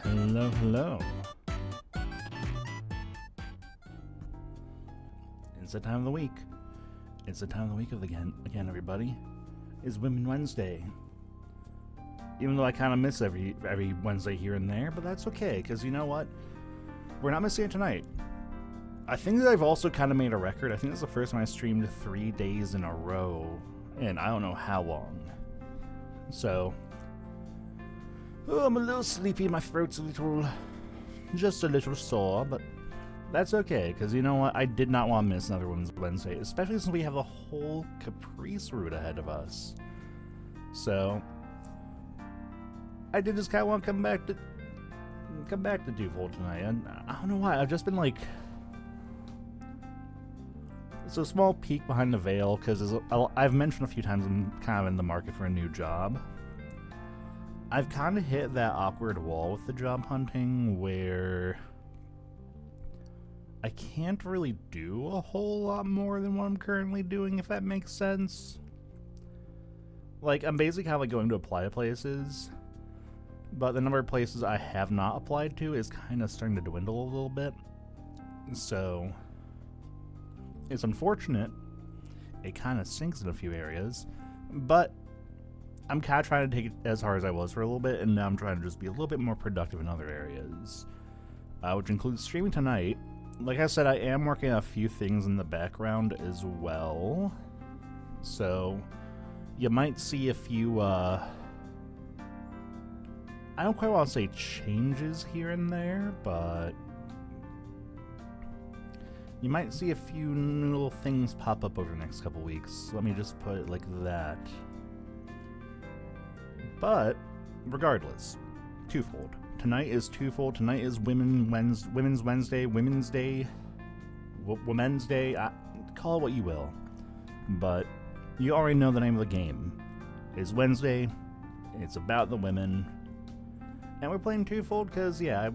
Hello, hello. It's the time of the week. It's the time of the week again, everybody. It's Women Wednesday. Even though I kind of miss every Wednesday here and there, but that's okay, because you know what? We're not missing it tonight. I think that I've also kind of made a record. I think this is the first time I streamed 3 days in a row, and I don't know how long. So, I'm a little sleepy, my throat's just a little sore, but that's okay, because you know what? I did not want to miss another Women's Wednesday, especially since we have the whole Caprice route ahead of us. So, I did just kind of want to come back to Twofold tonight, and I don't know why. I've just been like, it's a small peek behind the veil, because I've mentioned a few times I'm kind of in the market for a new job. I've kind of hit that awkward wall with the job hunting where I can't really do a whole lot more than what I'm currently doing, if that makes sense. Like, I'm basically kind of like going to apply to places, but the number of places I have not applied to is kind of starting to dwindle a little bit. So, it's unfortunate. It kind of sinks in a few areas, but I'm kind of trying to take it as hard as I was for a little bit, and now I'm trying to just be a little bit more productive in other areas, which includes streaming tonight. Like I said, I am working on a few things in the background as well, so you might see a few, I don't quite want to say changes here and there, but you might see a few little things pop up over the next couple weeks. Let me just put it like that. But, regardless, Twofold. Tonight is Twofold. Tonight is Women's Wednesday, Women's Day, Women's Day. Call it what you will. But you already know the name of the game. It's Wednesday. It's about the women. And we're playing Twofold because, yeah,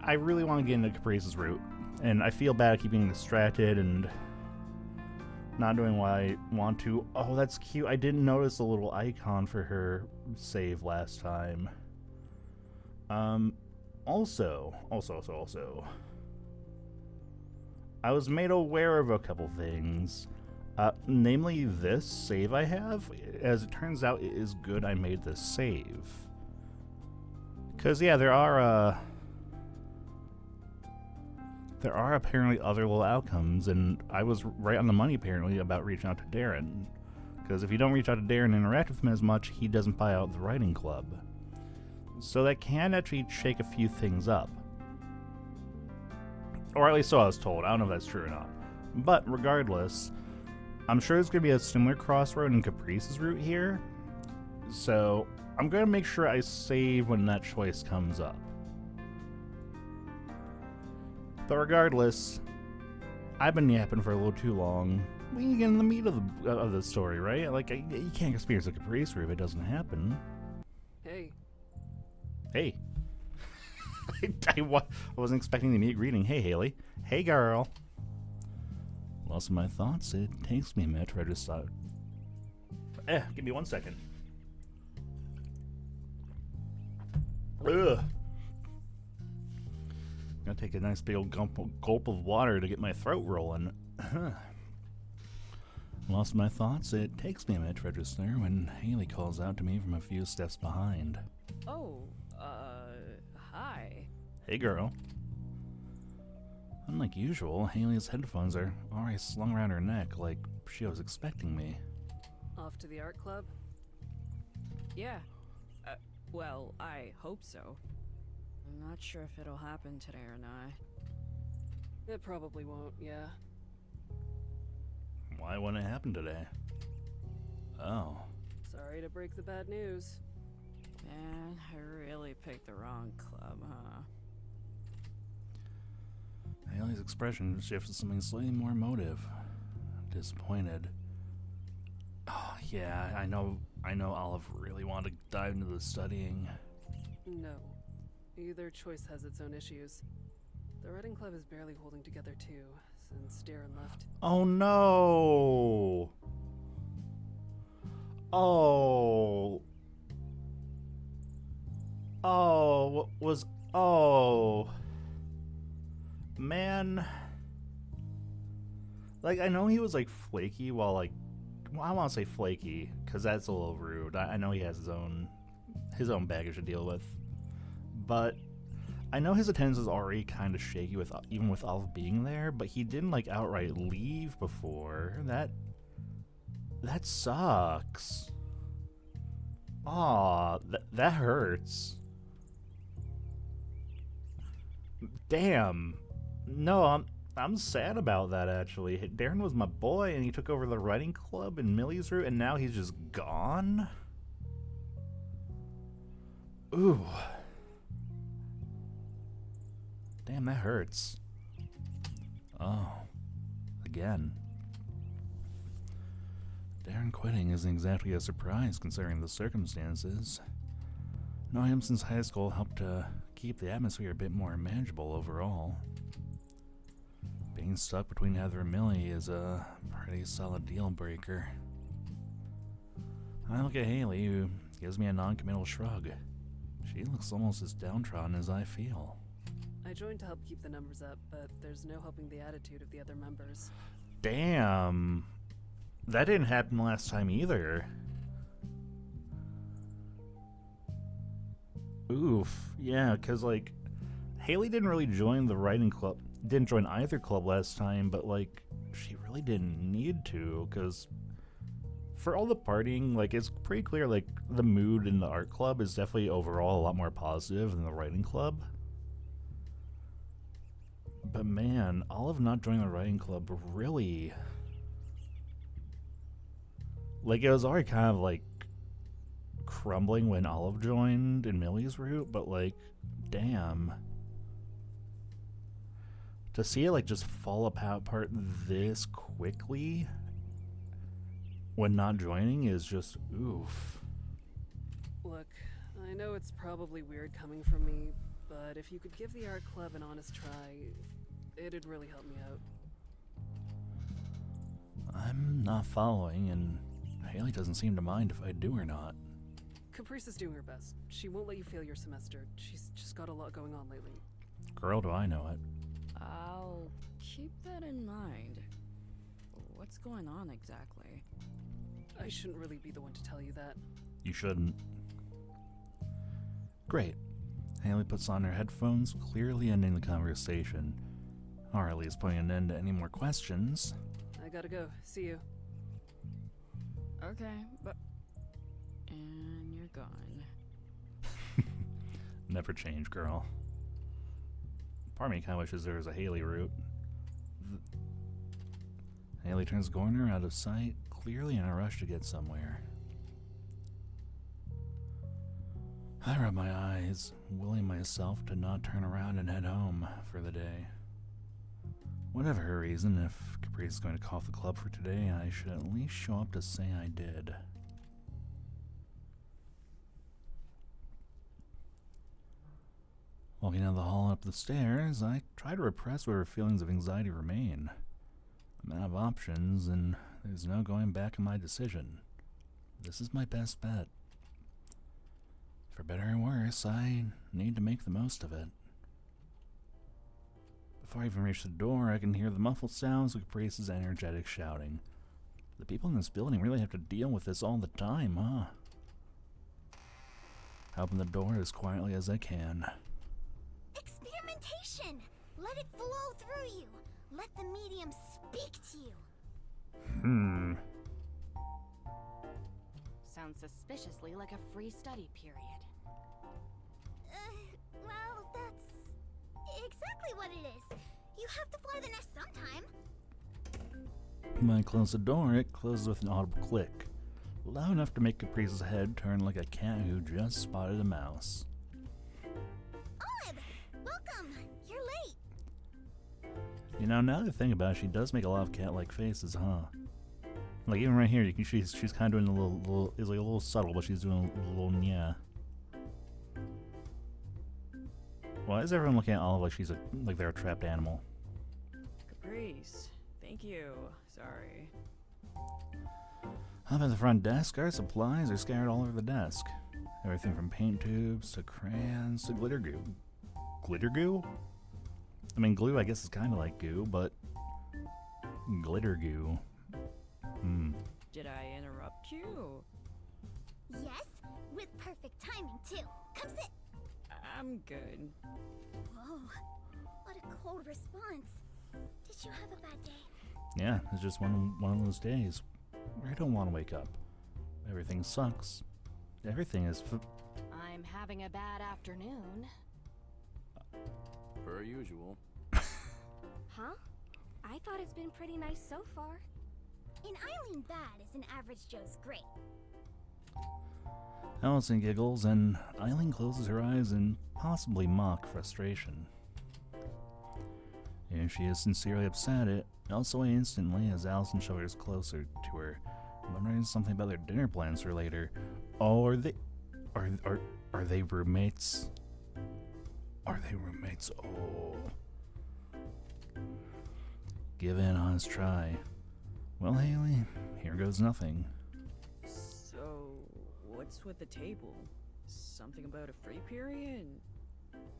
I really want to get into Caprice's route. And I feel bad keeping distracted and not doing what I want to. Oh, that's cute. I didn't notice a little icon for her save last time. Also, I was made aware of a couple things. Namely, this save I have. As it turns out, it is good I made this save. Because, yeah, there are apparently other little outcomes, and I was right on the money apparently about reaching out to Darren. Because if you don't reach out to Darren and interact with him as much, he doesn't buy out the writing club. So that can actually shake a few things up. Or at least so I was told. I don't know if that's true or not. But regardless, I'm sure there's going to be a similar crossroad in Caprice's route here. So I'm going to make sure I save when that choice comes up. But regardless, I've been yapping for a little too long. We can get in the meat of the story, right? Like, you can't experience a Caprice route if it doesn't happen. Hey. Hey. I wasn't expecting the immediate greeting. Hey, Haley. Hey, girl. Lost my thoughts. It takes me a minute to register. Give me 1 second. Ugh. Gotta take a nice big old gulp of water to get my throat rolling. Lost my thoughts. It takes me a minute to register when Haley calls out to me from a few steps behind. Oh, hi. Hey, girl. Unlike usual, Haley's headphones are already slung around her neck like she was expecting me. Off to the art club? Yeah. Well, I hope so. I'm not sure if it'll happen today or not. It probably won't, yeah. Why wouldn't it happen today? Oh. Sorry to break the bad news. Man, I really picked the wrong club, huh? Haley's expression shifted to something slightly more emotive. Disappointed. Oh, yeah, I know Olive really wanted to dive into the studying. No. Either choice has its own issues. The writing club is barely holding together too, since Darren left. Oh no! Oh. Oh, what was... Oh. Man. Like, I know he was, like, flaky while, like... Well, I want to say flaky, because that's a little rude. I know he has his own baggage to deal with. But I know his attendance is already kind of shaky with even with Olive being there, but he didn't, like, outright leave before. That sucks. Aw, that hurts. Damn. No, I'm sad about that, actually. Darren was my boy, and he took over the writing club in Millie's route, and now he's just gone? Ooh. Damn, that hurts. Oh. Again. Darren quitting isn't exactly a surprise, considering the circumstances. Knowing him since high school helped to keep the atmosphere a bit more manageable overall. Being stuck between Heather and Millie is a pretty solid deal breaker. I look at Haley, who gives me a non-committal shrug. She looks almost as downtrodden as I feel. I joined to help keep the numbers up, but there's no helping the attitude of the other members. Damn. That didn't happen last time either. Oof. Yeah, because, like, Haley didn't really join the writing club. Didn't join either club last time, but, like, she really didn't need to, because for all the partying, like, it's pretty clear, like, the mood in the art club is definitely overall a lot more positive than the writing club. But man, Olive not joining the writing club really... Like, it was already kind of, like, crumbling when Olive joined in Millie's route, but, like, damn. To see it, like, just fall apart this quickly when not joining is just oof. Look, I know it's probably weird coming from me, but if you could give the art club an honest try, it'd really help me out. I'm not following, and Haley doesn't seem to mind if I do or not. Caprice is doing her best. She won't let you fail your semester. She's just got a lot going on lately. Girl, do I know it. I'll keep that in mind. What's going on exactly? I shouldn't really be the one to tell you that. You shouldn't. Great. Haley puts on her headphones, clearly ending the conversation. Or at least putting an end to any more questions. I gotta go. See you. Okay, but... And you're gone. Never change, girl. Part of me kind of wishes there was a Haley route. Haley turns the corner out of sight, clearly in a rush to get somewhere. I rub my eyes, willing myself to not turn around and head home for the day. Whatever her reason, if Caprice is going to call off the club for today, I should at least show up to say I did. Walking down the hall and up the stairs, I try to repress whatever feelings of anxiety remain. I'm out of options, and there's no going back on my decision. This is my best bet. For better or worse, I need to make the most of it. Before I even reach the door, I can hear the muffled sounds of Caprice's energetic shouting. The people in this building really have to deal with this all the time, huh? I open the door as quietly as I can. Experimentation! Let it flow through you. Let the medium speak to you. Sounds suspiciously like a free study period. Well, that's exactly what it is. You have to fly the nest sometime. When I close the door, it closes with an audible click, loud enough to make Caprice's head turn like a cat who just spotted a mouse. Olive! Welcome! You're late. You know, now that I think about it, she does make a lot of cat-like faces, huh? Like, even right here, you can, she's kind of doing a little, it's like a little subtle, but she's doing a little yeah. Why is everyone looking at Olive like like they're a trapped animal? Caprice, thank you. Sorry. Up at the front desk, our supplies are scattered all over the desk. Everything from paint tubes to crayons to glitter goo. Glitter goo? I mean, glue I guess is kind of like goo, but glitter goo. Did I interrupt you? Yes, with perfect timing too. Come sit. I'm good. Whoa, what a cold response. Did you have a bad day? Yeah, it's just one of those days where I don't want to wake up. Everything sucks. Everything is I'm having a bad afternoon. Per usual. Huh? I thought it's been pretty nice so far. An Eileen bad is an average Joe's great. Allison giggles, and Eileen closes her eyes in possibly mock frustration. If she is sincerely upset, it melts away instantly as Allison shudders closer to her, wondering something about their dinner plans for later. Oh, are they roommates? Are they roommates? Oh. Give it an honest try. Well, Haley, here goes nothing. So, what's with the table? Something about a free period?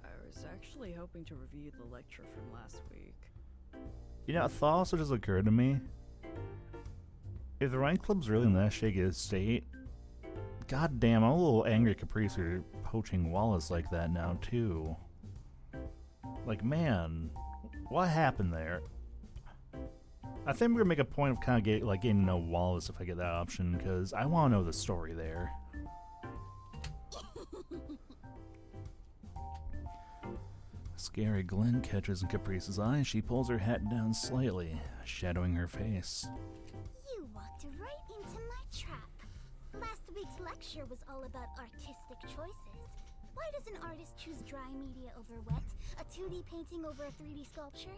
I was actually hoping to review the lecture from last week. You know, a thought also just occurred to me. If the Ride Club's really in that shaky state, goddamn, I'm a little angry at Caprice for poaching Wallace like that now, too. Like, man, what happened there? I think we're gonna make a point of kind of getting to know Wallace if I get that option, because I want to know the story there. A scary glint catches in Caprice's eye. She pulls her hat down slightly, shadowing her face. You walked right into my trap. Last week's lecture was all about artistic choices. Why does an artist choose dry media over wet? A 2D painting over a 3D sculpture?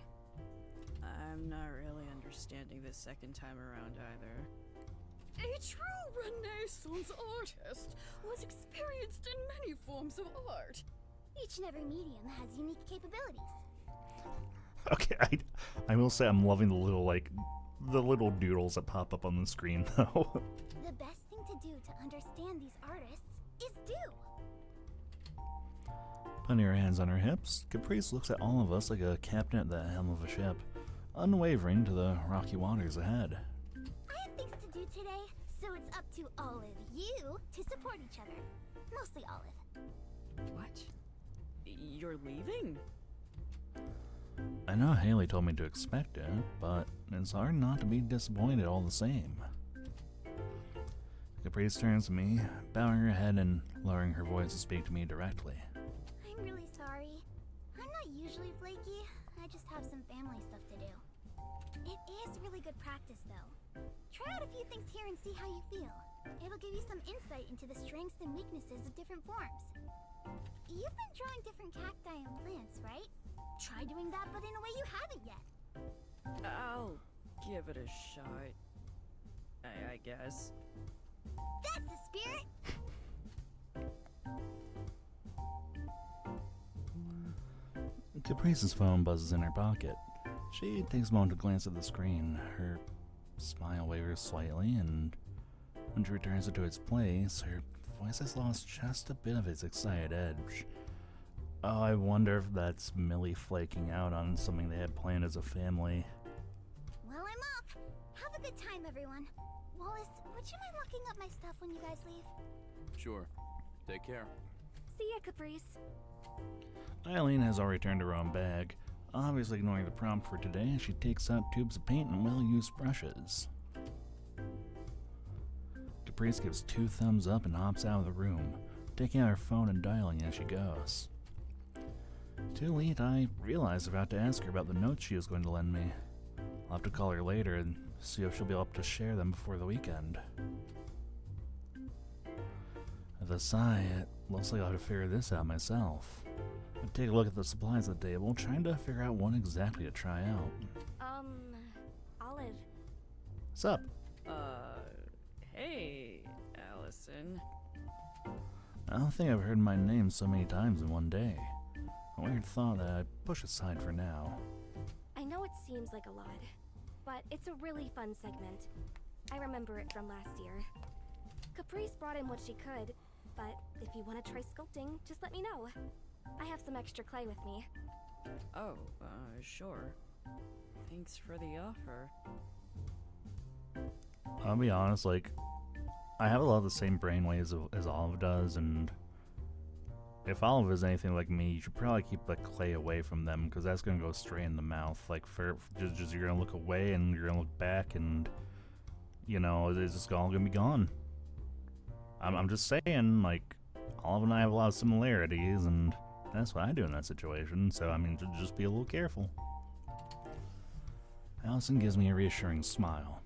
I'm not really understanding this second time around either. A true Renaissance artist was experienced in many forms of art. Each and every medium has unique capabilities. Okay, I will say I'm loving the little doodles that pop up on the screen, though. The best thing to do to understand these artists is do. Putting her hands on her hips, Caprice looks at all of us like a captain at the helm of a ship, unwavering to the rocky waters ahead. I have things to do today, so it's up to all of you to support each other. Mostly Olive. What? You're leaving? I know Haley told me to expect it, but it's hard not to be disappointed all the same. Caprice turns to me, bowing her head and lowering her voice to speak to me directly. I'm really sorry. I'm not usually flaky. I just have some family stuff to do. It is really good practice, though. Try out a few things here and see how you feel. It'll give you some insight into the strengths and weaknesses of different forms. You've been drawing different cacti and plants, right? Try doing that, but in a way you haven't yet. I'll give it a shot. I guess. That's the spirit! Caprice's phone buzzes in her pocket. She takes a moment to glance at the screen. Her smile wavers slightly, and when she returns it to its place, her voice has lost just a bit of its excited edge. Oh, I wonder if that's Millie flaking out on something they had planned as a family. Well, I'm off. Have a good time, everyone. Wallace, would you mind locking up my stuff when you guys leave? Sure. Take care. See ya, Caprice. Eileen has already returned her own bag, obviously ignoring the prompt for today. She takes out tubes of paint and well-used brushes. Caprice gives 2 thumbs up and hops out of the room, taking out her phone and dialing as she goes. Too late, I realize I forgot to ask her about the notes she was going to lend me. I'll have to call her later and see if she'll be able to share them before the weekend. With a sigh, it looks like I'll have to figure this out myself. I take a look at the supplies at the table, trying to figure out what exactly to try out. Olive. What's up? Hey, Allison. I don't think I've heard my name so many times in one day. A weird thought that I push aside for now. I know it seems like a lot, but it's a really fun segment. I remember it from last year. Caprice brought in what she could, but if you want to try sculpting, just let me know. I have some extra clay with me. Oh, sure. Thanks for the offer. I'll be honest, like, I have a lot of the same brainwaves as Olive does, and if Olive is anything like me, you should probably keep the clay away from them, because that's going to go straight in the mouth. Like, just you're going to look away, and you're going to look back, and, you know, it's just all going to be gone. I'm just saying, like, Olive and I have a lot of similarities, and that's what I do in that situation, so, I mean, just be a little careful. Allison gives me a reassuring smile.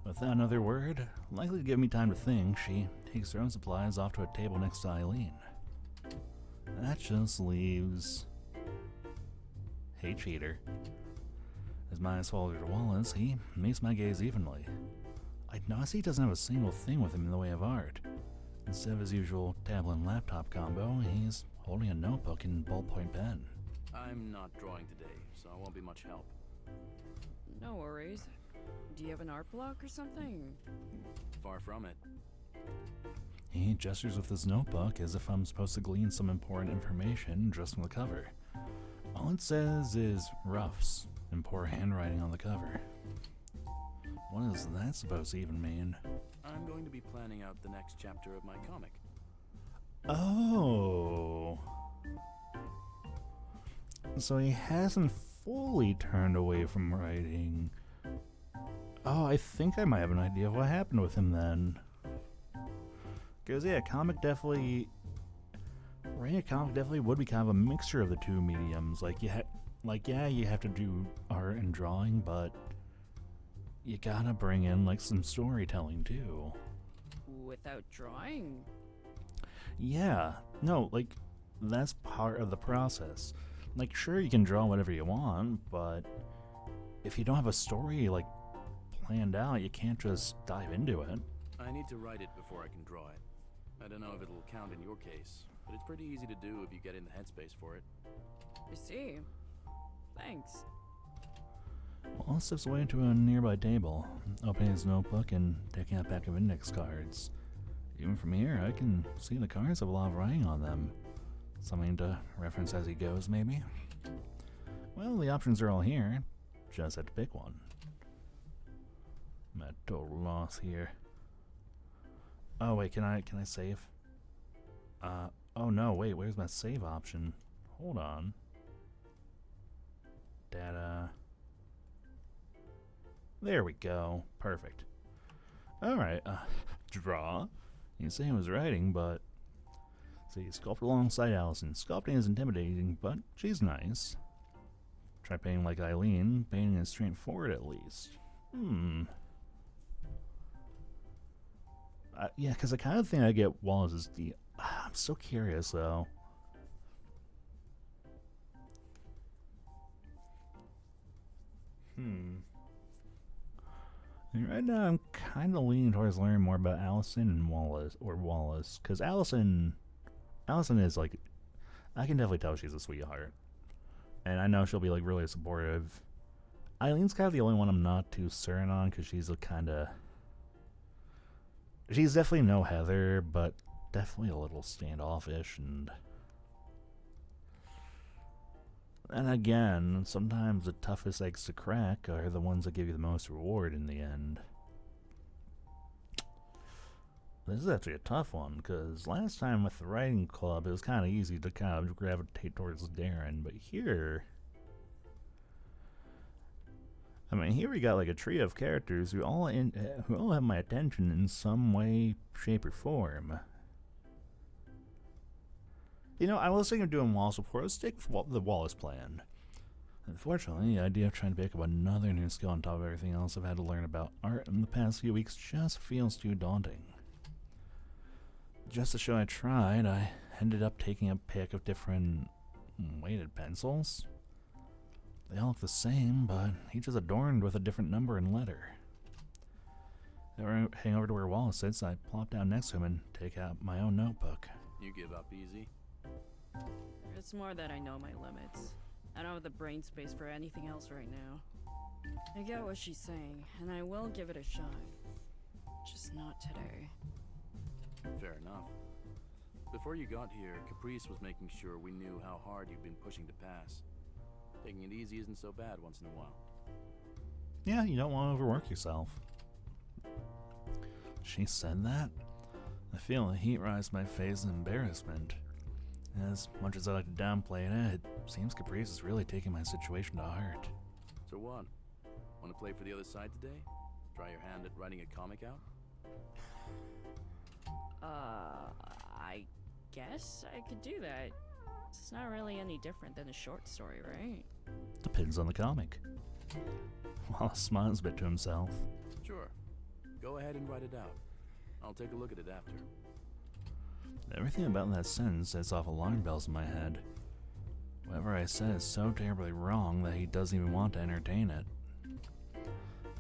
Without another word, likely to give me time to think, she takes her own supplies off to a table next to Eileen. That just leaves... Hey, cheater. As my eyes follow to Wallace, he meets my gaze evenly. I notice he doesn't have a single thing with him in the way of art. Instead of his usual tablet and laptop combo, he's holding a notebook and ballpoint pen. I'm not drawing today, so I won't be much help. No worries. Do you have an art block or something? Far from it. He gestures with his notebook as if I'm supposed to glean some important information just from the cover. All it says is roughs in poor handwriting on the cover. What is that supposed to even mean? I'm going to be planning out the next chapter of my comic. Oh. So he hasn't fully turned away from writing. Oh, I think I might have an idea of what happened with him then. Because, yeah, writing a comic definitely would be kind of a mixture of the two mediums. Like, yeah, you have to do art and drawing, but you gotta bring in, like, some storytelling, too. Without drawing? Yeah. No, like, that's part of the process. Like, sure, you can draw whatever you want, but if you don't have a story, like, planned out, you can't just dive into it. I need to write it before I can draw it. I don't know if it'll count in your case, but it's pretty easy to do if you get in the headspace for it. I see. Thanks. Wallace steps away to a nearby table, opening his notebook and taking out a pack of index cards. Even from here, I can see the cards have a lot of writing on them. Something to reference as he goes, maybe? Well, the options are all here. Just have to pick one. I'm at total loss here. Oh wait, can I save? Oh no, wait, where's my save option? Hold on. Data. There we go. Perfect. Alright, draw. You say he was writing, but... See, sculpt alongside Allison. Sculpting is intimidating, but she's nice. Try painting like Eileen. Painting is straightforward at least. Yeah, because I kind of think I get Wallace's I'm so curious, though. And right now, I'm kind of leaning towards learning more about Allison and Wallace, because Allison is, like, I can definitely tell she's a sweetheart. And I know she'll be, like, really supportive. Eileen's kind of the only one I'm not too certain on, because she's a kind of... She's definitely no Heather, but definitely a little standoffish, and again, sometimes the toughest eggs to crack are the ones that give you the most reward in the end. This is actually a tough one, because last time with the writing club, it was kind of easy to kind of gravitate towards Darren, but here... I mean, here we got like a trio of characters who all have my attention in some way, shape, or form. You know, I was thinking of doing Wallace before. Let's take the Wallace plan. Unfortunately, the idea of trying to pick up another new skill on top of everything else I've had to learn about art in the past few weeks just feels too daunting. Just to show I tried, I ended up taking a pick of different weighted pencils. They all look the same, but each is adorned with a different number and letter. Heading over to where Wallace sits, I plop down next to him and take out my own notebook. You give up easy? It's more that I know my limits. I don't have the brain space for anything else right now. I get what she's saying, and I will give it a shot. Just not today. Fair enough. Before you got here, Caprice was making sure we knew how hard you've been pushing to pass. Taking it easy isn't so bad once in a while. Yeah, you don't want to overwork yourself. She said that? I feel the heat rise to my face in embarrassment. As much as I like to downplay it, it seems Caprice is really taking my situation to heart. So what? Want to play for the other side today? Try your hand at writing a comic out? I guess I could do that. It's not really any different than a short story, right? Depends on the comic. Wallace smiles a bit to himself. Sure. Go ahead and write it out. I'll take a look at it after. Everything about that sentence sets off alarm bells in my head. Whatever I said is so terribly wrong that he doesn't even want to entertain it.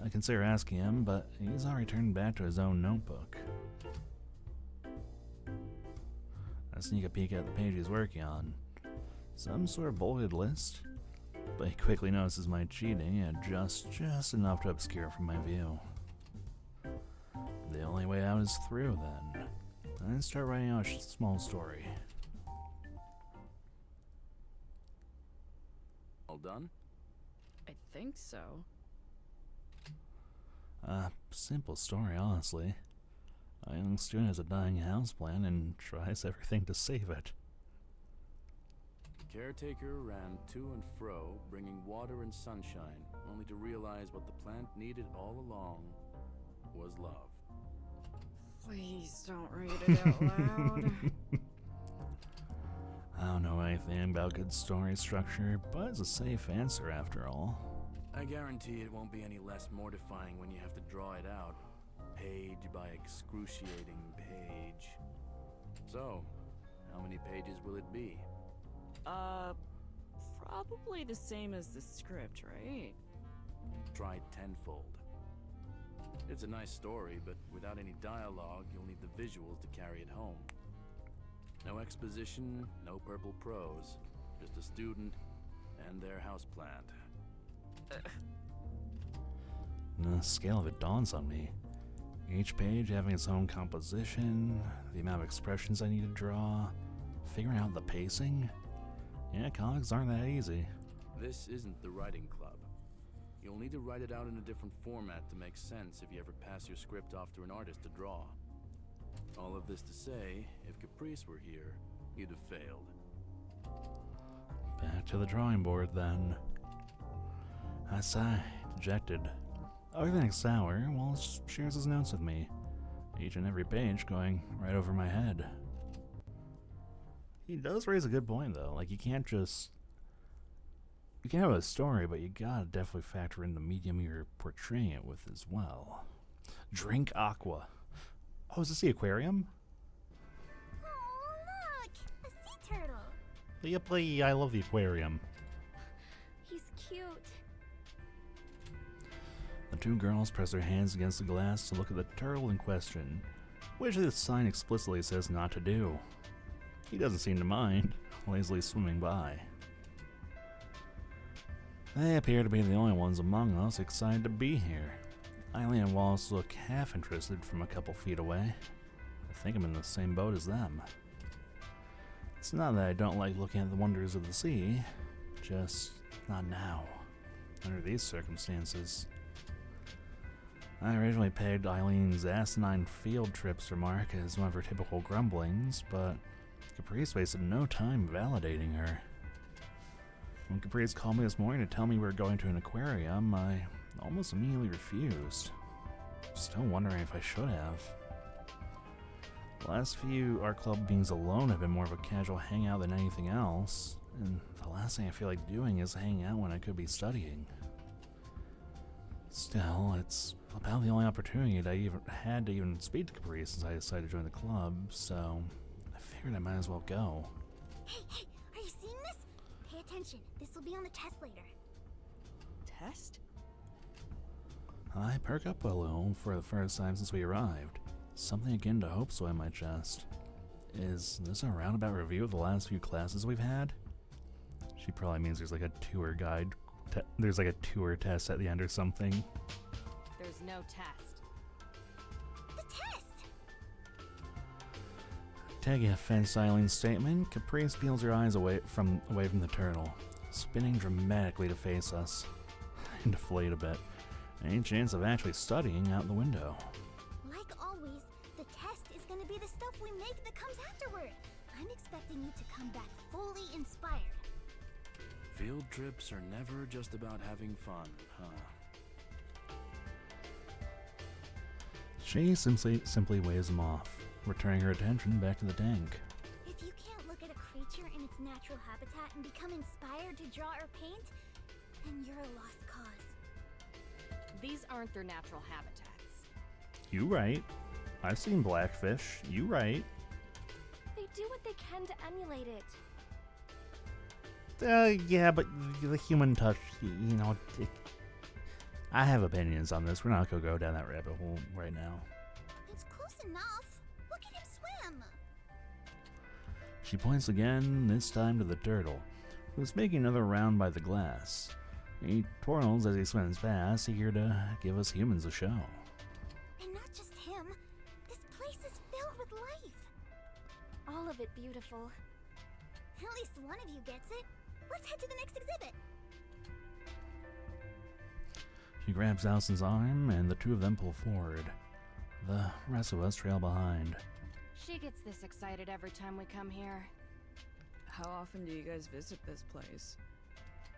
I consider asking him, but he's already turned back to his own notebook. I sneak a peek at the page he's working on. Some sort of bolded list, but he quickly notices my cheating and just enough to obscure from my view. The only way out is through, then. I start writing out a small story. All done? I think so. A simple story, honestly. A young student has a dying houseplant and tries everything to save it. The caretaker ran to and fro, bringing water and sunshine, only to realize what the plant needed all along was love. Please don't read it out loud. I don't know anything about good story structure, but it's a safe answer after all. I guarantee it won't be any less mortifying when you have to draw it out, page by excruciating page. So, how many pages will it be? Probably the same as the script, right? Try tenfold. It's a nice story, but without any dialogue, you'll need the visuals to carry it home. No exposition, no purple prose, just a student and their houseplant. The scale of it dawns on me. Each page having its own composition, the amount of expressions I need to draw, figuring out the pacing. Yeah, comics aren't that easy. This isn't the writing club. You'll need to write it out in a different format to make sense if you ever pass your script off to an artist to draw. All of this to say, if Caprice were here, you'd have failed. Back to the drawing board, then. I sigh, dejected. Everything's sour. Wallace shares his notes with me, each and every page going right over my head. He does raise a good point, though. Like, you can't just... You can have a story, but you gotta definitely factor in the medium you're portraying it with as well. Drink aqua. Oh, is this the aquarium? Oh, look! A sea turtle! Yep, I love the aquarium. He's cute. The two girls press their hands against the glass to look at the turtle in question, which the sign explicitly says not to do. He doesn't seem to mind, lazily swimming by. They appear to be the only ones among us excited to be here. Eileen and Wallace look half interested from a couple feet away. I think I'm in the same boat as them. It's not that I don't like looking at the wonders of the sea, just not now, under these circumstances. I originally pegged Eileen's asinine field trips remark as one of her typical grumblings, but Caprice wasted no time validating her. When Caprice called me this morning to tell me we were going to an aquarium, I almost immediately refused. Still wondering if I should have. The last few art club meetings alone have been more of a casual hangout than anything else, and the last thing I feel like doing is hanging out when I could be studying. Still, it's about the only opportunity that I even had to even speak to Caprice since I decided to join the club, so I figured I might as well go. Hey, are you seeing this? Pay attention. This will be on the test later. Test? I perk up a little for the first time since we arrived. Something akin to hope swell in my chest. Is this a roundabout review of the last few classes we've had? She probably means there's like a tour guide. There's like a tour test at the end or something. There's no test. The test! Taking offense Eileen's statement, Caprice peels her eyes away from the turtle, spinning dramatically to face us. I deflate a bit. Any chance of actually studying out the window? Like always, the test is gonna be the stuff we make that comes afterward. I'm expecting you to come back fully inspired. Field trips are never just about having fun, huh? She simply waves him off, returning her attention back to the tank. If you can't look at a creature in its natural habitat and become inspired to draw or paint, then you're a lost cause. These aren't their natural habitats. You right. I've seen blackfish. You right. They do what they can to emulate it. Yeah, but the human touch, I have opinions on this. We're not gonna go down that rabbit hole right now. It's close enough. Look at him swim. She points again, this time to the turtle, who's making another round by the glass. He twirls as he swims past, eager to give us humans a show. And not just him. This place is filled with life. All of it beautiful. At least one of you gets it. Let's head to the next exhibit. She grabs Allison's arm, and the two of them pull forward. The rest of us trail behind. She gets this excited every time we come here. How often do you guys visit this place?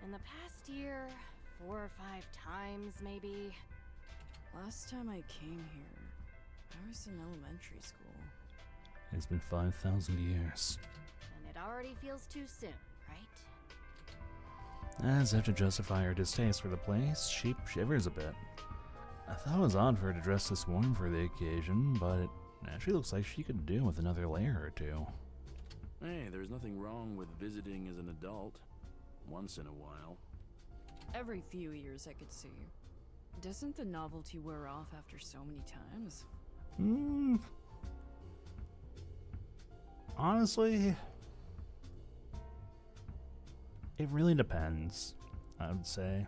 In the past year, 4 or 5 times, maybe. Last time I came here, I was in elementary school. It's been 5,000 years. And it already feels too soon, right? As if to justify her distaste for the place, she shivers a bit. I thought it was odd for her to dress this warm for the occasion, but it actually looks like she could do with another layer or two. Hey, there's nothing wrong with visiting as an adult. Once in a while. Every few years, I could see. Doesn't the novelty wear off after so many times? Honestly, it really depends, I would say.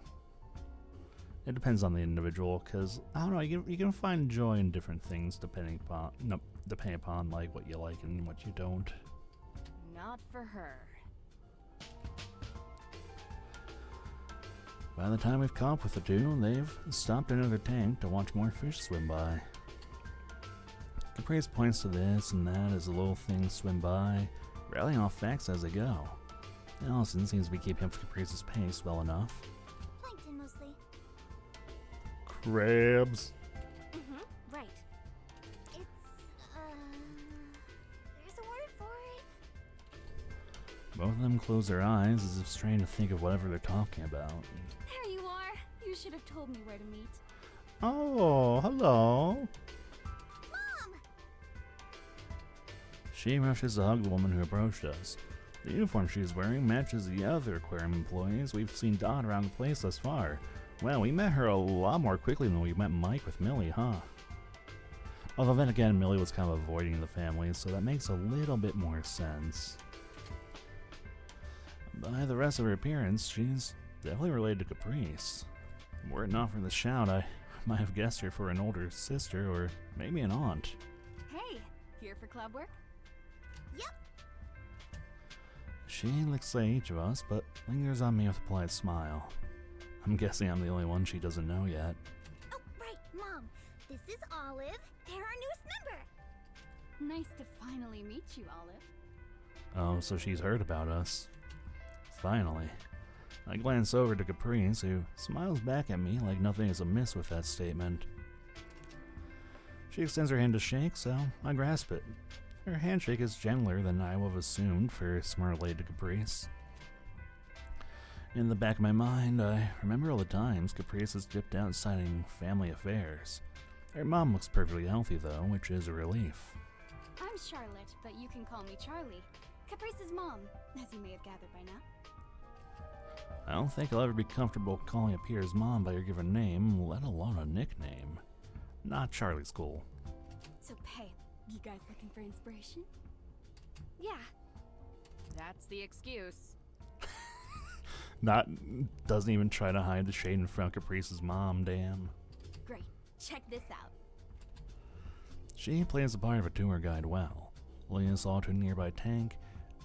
It depends on the individual, because, I don't know, you can find joy in different things depending upon like what you like and what you don't. Not for her. By the time we've caught up with the two, they've stopped another tank to watch more fish swim by. Caprice points to this and that as the little things swim by, rattling off facts as they go. Allison seems to be keeping up with Caprice's pace well enough. Plankton mostly. Crabs. Right. It's, there's a word for it. Both of them close their eyes as if trying to think of whatever they're talking about. There you are. You should have told me where to meet. Oh, hello. Mom! She rushes to hug the woman who approached us. The uniform she's wearing matches the other aquarium employees we've seen dot around the place thus far. Well, we met her a lot more quickly than we met Mike with Millie, huh? Although then again, Millie was kind of avoiding the family, so that makes a little bit more sense. By the rest of her appearance, she's definitely related to Caprice. Were it not for the shout, I might have guessed her for an older sister or maybe an aunt. Hey, here for club work? Yep. She looks like each of us, but lingers on me with a polite smile. I'm guessing I'm the only one she doesn't know yet. Oh, right, Mom. This is Olive. They're our newest member. Nice to finally meet you, Olive. Oh, so she's heard about us. Finally. I glance over to Caprice, who smiles back at me like nothing is amiss with that statement. She extends her hand to shake, so I grasp it. Her handshake is gentler than I would have assumed for someone related to Caprice. In the back of my mind, I remember all the times Caprice has dipped out citing family affairs. Her mom looks perfectly healthy, though, which is a relief. I'm Charlotte, but you can call me Charlie. Caprice's mom, as you may have gathered by now. I don't think I'll ever be comfortable calling a peer's mom by her given name, let alone a nickname. Not Charlie's cool. So, hey, you guys looking for inspiration? Yeah. That's the excuse. Doesn't even try to hide the shade in front of Caprice's mom, damn. Great. Check this out. She plays the part of a tour guide well. Leading us all to a nearby tank,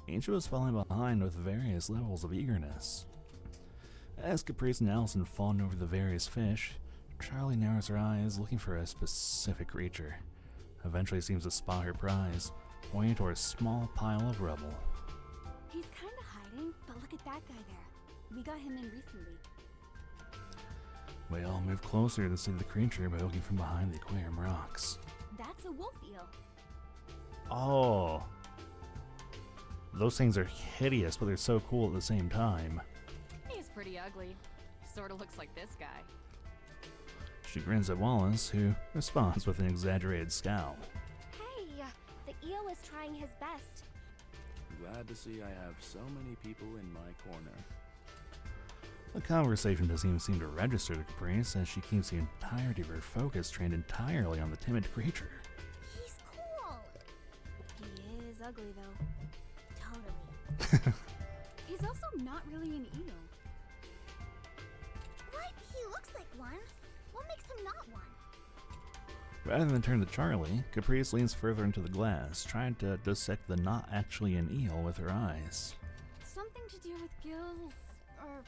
each of us falling behind with various levels of eagerness. As Caprice and Allison fawn over the various fish, Charlie narrows her eyes looking for a specific creature. Eventually seems to spot her prize, pointing toward a small pile of rubble. He's kinda hiding, but look at that guy there. We got him in recently. We all move closer to see the creature by looking from behind the aquarium rocks. That's a wolf eel. Oh. Those things are hideous, but they're so cool at the same time. He's pretty ugly. Sorta looks like this guy. She grins at Wallace, who responds with an exaggerated scowl. Hey, the eel is trying his best. Glad to see I have so many people in my corner. The conversation doesn't even seem to register to Caprice, as she keeps the entirety of her focus trained entirely on the timid creature. He's cool. He is ugly, though. Totally. He's also not really an eel. What? He looks like one. What makes him not one? Rather than turn to Charlie, Caprice leans further into the glass, trying to dissect the not actually an eel with her eyes. Something to do with gills, or...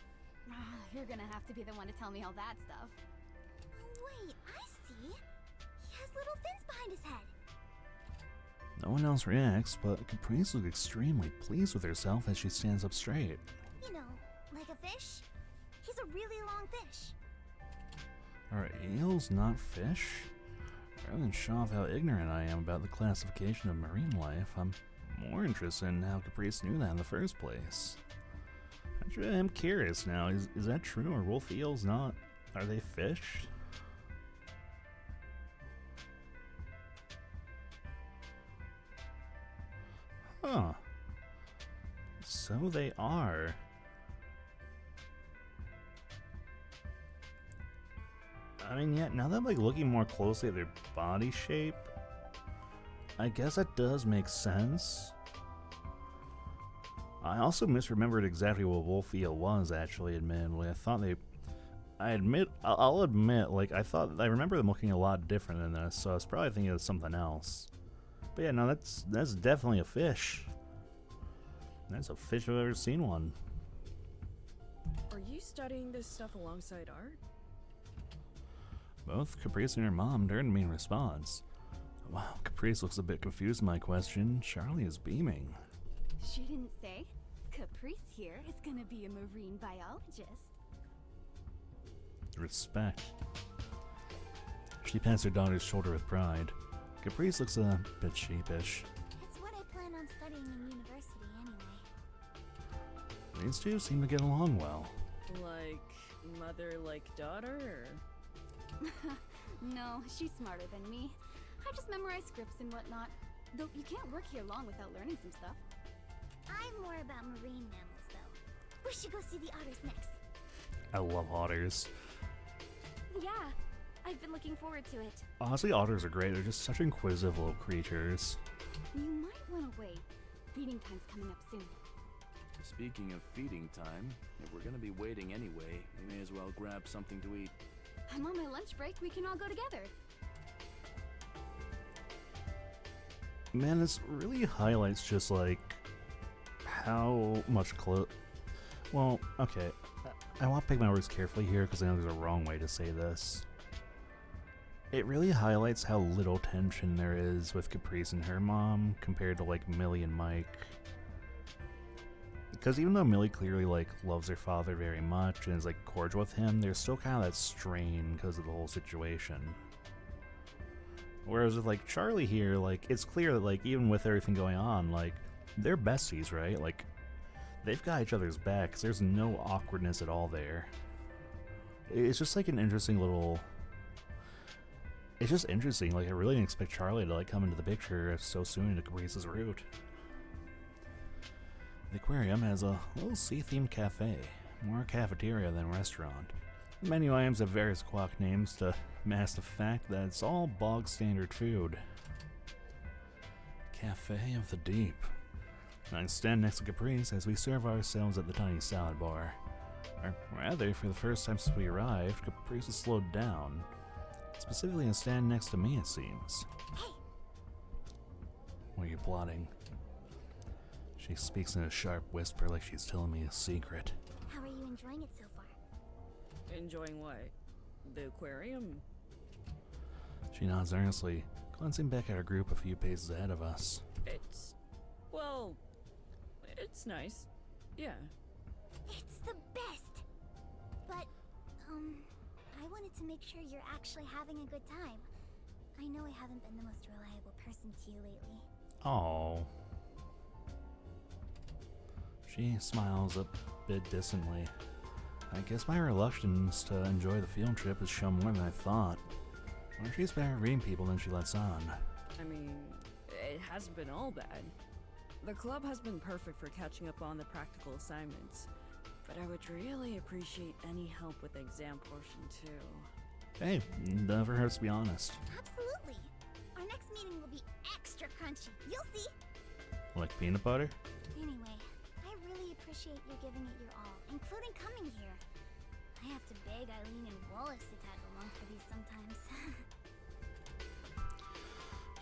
you're gonna have to be the one to tell me all that stuff. Wait, I see. He has little fins behind his head. No one else reacts, but Caprice looks extremely pleased with herself as she stands up straight. You know, like a fish. He's a really long fish. Are eels not fish? Rather than show off how ignorant I am about the classification of marine life, I'm more interested in how Caprice knew that in the first place. Actually, I'm curious now, is that true? Are wolf eels not? Are they fish? Huh. So they are. I mean, yeah, now that I'm like looking more closely at their body shape, I guess that does make sense. I also misremembered exactly what wolf eel was, actually, admittedly. I thought I'll admit, like, I remember them looking a lot different than this, so I was probably thinking of something else. But yeah, no, that's definitely a fish. That's a fish if I've ever seen one. Are you studying this stuff alongside art? Both Caprice and her mom turned to me in response. Wow, Caprice looks a bit confused by my question. Charlie is beaming. She didn't say. Caprice here is gonna be a marine biologist. Respect. She pats her daughter's shoulder with pride. Caprice looks a bit sheepish. It's what I plan on studying in university anyway. These two seem to get along well. Like mother like daughter, or? No, she's smarter than me. I just memorize scripts and whatnot. Though you can't work here long without learning some stuff. I'm more about marine mammals, though. We should go see the otters next. I love otters. Yeah, I've been looking forward to it. Honestly, otters are great. They're just such inquisitive little creatures. You might want to wait. Feeding time's coming up soon. Speaking of feeding time, if we're gonna be waiting anyway, we may as well grab something to eat. I'm on my lunch break. We can all go together. Man, this really highlights just like how much well, okay, I want to pick my words carefully here because I know there's a wrong way to say this. It really highlights how little tension there is with Caprice and her mom compared to like Millie and Mike. Because even though Millie clearly like loves her father very much and is like cordial with him, there's still kind of that strain because of the whole situation. Whereas with like Charlie here, like it's clear that like even with everything going on, like they're besties, right? Like they've got each other's backs. There's no awkwardness at all there. It's just like an interesting little. It's just interesting. Like I really didn't expect Charlie to like come into the picture so soon into Caprice's route. The aquarium has a little sea-themed cafe, more cafeteria than restaurant. The menu items have various quack names to mask the fact that it's all bog-standard food. Cafe of the Deep. I stand next to Caprice as we serve ourselves at the tiny salad bar. Or rather, for the first time since we arrived, Caprice has slowed down. Specifically a stand next to me, it seems. Hey! What are you plotting? She speaks in a sharp whisper like she's telling me a secret. How are you enjoying it so far? Enjoying what? The aquarium? She nods earnestly, glancing back at her group a few paces ahead of us. Well, it's nice. Yeah. It's the best! But, I wanted to make sure you're actually having a good time. I know I haven't been the most reliable person to you lately. Oh. She smiles a bit distantly. I guess my reluctance to enjoy the field trip has shown more than I thought. Or she's better at reading people than she lets on. I mean, it hasn't been all bad. The club has been perfect for catching up on the practical assignments, but I would really appreciate any help with the exam portion too. Hey, never hurts to be honest. Absolutely! Our next meeting will be extra crunchy. You'll see! Like peanut butter? Anyway, I really appreciate you giving it your all, including coming here. I have to beg Eileen and Wallace to tag along for these sometimes.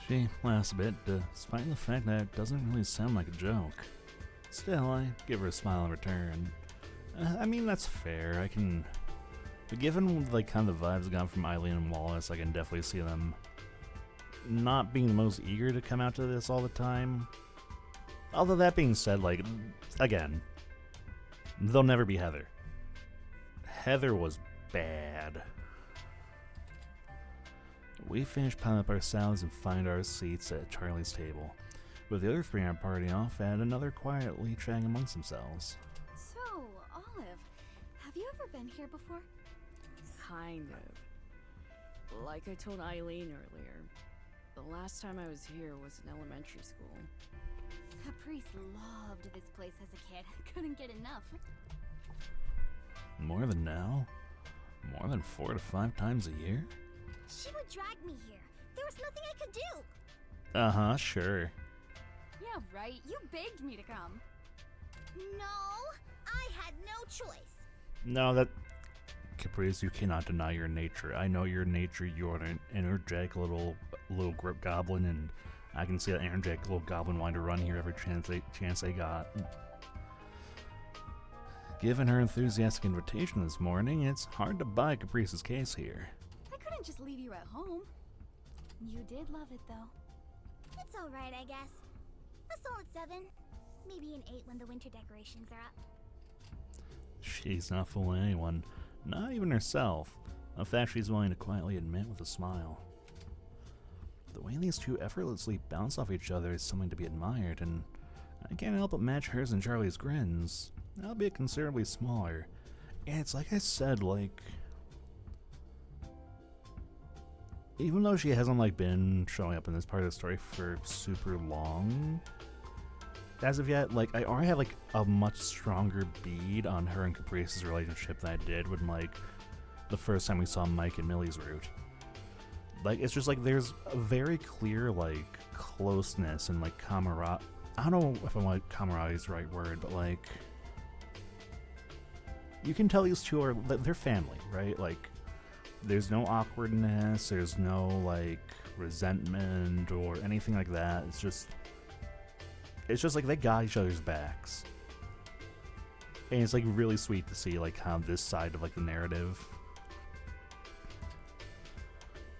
She laughs a bit, despite the fact that it doesn't really sound like a joke. Still, I give her a smile in return. I mean, that's fair. But given like kind of the vibes I got from Eileen and Wallace, I can definitely see them not being the most eager to come out to this all the time. Although that being said, like, again, they'll never be Heather. Heather was bad. We finish piling up our salads and find our seats at Charlie's table, with the other three in our party off and another quietly chatting amongst themselves. So, Olive, have you ever been here before? Kind of. Like I told Eileen earlier, the last time I was here was in elementary school. Caprice loved this place as a kid. Couldn't get enough. More than now? More than 4 to 5 times a year? She would drag me here. There was nothing I could do. Uh-huh, sure. Yeah, right. You begged me to come. No, I had no choice. No, that... Caprice, you cannot deny your nature. I know your nature. You're an energetic little goblin, and I can see that energetic little goblin wanting to run here every chance they got. Given her enthusiastic invitation this morning, it's hard to buy Caprice's case here. I couldn't just leave you at home. You did love it, though. It's alright, I guess. A solid 7. Maybe an 8 when the winter decorations are up. She's not fooling anyone, not even herself, a fact she's willing to quietly admit with a smile. The way these two effortlessly bounce off each other is something to be admired, and I can't help but match hers and Charlie's grins, albeit considerably smaller. And it's like I said, like... even though she hasn't, like, been showing up in this part of the story for super long, as of yet, like, I already have, like, a much stronger bead on her and Caprice's relationship than I did when, like, the first time we saw Mike and Millie's route. Like, it's just, like, there's a very clear, like, closeness and, like, camaraderie. I don't know if I'm, like, camaraderie is the right word, but, like, you can tell these two are, they're family, right? Like, there's no awkwardness, there's no, like, resentment or anything like that. It's just like they got each other's backs. And it's, like, really sweet to see, like, how this side of, like, the narrative.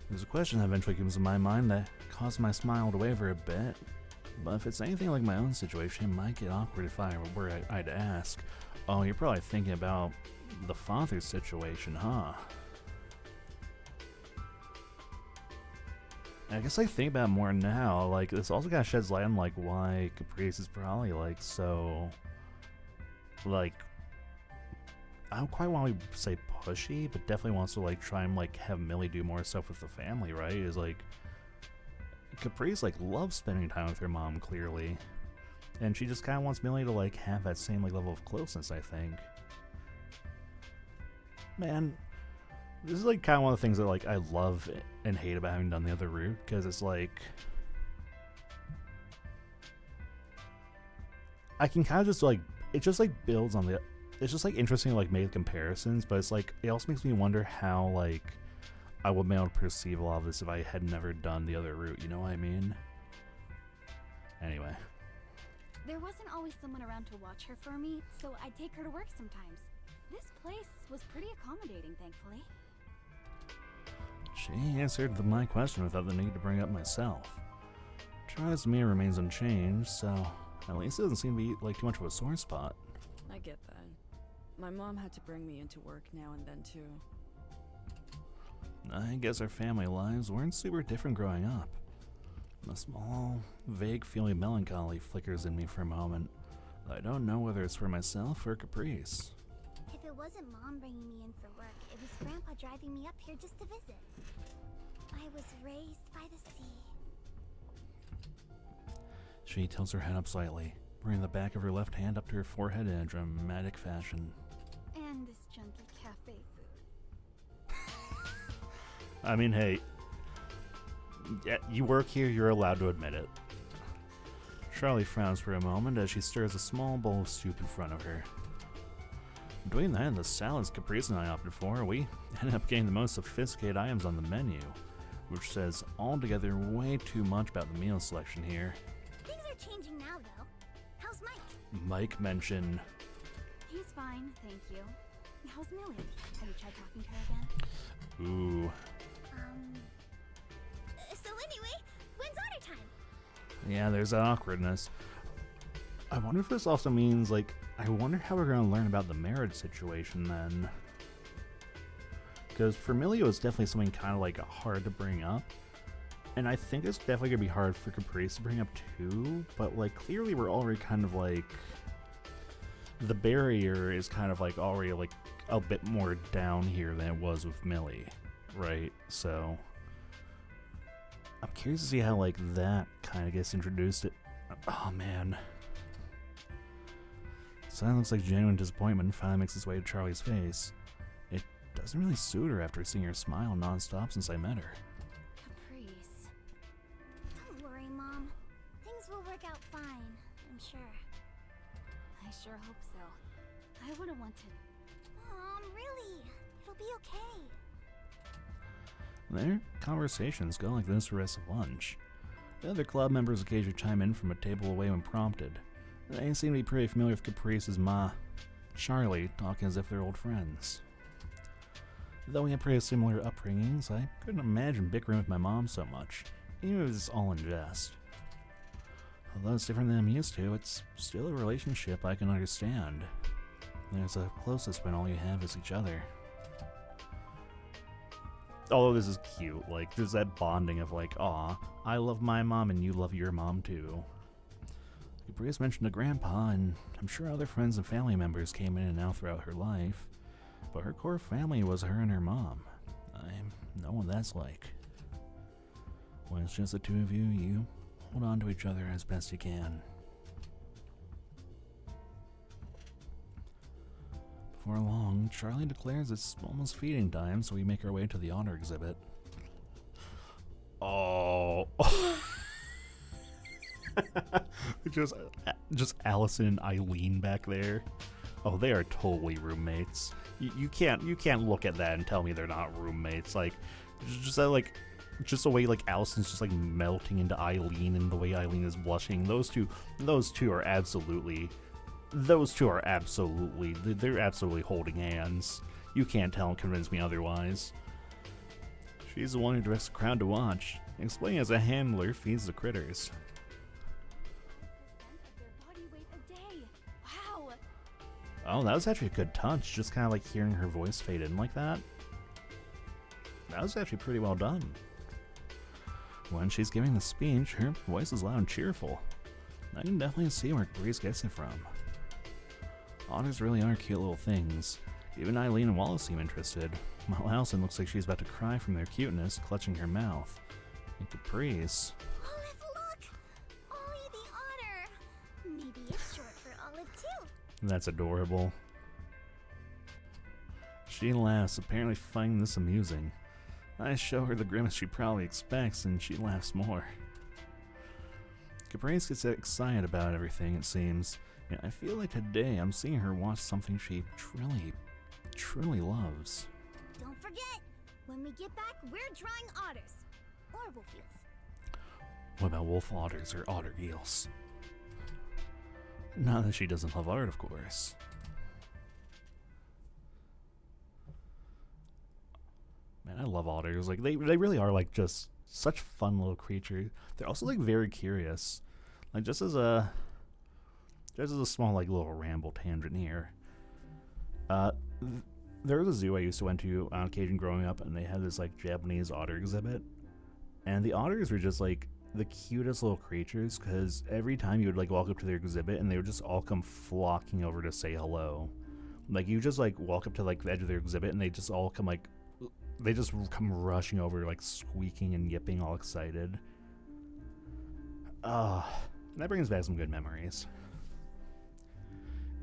There's a question that eventually comes to my mind that caused my smile to waver a bit. But if it's anything like my own situation, it might get awkward if I were I'd ask, oh, you're probably thinking about the father situation, huh? I guess I think about it more now, like, this also kind of sheds light on, like, why Caprice is probably, like, so, like, I don't quite want to say pushy, but definitely wants to, like, try and, like, have Millie do more stuff with the family, right? Is, like, Caprice, like, loves spending time with her mom, clearly, and she just kind of wants Millie to, like, have that same, like, level of closeness, I think. Man, this is, like, kind of one of the things that, like, I love and hate about having done the other route, because it's, like, I can kind of just, like, it just, like, builds on the, it's just, like, interesting to, like, make comparisons, but it's, like, it also makes me wonder how, like, I would be able to perceive a lot of this if I had never done the other route, you know what I mean? Anyway. There wasn't always someone around to watch her for me, so I'd take her to work sometimes. This place was pretty accommodating, thankfully. She answered my question without the need to bring up myself. Charlie's demeanor remains unchanged, so at least it doesn't seem to be like too much of a sore spot. I get that. My mom had to bring me into work now and then, too. I guess our family lives weren't super different growing up. A small, vague feeling of melancholy flickers in me for a moment. I don't know whether it's for myself or Caprice. If it wasn't Mom bringing me in for work, it was Grandpa driving me up here just to visit. I was raised by the sea. She tilts her head up slightly, bringing the back of her left hand up to her forehead in a dramatic fashion. And this junky cafe food. I mean, hey, yeah, you work here, you're allowed to admit it. Charlie frowns for a moment as she stirs a small bowl of soup in front of her. Between that and the salads Caprice and I opted for, we ended up getting the most sophisticated items on the menu, which says altogether way too much about the meal selection here. Things are changing now, though. How's Mike? Mike mentioned... He's fine, thank you. How's Millie? Have you tried talking to her again? Ooh. So anyway, when's audit time? Yeah, there's that awkwardness. I wonder if this also means, like, I wonder how we're going to learn about the marriage situation then. Because Familia is definitely something kind of, like, hard to bring up. And I think it's definitely going to be hard for Caprice to bring up too, but, like, clearly we're already kind of, like... The barrier is kind of, like, already, like, a bit more down here than it was with Millie, right? So... I'm curious to see how, like, that kind of gets introduced. Oh, man. So that looks like genuine disappointment finally makes its way to Charlie's face. It doesn't really suit her after seeing her smile nonstop since I met her. Caprice. Don't worry, Mom. Things will work out fine, I'm sure. I sure hope so. I wouldn't want to. Mom, really? It'll be okay. Their conversations go like this the rest of lunch. The other club members occasionally chime in from a table away when prompted. They seem to be pretty familiar with Caprice's ma, Charlie, talking as if they're old friends. Though we have pretty similar upbringings, I couldn't imagine bickering with my mom so much, even if it's all in jest. Although it's different than I'm used to, it's still a relationship I can understand. There's the closest when all you have is each other. Although this is cute, like, there's that bonding of like, aw, I love my mom and you love your mom too. Caprice mentioned a grandpa, and I'm sure other friends and family members came in and out throughout her life, but her core family was her and her mom. I know what that's like. When it's just the two of you, you hold on to each other as best you can. Before long, Charlie declares it's almost feeding time, so we make our way to the honor exhibit. Oh. just Allison and Eileen back there. Oh, they are totally roommates. You can't look at that and tell me they're not roommates. Like, just the way like Allison's just like melting into Eileen and the way Eileen is blushing. Those two are absolutely. They're absolutely holding hands. You can't tell and convince me otherwise. She's the one who directs the crowd to watch, explaining as a handler feeds the critters. Of their body weight a day. Wow. Oh, that was actually a good touch, just kind of like hearing her voice fade in like that. That was actually pretty well done. When she's giving the speech, her voice is loud and cheerful. I can definitely see where Caprice gets it from. Otters really are cute little things. Even Eileen and Wallace seem interested, while Allison looks like she's about to cry from their cuteness, clutching her mouth. And Caprice... Olive, look! Ollie the otter! Maybe it's short for Olive, too. That's adorable. She laughs, apparently finding this amusing. I show her the grimace she probably expects, and she laughs more. Caprice gets excited about everything, it seems. And I feel like today I'm seeing her watch something she truly loves. Don't forget, when we get back, we're drawing otters. Or wolfies. What about wolf otters or otter eels? Not that she doesn't love art, of course. Man, I love otters. Like they really are like just such fun little creatures. They're also like very curious. Like just as a small like little ramble tangent here. There was a zoo I used to went to on occasion growing up, and they had this like Japanese otter exhibit, and the otters were just like the cutest little creatures, because every time you would like walk up to their exhibit and they would just all come flocking over to say hello. Like you just like walk up to like the edge of their exhibit and they just all come like they just come rushing over, like squeaking and yipping, all excited. That brings back some good memories.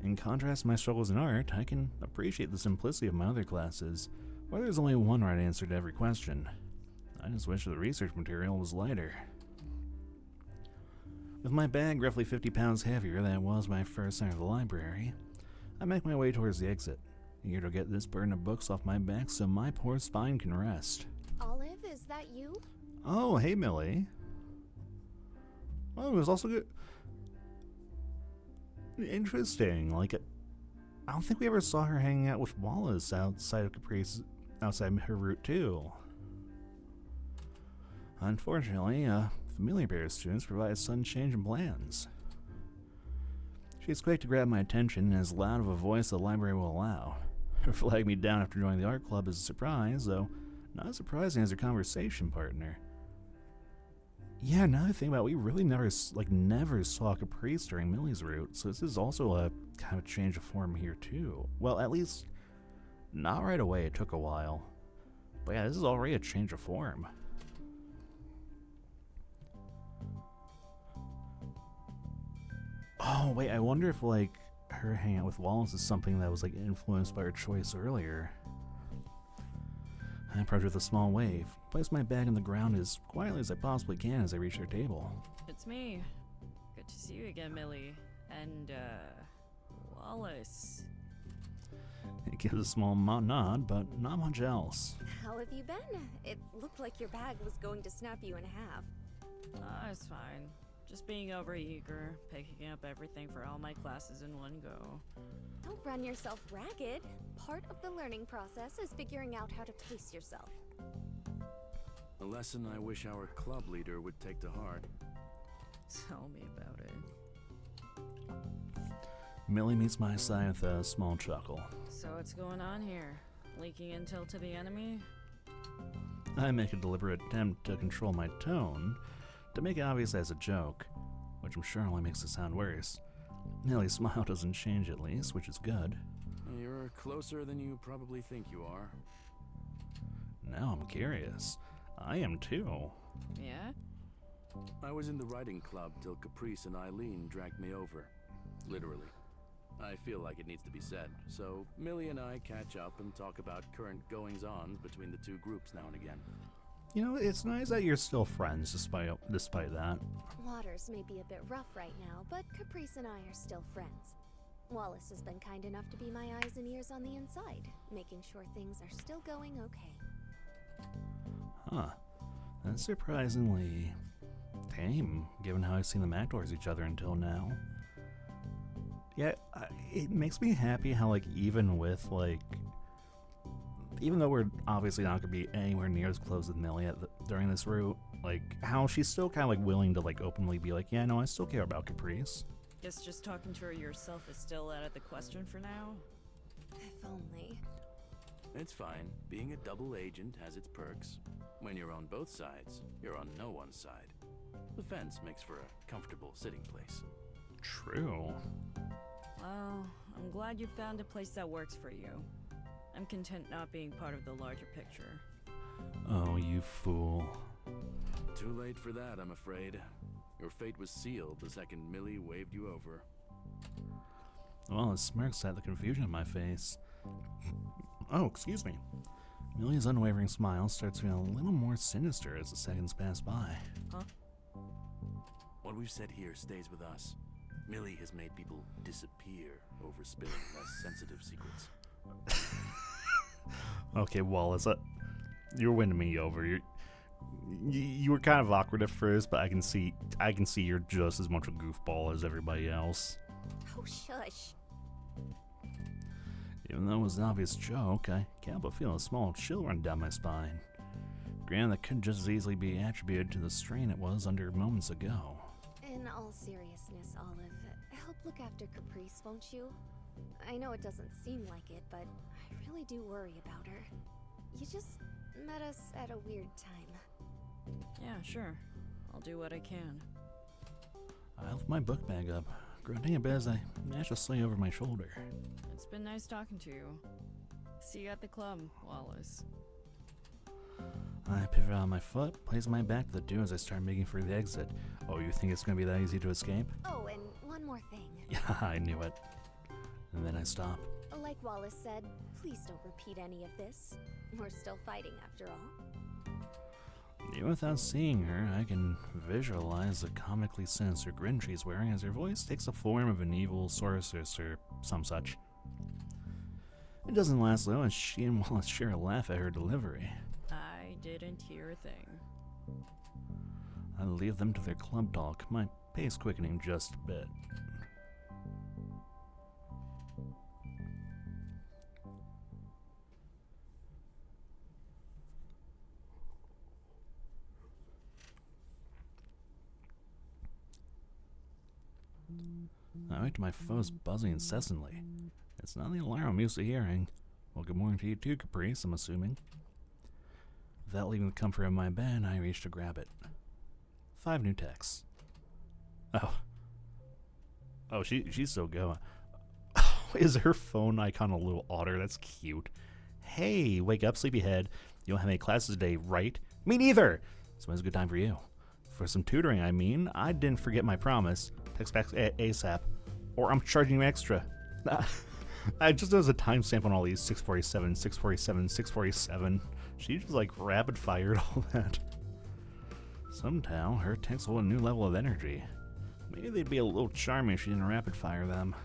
In contrast to my struggles in art, I can appreciate the simplicity of my other classes, where there's only one right answer to every question. I just wish the research material was lighter. With my bag roughly 50 pounds heavier than it was when I first entered the library, I make my way towards the exit, eager to get this burden of books off my back so my poor spine can rest. Olive, is that you? Oh, hey, Millie. Oh, it was also good. Interesting. Like, I don't think we ever saw her hanging out with Wallace outside of Caprice, outside her route, too. Unfortunately, familiar pair of students provide a sudden change in plans. She's quick to grab my attention and as loud of a voice the library will allow. Her flag me down after joining the art club is a surprise, though not as surprising as her conversation partner. Yeah, now that I think about it, we really never saw Caprice during Millie's route, so this is also a kind of change of form here too. Well, at least not right away, it took a while. But yeah, this is already a change of form. Oh, wait, I wonder if, like, her hanging out with Wallace is something that was, like, influenced by her choice earlier. I approach with a small wave, place my bag on the ground as quietly as I possibly can as I reach their table. It's me. Good to see you again, Millie. And, Wallace. It gives a small nod, but not much else. How have you been? It looked like your bag was going to snap you in half. It's fine. Just being overeager, picking up everything for all my classes in one go. Don't run yourself ragged. Part of the learning process is figuring out how to pace yourself. A lesson I wish our club leader would take to heart. Tell me about it. Millie meets my side with a small chuckle. So what's going on here? Leaking intel to the enemy? I make a deliberate attempt to control my tone, to make it obvious as a joke, which I'm sure only makes it sound worse. Millie's smile doesn't change at least, which is good. You're closer than you probably think you are. Now I'm curious. I am too. Yeah? I was in the writing club till Caprice and Eileen dragged me over. Literally. I feel like it needs to be said, so Millie and I catch up and talk about current goings-on between the two groups now and again. You know, it's nice that you're still friends despite that. Waters may be a bit rough right now, but Caprice and I are still friends. Wallace has been kind enough to be my eyes and ears on the inside, making sure things are still going okay. Huh. That's surprisingly tame, given how I've seen them act towards each other until now. Yeah, it makes me happy how, like, even though we're obviously not going to be anywhere near as close with Millie during this route, like, how she's still kind of, like, willing to, like, openly be like, yeah, no, I still care about Caprice. Guess just talking to her yourself is still out of the question for now? If only. It's fine. Being a double agent has its perks. When you're on both sides, you're on no one's side. The fence makes for a comfortable sitting place. True. Well, I'm glad you found a place that works for you. I'm content not being part of the larger picture. Oh, you fool. Too late for that, I'm afraid. Your fate was sealed the second Millie waved you over. Well, it smirks at the confusion on my face. Oh, excuse me. Millie's unwavering smile starts to feel a little more sinister as the seconds pass by. Huh? What we've said here stays with us. Millie has made people disappear over spilling less sensitive secrets. Okay, Wallace, you're winning me over. You were kind of awkward at first, but I can see you're just as much a goofball as everybody else. Oh, shush. Even though it was an obvious joke, I can't but feel a small chill run down my spine. Granted, that could just as easily be attributed to the strain it was under moments ago. In all seriousness, Olive, help look after Caprice, won't you? I know it doesn't seem like it, but I really do worry about her. You just met us at a weird time. Yeah, sure. I'll do what I can. I lift my book bag up, grunting a bit as I mash a sleigh over my shoulder. It's been nice talking to you. See you at the club, Wallace. I pivot on my foot, place my back to the door as I start making for the exit. Oh, you think it's gonna be that easy to escape? Oh, and one more thing. Yeah, I knew it. And then I stop. Like Wallace said, please don't repeat any of this. We're still fighting after all. Even without seeing her, I can visualize the comically sinister grin she's wearing as her voice takes the form of an evil sorceress or some such. It doesn't last though, as she and Wallace share a laugh at her delivery. I didn't hear a thing. I leave them to their club talk, my pace quickening just a bit. I wake to my phone's buzzing incessantly. It's not the alarm I'm used to hearing. Well, good morning to you too, Caprice, I'm assuming. Without leaving the comfort of my bed, I reach to grab it. 5 new texts. Oh, she's so going. Is her phone icon a little otter? That's cute. Hey, wake up, sleepyhead. You don't have any classes today, right? Me neither! So when's a good time for you? For some tutoring, I mean. I didn't forget my promise. Text back ASAP. Or I'm charging you extra. I just noticed a timestamp on all these. 647, 647, 647. She just like rapid fired all that. Somehow, her texts hold a new level of energy. Maybe they'd be a little charming if she didn't rapid fire them.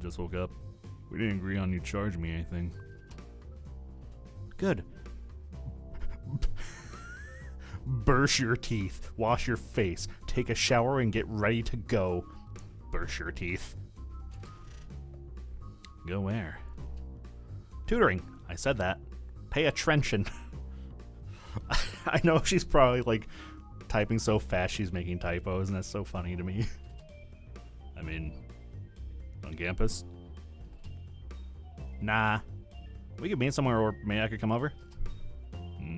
Just woke up. We didn't agree on you charging me anything. Good. Brush your teeth, wash your face, take a shower, and get ready to go. Brush your teeth. Go where? Tutoring. I said that. Pay attention. I know she's probably like typing so fast she's making typos, and that's so funny to me. I mean, on campus? Nah. We could meet somewhere, or maybe I could come over.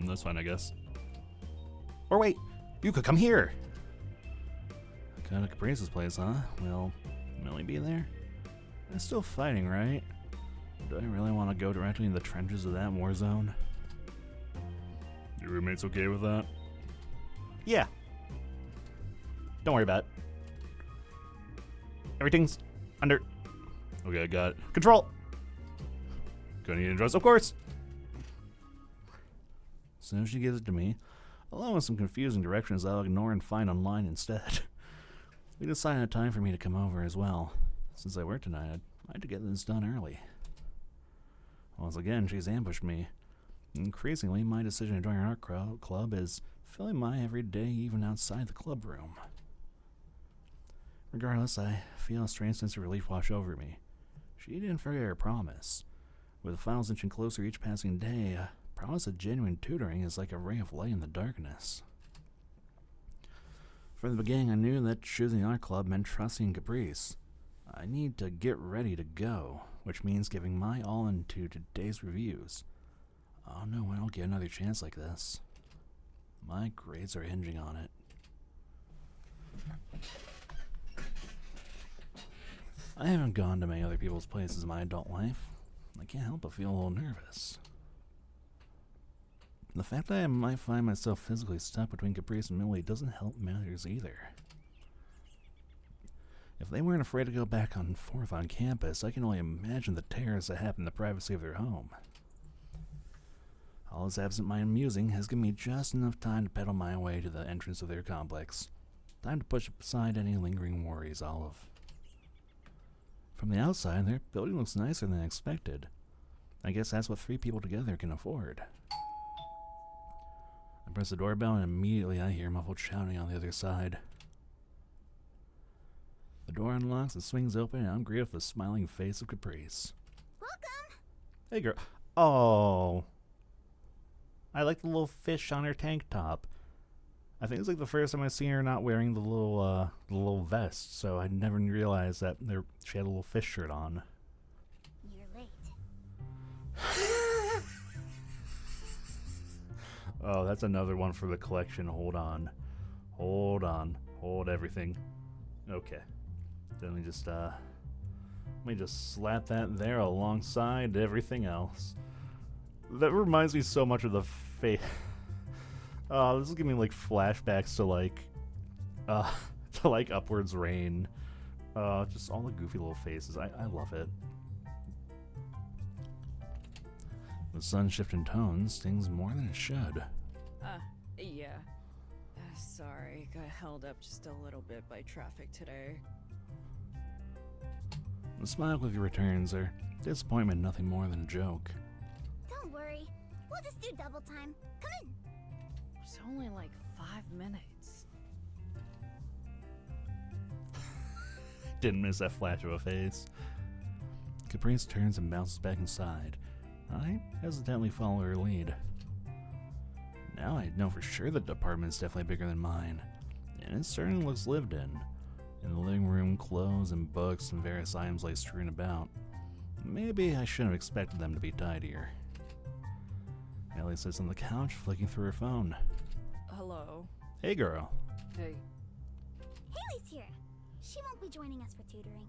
That's fine, I guess. Or wait, you could come here. Go to Caprice's place, huh? Will Millie be there? They're still fighting, right? Do I really want to go directly in the trenches of that war zone? Your roommate's okay with that? Yeah. Don't worry about it. Everything's under... Okay, I got it. Control! Gonna need a dress, of course! As soon as she gives it to me, along with some confusing directions I'll ignore and find online instead. We decided a time for me to come over as well. Since I work tonight, I'd like to get this done early. Once again, she's ambushed me. Increasingly, my decision to join her art club is filling my everyday even outside the club room. Regardless, I feel a strange sense of relief wash over me. She didn't forget her promise. With the files inching closer each passing day, a promise of genuine tutoring is like a ray of light in the darkness. From the beginning, I knew that choosing art club meant trusting Caprice. I need to get ready to go, which means giving my all into today's reviews. I don't know when I'll get another chance like this. My grades are hinging on it. I haven't gone to many other people's places in my adult life. I can't help but feel a little nervous. The fact that I might find myself physically stuck between Caprice and Millie doesn't help matters either. If they weren't afraid to go back and forth on campus, I can only imagine the terrors that happen in the privacy of their home. All this absent-minded musing has given me just enough time to pedal my way to the entrance of their complex. Time to push aside any lingering worries, Olive. From the outside, their building looks nicer than expected. I guess that's what 3 people together can afford. I press the doorbell and immediately I hear muffled shouting on the other side. The door unlocks and swings open, and I'm greeted with the smiling face of Caprice. Welcome! Hey, girl. Oh. I like the little fish on her tank top. I think it's like the first time I've seen her not wearing the little vest, so I never realized that she had a little fish shirt on. You're late. Oh, that's another one for the collection. Hold on. Hold on. Hold everything. Okay. Then let me just slap that there alongside everything else. That reminds me so much of the face. This is giving me like flashbacks to like Upwards Rain. Just all the goofy little faces. I love it. The sun shifting tones stings more than it should. Yeah. Sorry, got held up just a little bit by traffic today. The smile quickly returns, her disappointment nothing more than a joke. Don't worry. We'll just do double time. Come in. It's only like 5 minutes. Didn't miss that flash of a face. Caprice turns and bounces back inside. I hesitantly follow her lead. Now I know for sure the apartment's definitely bigger than mine, and it certainly looks lived in. In the living room, clothes and books and various items lay strewn about. Maybe I shouldn't have expected them to be tidier. Ellie sits on the couch, flicking through her phone. Hello. Hey, girl. Hey, Haley's here. She won't be joining us for tutoring.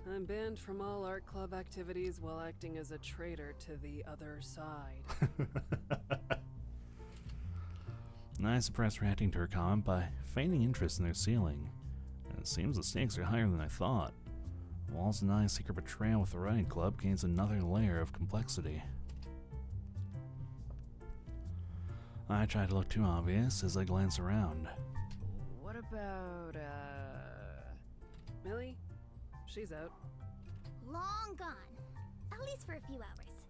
I'm banned from all art club activities while acting as a traitor to the other side. I suppress reacting to her comment by feigning interest in their ceiling. And it seems the stakes are higher than I thought. Walls denying secret betrayal with the writing club gains another layer of complexity. I try to look too obvious as I glance around. What about, Millie? She's out. Long gone. At least for a few hours.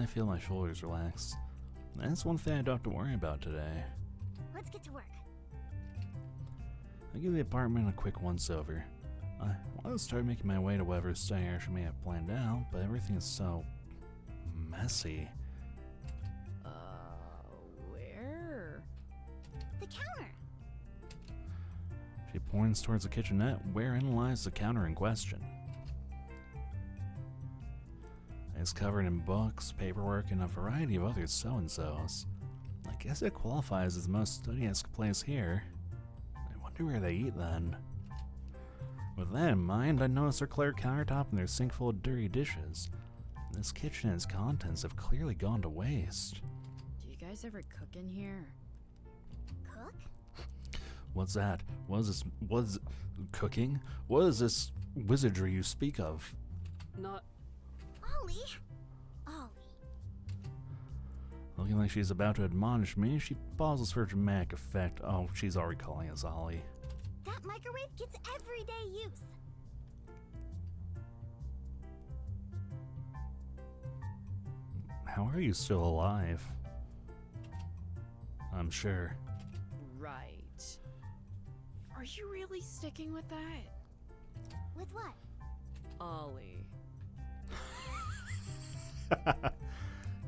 I feel my shoulders relax. That's one thing I don't have to worry about today. Let's get to work. I give the apartment a quick once-over. I want to start making my way to whatever study area she may have planned out, but everything is so messy. Where? The counter. She points towards the kitchenette, wherein lies the counter in question. It's covered in books, paperwork, and a variety of other so-and-sos. I guess it qualifies as the most study-esque place here. I wonder where they eat then. With that in mind, I notice their clear countertop and their sink full of dirty dishes. This kitchen and its contents have clearly gone to waste. Do you guys ever cook in here? Cook? What's that? What is this? What is cooking? What is this wizardry you speak of? Not. Ollie. Ollie. Looking like she's about to admonish me, she pauses for dramatic effect. Oh, she's already calling us Ollie. That microwave gets everyday use. How are you still alive? I'm sure. Right. Are you really sticking with that? With what? Ollie.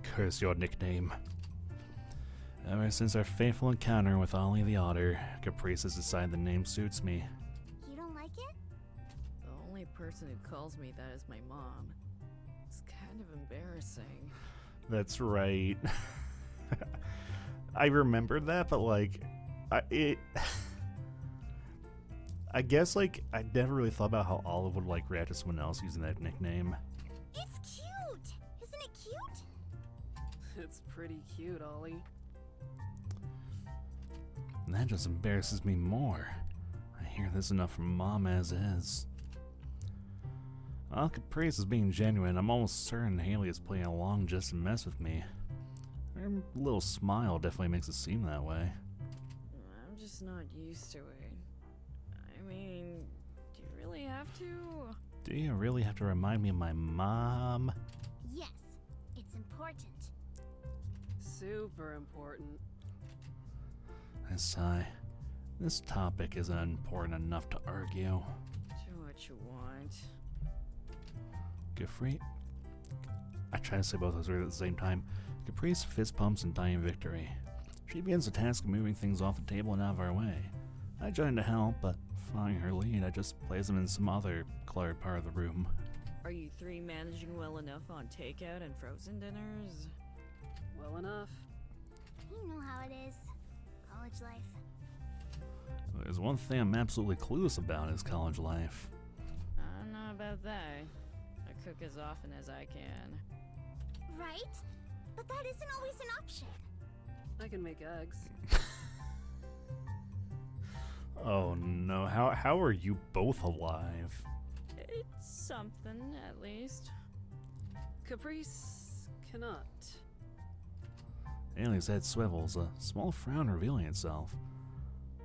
Curse your nickname. Ever since our fateful encounter with Ollie the Otter, Caprice has decided the name suits me. You don't like it? The only person who calls me that is my mom. It's kind of embarrassing. That's right. I remembered that, but like, I guess like I never really thought about how Olive would like react to someone else using that nickname. It's cute. Isn't it cute? It's pretty cute, Ollie. And that just embarrasses me more. I hear this enough from Mom as is. While Caprice is being genuine, I'm almost certain Haley is playing along just to mess with me. Her little smile definitely makes it seem that way. I'm just not used to it. I mean, do you really have to? Do you really have to remind me of my mom? Yes. It's important. super important. I sigh. This topic isn't important enough to argue. Do what you want. Caprice. I try to say both those words at the same time. Caprice fist pumps in dying victory. She begins the task of moving things off the table and out of our way. I join to help, but following her lead, I just place them in some other cluttered part of the room. Are you three managing well enough on takeout and frozen dinners? Well enough. You know how it is. College life. There's one thing I'm absolutely clueless about is college life. I don't know about that. I cook as often as I can. Right? But that isn't always an option. I can make eggs. Oh no, how are you both alive? It's something, at least. Caprice cannot. Ailey's head swivels, a small frown revealing itself.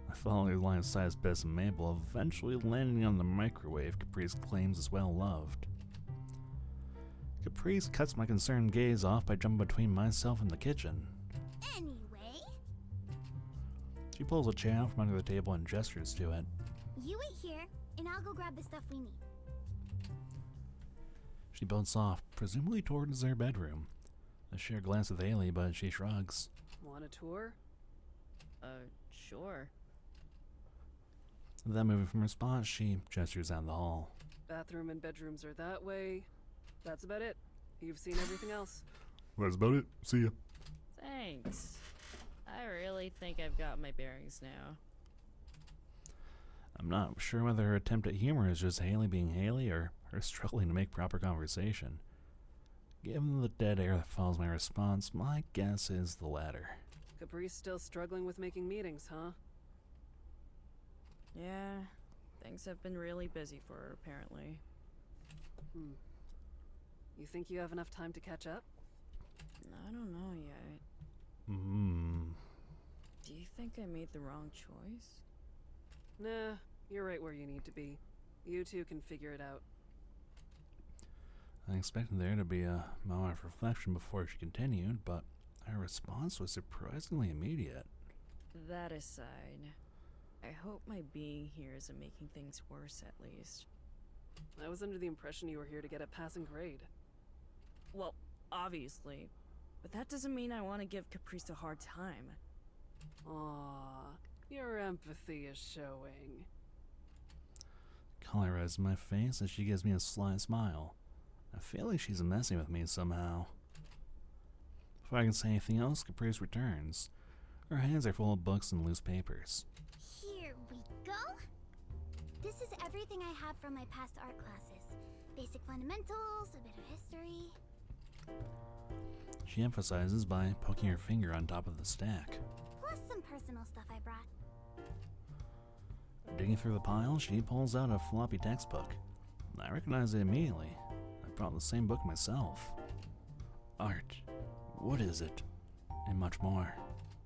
I follow her line of sight as Bess and Mabel, eventually landing on the microwave Caprice claims is well loved. Caprice cuts my concerned gaze off by jumping between myself and the kitchen. Anyway, She pulls a chair out from under the table and gestures to it. you wait here, and I'll go grab the stuff we need. She bolts off, presumably towards their bedroom. I share a glance with Ailey, but she shrugs. Want a tour? Sure. Then moving from her spot, she gestures down the hall. Bathroom and bedrooms are that way. That's about it. You've seen everything else. That's about it. See ya. Thanks. I really think I've got my bearings now. I'm not sure whether her attempt at humor is just Haley being Haley or her struggling to make proper conversation. Given the dead air that follows my response, my guess is the latter. Caprice still struggling with making meetings, huh? Yeah, things have been really busy for her, apparently. You think you have enough time to catch up? I don't know yet. Do you think I made the wrong choice? Nah, you're right where you need to be. You two can figure it out. I expected there to be a moment of reflection before she continued, but her response was surprisingly immediate. That aside, I hope my being here isn't making things worse, at least. I was under the impression you were here to get a passing grade. Well, obviously. But that doesn't mean I want to give Caprice a hard time. Aww, your empathy is showing. Color rises in my face as she gives me a sly smile. I feel like she's messing with me somehow. Before I can say anything else, Caprice returns. Her hands are full of books and loose papers. Here we go. This is everything I have from my past art classes. Basic fundamentals, a bit of history. She emphasizes by poking her finger on top of the stack. Plus some personal stuff I brought. Digging through the pile, she pulls out a floppy textbook. I recognize it immediately. I brought the same book myself. Art. What is it? And much more.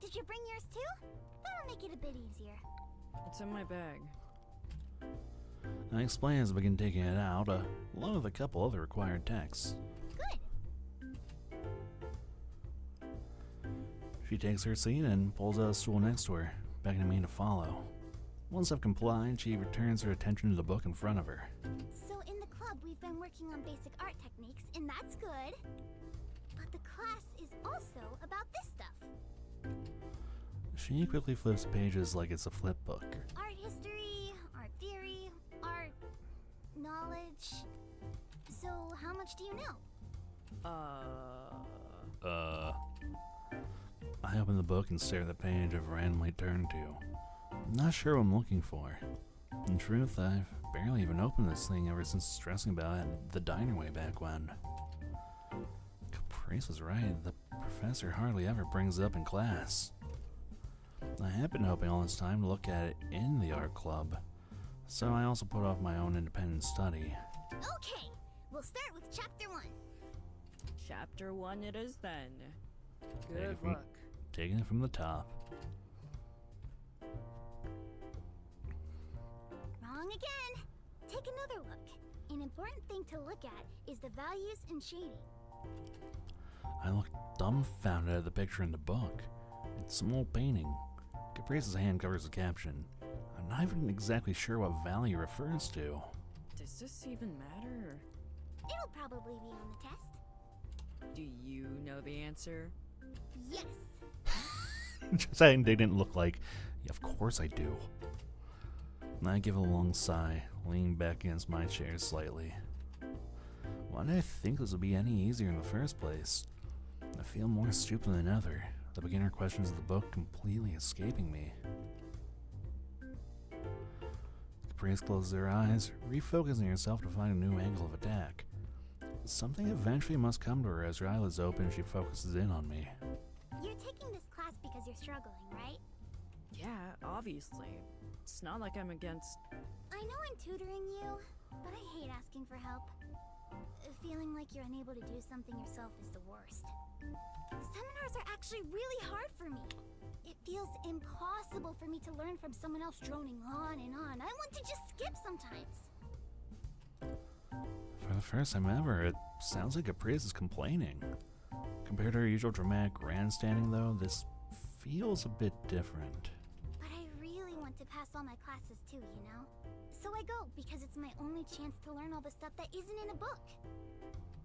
Did you bring yours too? That'll make it a bit easier. It's in my bag. I explain as I begin taking it out, along with a couple other required texts. Good. She takes her seat and pulls out a stool next to her, beckoning me to follow. Once I've complied, she returns her attention to the book in front of her. So in the club, we've been working on basic art techniques, and that's good. But the class is also about this stuff. She quickly flips pages like it's a flip book. Art history, art theory, art knowledge. So how much do you know? I open the book and stare at the page I've randomly turned to. I'm not sure what I'm looking for. In truth, I've barely even opened this thing ever since stressing about it at the diner way back when. Caprice was right, the professor hardly ever brings it up in class. I have been hoping all this time to look at it in the art club, so I also put off my own independent study. Okay, we'll start with chapter 1. Chapter 1 it is then. Good luck. Taking it from the top. Wrong again. Take another look. An important thing to look at is the values and shading. I look dumbfounded at the picture in the book. It's some old painting. Caprice's hand covers the caption. I'm not even exactly sure what valley it refers to. Does this even matter? It'll probably be on the test. Do you know the answer? Yes. Just that indignant look like, yeah, of course I do. I give a long sigh, leaning back against my chair slightly. Why did I think this would be any easier in the first place? I feel more stupid than ever, the beginner questions of the book completely escaping me. Caprice closes her eyes, refocusing herself to find a new angle of attack. Something eventually must come to her as her eyelids open and she focuses in on me. You're taking this class because you're struggling, right? Yeah, obviously. It's not like I'm against... I know I'm tutoring you, but I hate asking for help. Feeling like you're unable to do something yourself is the worst. Seminars are actually really hard for me. It feels impossible for me to learn from someone else droning on and on. I want to just skip sometimes. For the first time ever, it sounds like Caprice is complaining. Compared to her usual dramatic grandstanding, though, this feels a bit different. But I really want to pass all my classes too, you know? So I go because it's my only chance to learn all the stuff that isn't in a book.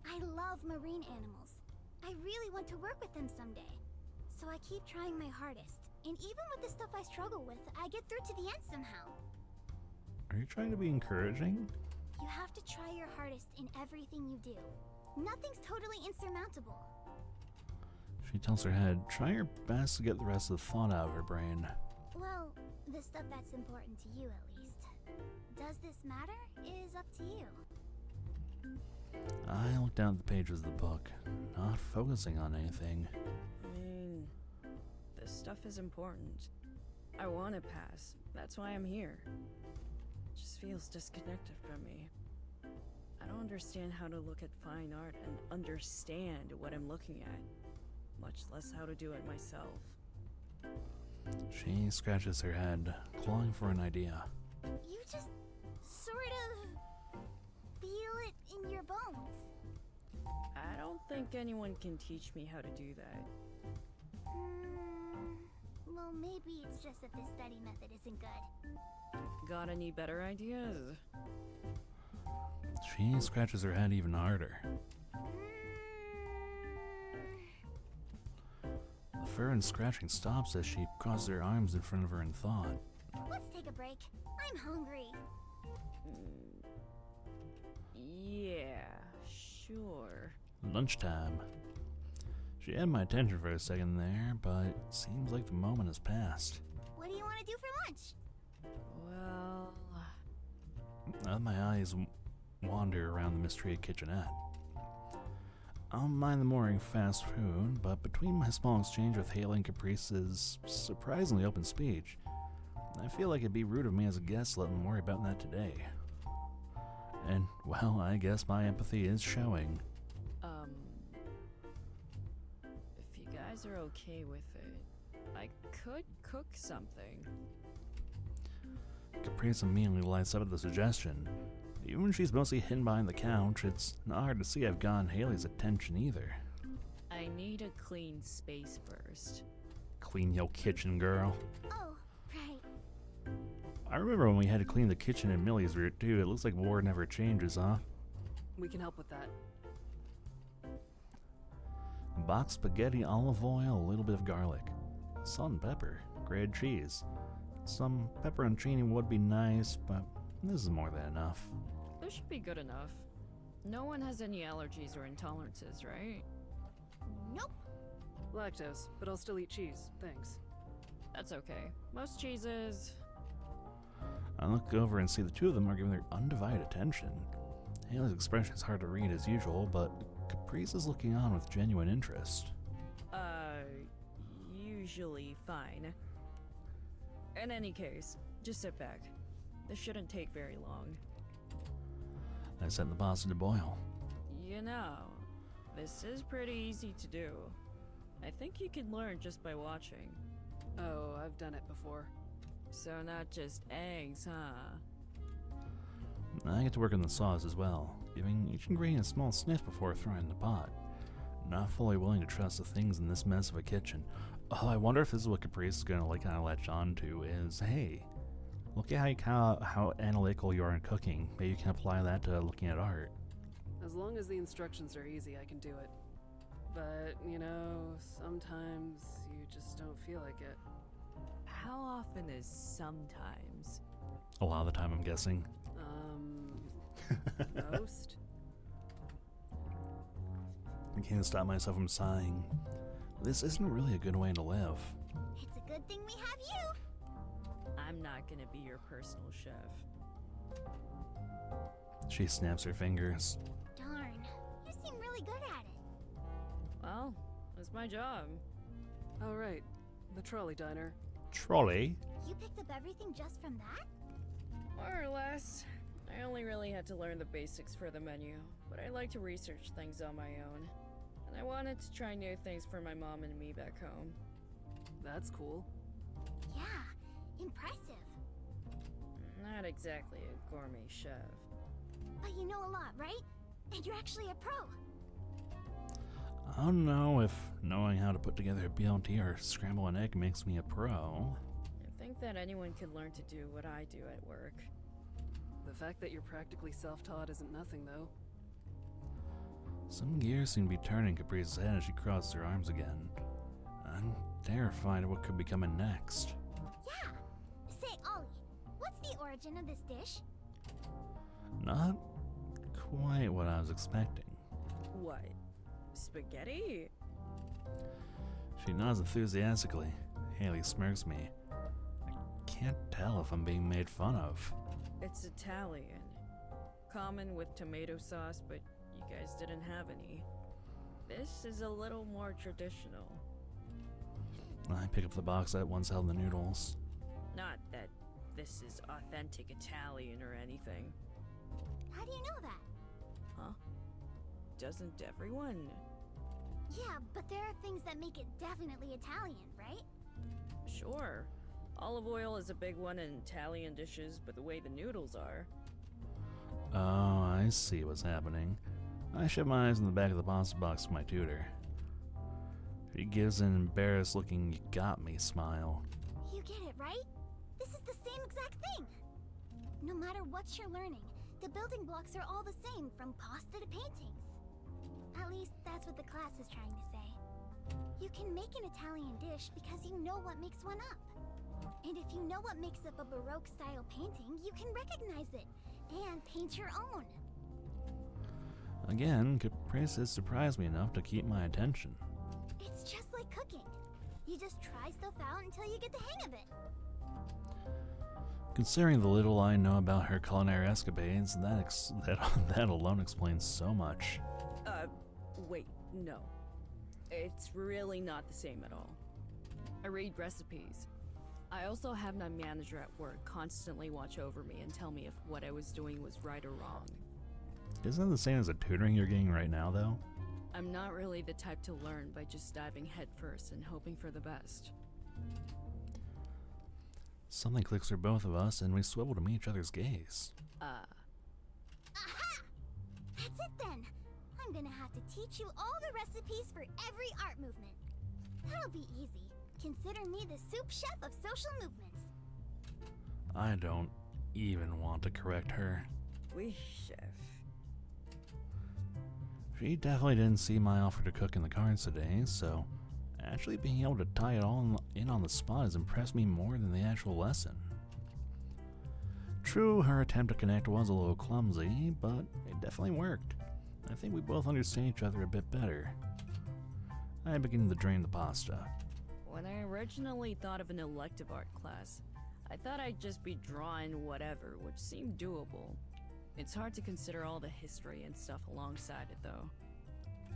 I love marine animals. I really want to work with them someday. So I keep trying my hardest. And even with the stuff I struggle with, I get through to the end somehow. Are you trying to be encouraging? You have to try your hardest in everything you do. Nothing's totally insurmountable. She tilts her head, trying her best to get the rest of the thought out of her brain. Well, the stuff that's important to you at least. Does this matter is up to you. I look down at the pages of the book, not focusing on anything. I mean, this stuff is important. I want to pass. That's why I'm here. It just feels disconnected from me. I don't understand how to look at fine art and understand what I'm looking at, much less how to do it myself. She scratches her head, clawing for an idea. You just sort of feel it in your bones. I don't think anyone can teach me how to do that. Well, maybe it's just that this study method isn't good. Got any better ideas? She scratches her head even harder. The fur and scratching stops as she crosses her arms in front of her in thought. Let's take a break. I'm hungry. Yeah, sure. Lunchtime. She had my attention for a second there, but it seems like the moment has passed. What do you want to do for lunch? Well... My eyes wander around the mistreated kitchenette. I don't mind the morning fast food, but between my small exchange with Haley and Caprice's surprisingly open speech, I feel like it'd be rude of me as a guest to let them worry about that today. And, well, I guess my empathy is showing. If you guys are okay with it, I could cook something. Caprice immediately lights up at the suggestion. Even when she's mostly hidden behind the couch, it's not hard to see I've gotten Haley's attention either. I need a clean space first. Clean your kitchen, girl. Oh, right. I remember when we had to clean the kitchen in Millie's route too. It looks like war never changes, huh? We can help with that. Boxed spaghetti, olive oil, a little bit of garlic, salt and pepper, grated cheese. Some pepperoncini would be nice, but this is more than enough. This should be good enough. No one has any allergies or intolerances, right? Nope. Lactose, but I'll still eat cheese. Thanks. That's okay. Most cheeses... I look over and see the two of them are giving their undivided attention. Haley's expression is hard to read as usual, but Caprice is looking on with genuine interest. Usually fine. In any case, just sit back. This shouldn't take very long. I set the pasta to boil. You know, this is pretty easy to do. I think you can learn just by watching. Oh, I've done it before. So not just eggs, huh? I get to work on the sauce as well, giving each ingredient a small sniff before throwing in the pot. Not fully willing to trust the things in this mess of a kitchen. Oh, I wonder if this is what Caprice is gonna like kind of latch on to is, hey, look at how analytical you are in cooking. Maybe you can apply that to looking at art. As long as the instructions are easy, I can do it. But, you know, sometimes you just don't feel like it. How often is sometimes? A lot of the time, I'm guessing. Most? I can't stop myself from sighing. This isn't really a good way to live. It's a good thing we have you. I'm not gonna be your personal chef. She snaps her fingers. Darn, you seem really good at it. Well, that's my job. Oh, right. The trolley diner. Trolley? You picked up everything just from that? More or less. I only really had to learn the basics for the menu, but I like to research things on my own. And I wanted to try new things for my mom and me back home. That's cool. Yeah, impressive. Not exactly a gourmet chef. But you know a lot, right? And you're actually a pro. I don't know if knowing how to put together a BLT or scramble an egg makes me a pro. I think that anyone could learn to do what I do at work. The fact that you're practically self-taught isn't nothing, though. Some gears seem to be turning Caprice's head as she crosses her arms again. I'm terrified of what could be coming next. Yeah. Say, Ollie, what's the origin of this dish? Not quite what I was expecting. What? Spaghetti? She nods enthusiastically. Haley smirks me. I can't tell if I'm being made fun of. It's Italian. Common with tomato sauce, but you guys didn't have any. This is a little more traditional. I pick up the box that once held the noodles. Not that this is authentic Italian or anything. How do you know that? Huh? Doesn't everyone? Yeah, but there are things that make it definitely Italian, right? Sure. Olive oil is a big one in Italian dishes, but the way the noodles are. Oh, I see what's happening. I shut my eyes in the back of the pasta box to my tutor. She gives an embarrassed looking "you got me" smile. You get it, right? This is the same exact thing. No matter what you're learning, the building blocks are all the same, from pasta to paintings. At least that's what the class is trying to say. You can make an Italian dish because you know what makes one up. And if you know what makes up a Baroque-style painting, you can recognize it and paint your own. Again, Caprice has surprised me enough to keep my attention. It's just like cooking. You just try stuff out until you get the hang of it. Considering the little I know about her culinary escapades, that alone explains so much. Wait, no. It's really not the same at all. I read recipes. I also have my manager at work constantly watch over me and tell me if what I was doing was right or wrong. Isn't that the same as the tutoring you're getting right now, though? I'm not really the type to learn by just diving headfirst and hoping for the best. Something clicks for both of us, and we swivel to meet each other's gaze. Aha! That's it then. I'm gonna have to teach you all the recipes for every art movement. That'll be easy. Consider me the soup chef of social movements. I don't even want to correct her. Oui, chef. She definitely didn't see my offer to cook in the cards today, so actually being able to tie it all in on the spot has impressed me more than the actual lesson. True, her attempt to connect was a little clumsy, but it definitely worked. I think we both understand each other a bit better. I begin to drain the pasta. When I originally thought of an elective art class, I thought I'd just be drawing whatever, which seemed doable. It's hard to consider all the history and stuff alongside it, though.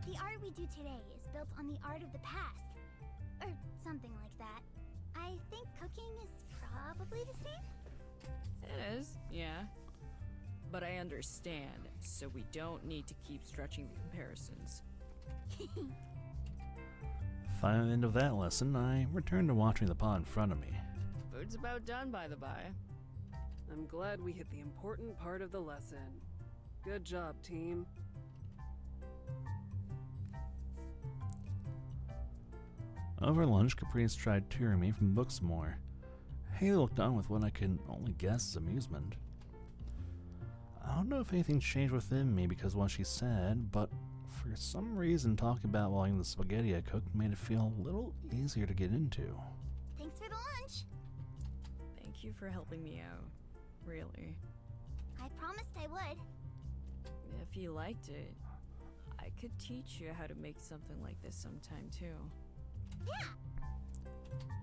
The art we do today is built on the art of the past. Or something like that. I think cooking is probably the same? It is, yeah. But I understand, so we don't need to keep stretching the comparisons. Finally, end of that lesson, I returned to watching the pot in front of me. Food's about done, by the by. I'm glad we hit the important part of the lesson. Good job, team. Over lunch, Caprice tried touring me from the books more. Haley looked on with what I can only guess is amusement. I don't know if anything changed within me because of what she said, but for some reason talking about while eating the spaghetti I cooked made it feel a little easier to get into. Thanks for the lunch. Thank you for helping me out. Really. I promised I would. If you liked it, I could teach you how to make something like this sometime too. Yeah.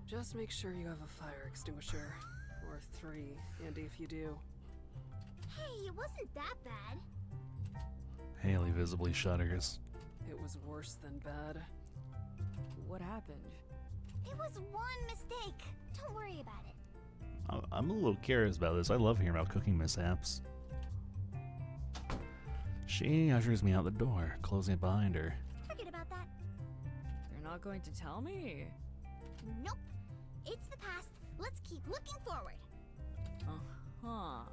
Just make sure you have a fire extinguisher. Or 3, handy if you do. Hey, it wasn't that bad. Haley visibly shudders. It was worse than bad. What happened? It was one mistake. Don't worry about it. I'm a little curious about this. I love hearing about cooking mishaps. She ushers me out the door, closing it behind her. Forget about that. You're not going to tell me? Nope. It's the past. Let's keep looking forward. Uh-huh.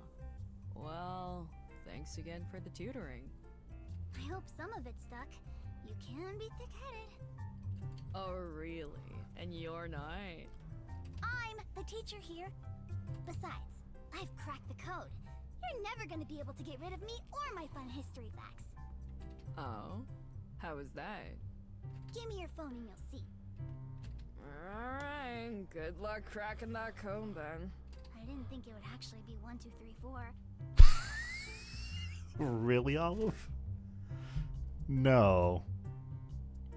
Well, thanks again for the tutoring. I hope some of it stuck. You can be thick-headed. Oh, really? And you're not? I'm the teacher here. Besides, I've cracked the code. You're never gonna be able to get rid of me or my fun history facts. Oh? How was that? Give me your phone and you'll see. Alright, good luck cracking that code then. I didn't think it would actually be 1, 2, 3, 4. Really, Olive? No.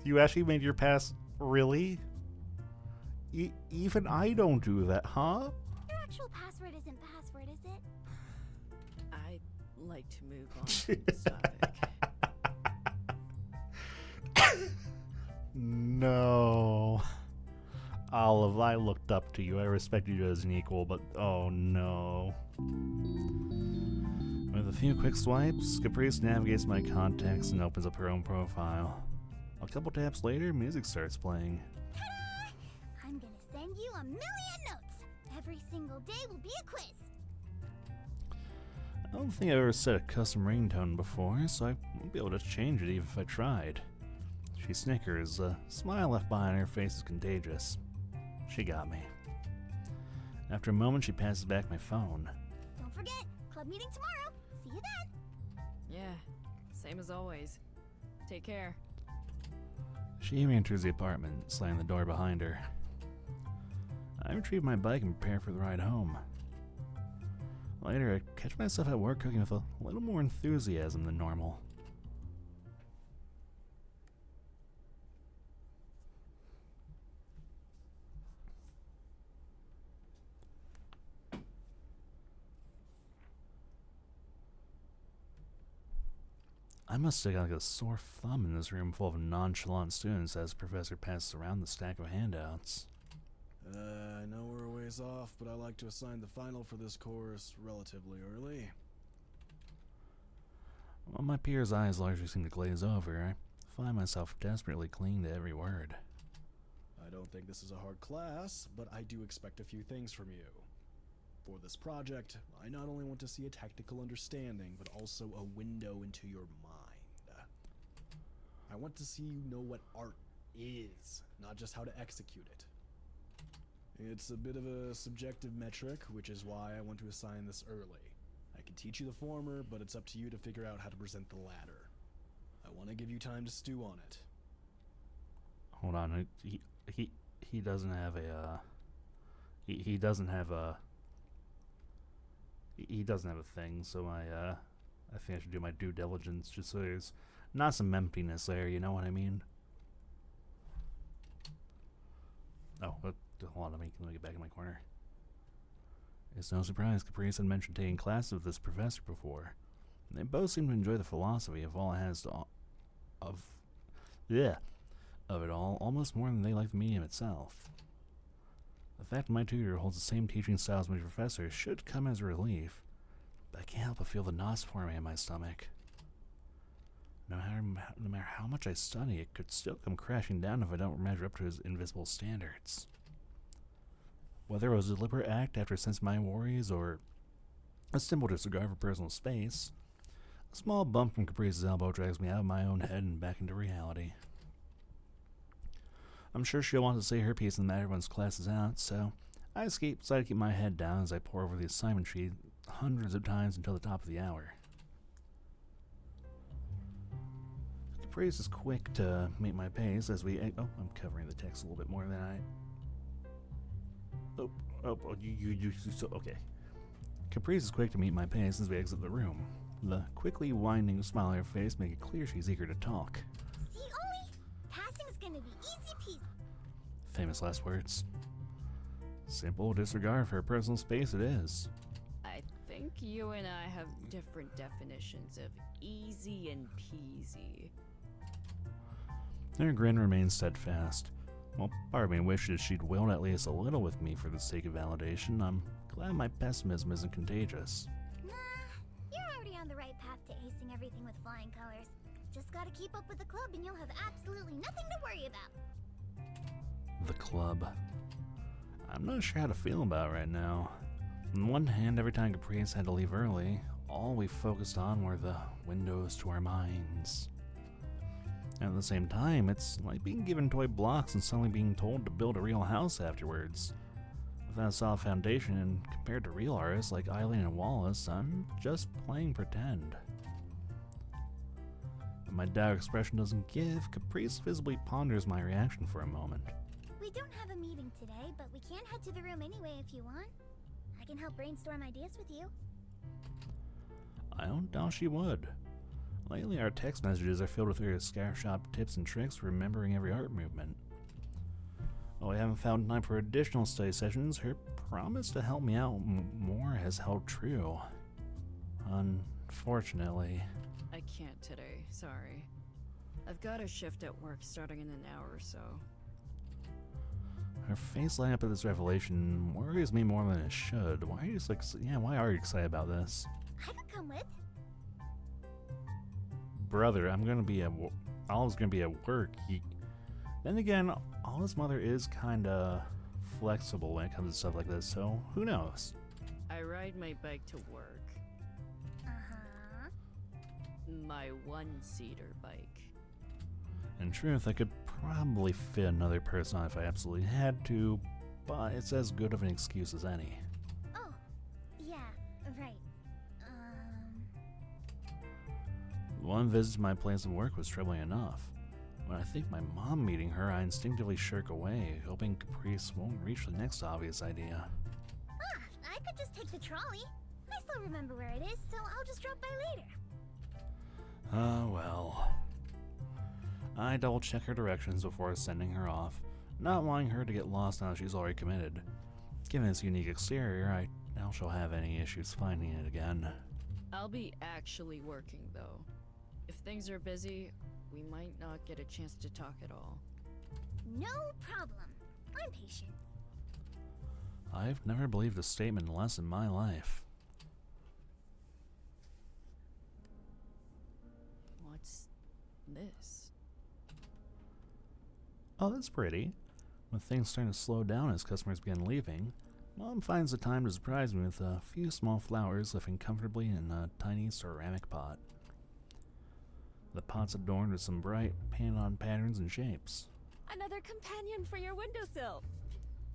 You actually made your pass. Really? Even I don't do that, huh? Your actual password isn't password, is it? I'd like to move on from this topic. No. Olive, I looked up to you. I respected you as an equal, but oh no. With a few quick swipes, Caprice navigates my contacts and opens up her own profile. A couple taps later, music starts playing. Ta-da! I'm gonna send you a million notes. Every single day will be a quiz. I don't think I've ever set a custom ringtone before, so I won't be able to change it even if I tried. She snickers, a smile left behind her face is contagious. She got me. After a moment, she passes back my phone. Don't forget, club meeting tomorrow. See you then. Yeah, same as always. Take care. She re-enters the apartment, slamming the door behind her. I retrieve my bike and prepare for the ride home. Later, I catch myself at work cooking with a little more enthusiasm than normal. I must have got like a sore thumb in this room full of nonchalant students as the professor passes around the stack of handouts. I know we're a ways off, but I like to assign the final for this course relatively early. While my peers' eyes largely seem to glaze over, I find myself desperately clinging to every word. I don't think this is a hard class, but I do expect a few things from you. For this project, I not only want to see a technical understanding, but also a window into your mind. I want to see you know what art is, not just how to execute it. It's a bit of a subjective metric, which is why I want to assign this early. I can teach you the former, but it's up to you to figure out how to present the latter. I want to give you time to stew on it. Hold on, he doesn't have a he doesn't have a thing, so I think I should do my due diligence just so there's not some emptiness there, you know what I mean? Oh, hold on, let me get back in my corner. It's no surprise Caprice had mentioned taking classes with this professor before. They both seem to enjoy the philosophy of all it has to of it all almost more than they like the medium itself. The fact that my tutor holds the same teaching style as my professor should come as a relief, but I can't help but feel the knots forming in my stomach. No matter how much I study, it could still come crashing down if I don't measure up to his invisible standards. Whether it was a deliberate act after sensing my worries, or a simple disregard for personal space, a small bump from Caprice's elbow drags me out of my own head and back into reality. I'm sure she'll want to say her piece in the matter once class is out, so I decide to keep my head down as I pore over the assignment sheet hundreds of times until the top of the hour. Caprice is quick to meet my pace as we... Oh, I'm covering the text a little bit more than okay. Caprice is quick to meet my pace as we exit the room. The quickly winding smile on her face makes it clear she's eager to talk. See, Oli? Passing's gonna be easy peasy. Famous last words. Simple disregard for her personal space it is. I think you and I have different definitions of easy and peasy. Her grin remains steadfast. While part of me wishes she'd willed at least a little with me for the sake of validation, I'm glad my pessimism isn't contagious. Nah, you're already on the right path to acing everything with flying colors. Just gotta keep up with the club and you'll have absolutely nothing to worry about. The club. I'm not sure how to feel about it right now. On one hand, every time Caprice had to leave early, all we focused on were the windows to our minds. And at the same time, it's like being given toy blocks and suddenly being told to build a real house afterwards. Without a solid foundation, and compared to real artists like Eileen and Wallace, I'm just playing pretend. When my dour expression doesn't give, Caprice visibly ponders my reaction for a moment. We don't have a meeting today, but we can head to the room anyway if you want. I can help brainstorm ideas with you. I don't doubt she would. Lately, our text messages are filled with her scattershot tips and tricks for remembering every art movement. While we haven't found time for additional study sessions, her promise to help me out more has held true. Unfortunately. I can't today, sorry. I've got a shift at work starting in an hour or so. Her face lighting up at this revelation worries me more than it should. Why are you why are you excited about this? I could come with. Brother, Olive's gonna be at work. Then again, Olive's mother is kinda flexible when it comes to stuff like this, so who knows? I ride my bike to work. Uh-huh. My one-seater bike. In truth, I could probably fit another person on if I absolutely had to, but it's as good of an excuse as any. Oh, yeah, right. One visit to my place of work was troubling enough. When I think my mom meeting her, I instinctively shirk away, hoping Caprice won't reach the next obvious idea. I could just take the trolley. I still remember where it is, so I'll just drop by later. Well. I double-check her directions before sending her off, not wanting her to get lost now that she's already committed. Given its unique exterior, I doubt she'll have any issues finding it again. I'll be actually working, though. If things are busy, we might not get a chance to talk at all. No problem. I'm patient. I've never believed a statement less in my life. What's this? Oh, that's pretty. With things starting to slow down as customers begin leaving, Mom finds the time to surprise me with a few small flowers living comfortably in a tiny ceramic pot. The pot's adorned with some bright, painted-on patterns and shapes. Another companion for your windowsill.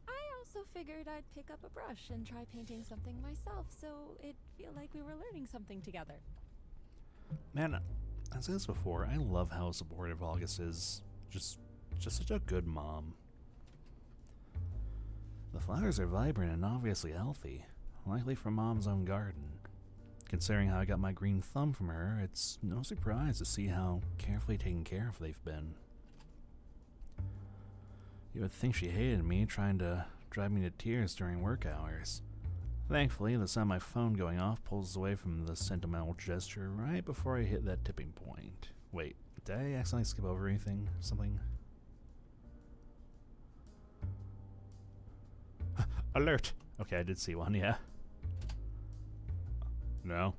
I also figured I'd pick up a brush and try painting something myself, so it'd feel like we were learning something together. Man, I've said this before, I love how supportive August is. Just such a good mom. The flowers are vibrant and obviously healthy, likely from Mom's own garden. Considering how I got my green thumb from her, it's no surprise to see how carefully taken care of they've been. You would think she hated me, trying to drive me to tears during work hours. Thankfully, the sound of my phone going off pulls away from the sentimental gesture right before I hit that tipping point. Wait, did I accidentally skip over anything? Something? Alert! Okay, I did see one, yeah. No.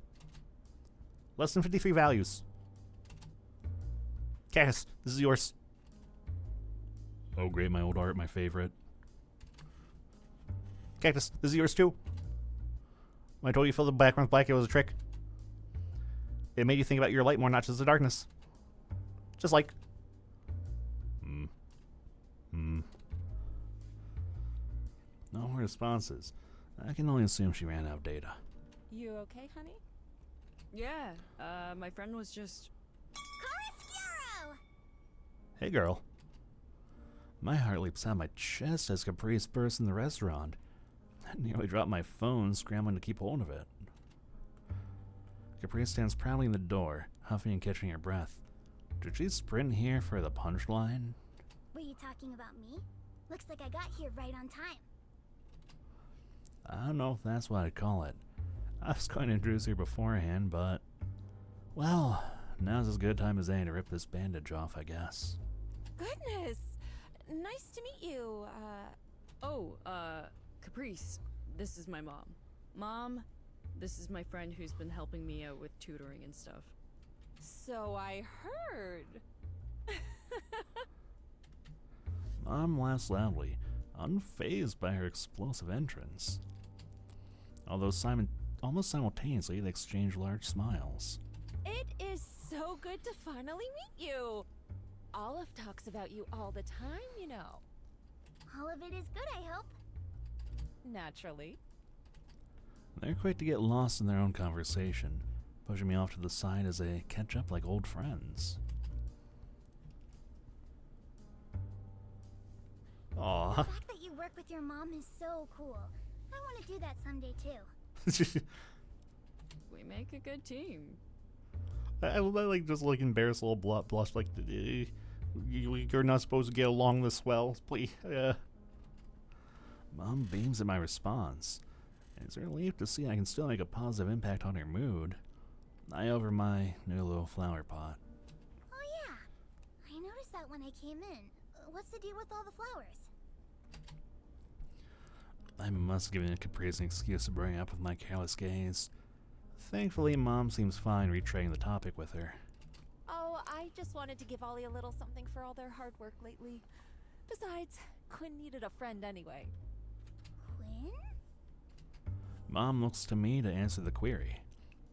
Less than 53 values. Cass, this is yours. Oh great, my old art, my favorite. Cactus, this is yours too. When I told you to fill the background black, it was a trick. It made you think about your light more, not just the darkness. Just like... No responses. I can only assume she ran out of data. You okay, honey? Yeah, my friend was just... Coruscuro! Hey, girl. My heart leaps out my chest as Caprice bursts in the restaurant. I nearly dropped my phone, scrambling to keep hold of it. Caprice stands proudly in the door, huffing and catching her breath. Did she sprint here for the punchline? Were you talking about me? Looks like I got here right on time. I don't know if that's what I'd call it. I was going to introduce her beforehand, but... Well, now's as good a time as any to rip this bandage off, I guess. Goodness! Nice to meet you. Caprice. This is my mom. Mom, this is my friend who's been helping me out with tutoring and stuff. So I heard. Mom laughs loudly, unfazed by her explosive entrance. Although almost simultaneously, they exchange large smiles. It is so good to finally meet you. Olive talks about you all the time, you know. All of it is good, I hope. Naturally. They're quick to get lost in their own conversation, pushing me off to the side as they catch up like old friends. Aww. The fact that you work with your mom is so cool. I want to do that someday too. We make a good team. I like just like embarrassed little blush like you're not supposed to get along this well, please. Mom beams at my response. It's a relief to see I can still make a positive impact on her mood. I over my new little flower pot. Oh yeah, I noticed that when I came in. What's the deal with all the flowers? I must have given Caprice an excuse to bring up with my careless gaze. Thankfully, Mom seems fine retreading the topic with her. Oh, I just wanted to give Ollie a little something for all their hard work lately. Besides, Quinn needed a friend anyway. Quinn? Mom looks to me to answer the query.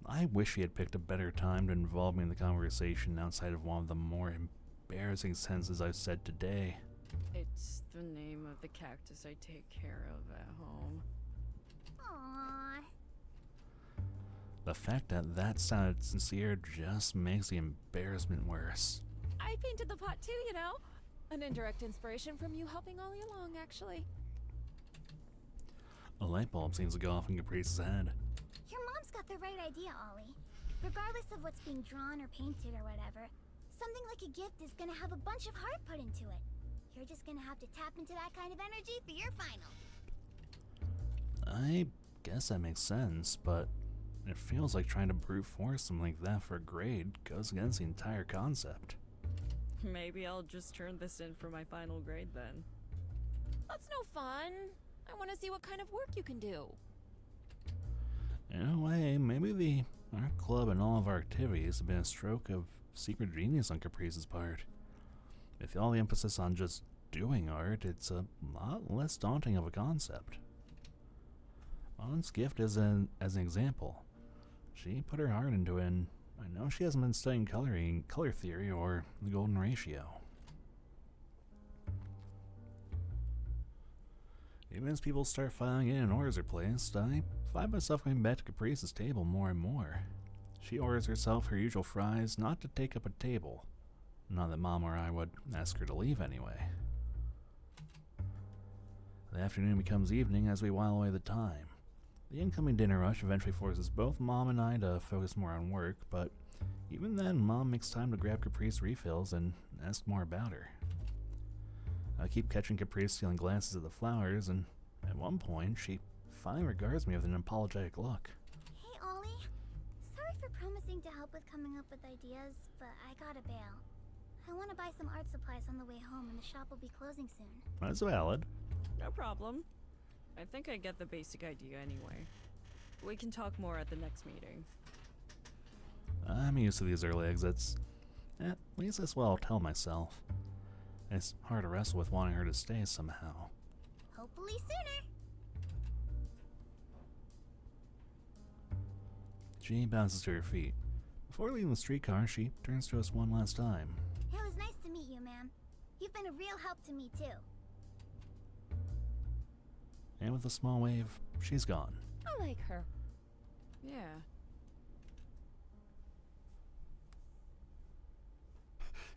I wish she had picked a better time to involve me in the conversation outside of one of the more embarrassing sentences I've said today. It's the name of the cactus I take care of at home. Aww. The fact that that sounded sincere just makes the embarrassment worse. I painted the pot too, you know. An indirect inspiration from you helping Ollie along, actually. A light bulb seems to go off in Caprice's head. Your mom's got the right idea, Ollie. Regardless of what's being drawn or painted or whatever, something like a gift is gonna have a bunch of heart put into it. You're just gonna have to tap into that kind of energy for your final. I guess that makes sense, but it feels like trying to brute force something like that for a grade goes against the entire concept. Maybe I'll just turn this in for my final grade then. That's no fun. I want to see what kind of work you can do. In a way, maybe the art club and all of our activities have been a stroke of secret genius on Caprice's part. With all the emphasis on just doing art, it's a lot less daunting of a concept. Mom's gift is as an example. She put her heart into it, and I know she hasn't been studying color theory, or the golden ratio. Even as people start filing in and orders are placed, I find myself going back to Caprice's table more and more. She orders herself her usual fries, not to take up a table. Not that Mom or I would ask her to leave anyway. The afternoon becomes evening as we while away the time. The incoming dinner rush eventually forces both Mom and I to focus more on work, but even then, Mom makes time to grab Caprice refills and ask more about her. I keep catching Caprice stealing glances at the flowers, and at one point, she finally regards me with an apologetic look. Hey, Ollie. Sorry for promising to help with coming up with ideas, but I gotta bail. I want to buy some art supplies on the way home, and the shop will be closing soon. That's valid. No problem. I think I get the basic idea anyway. We can talk more at the next meeting. I'm used to these early exits. At least that's what I'll tell myself. It's hard to wrestle with wanting her to stay somehow. Hopefully sooner. She bounces to her feet. Before leaving the streetcar, she turns to us one last time. It was nice to meet you, ma'am. You've been a real help to me, too. And with a small wave, she's gone. I like her. Yeah.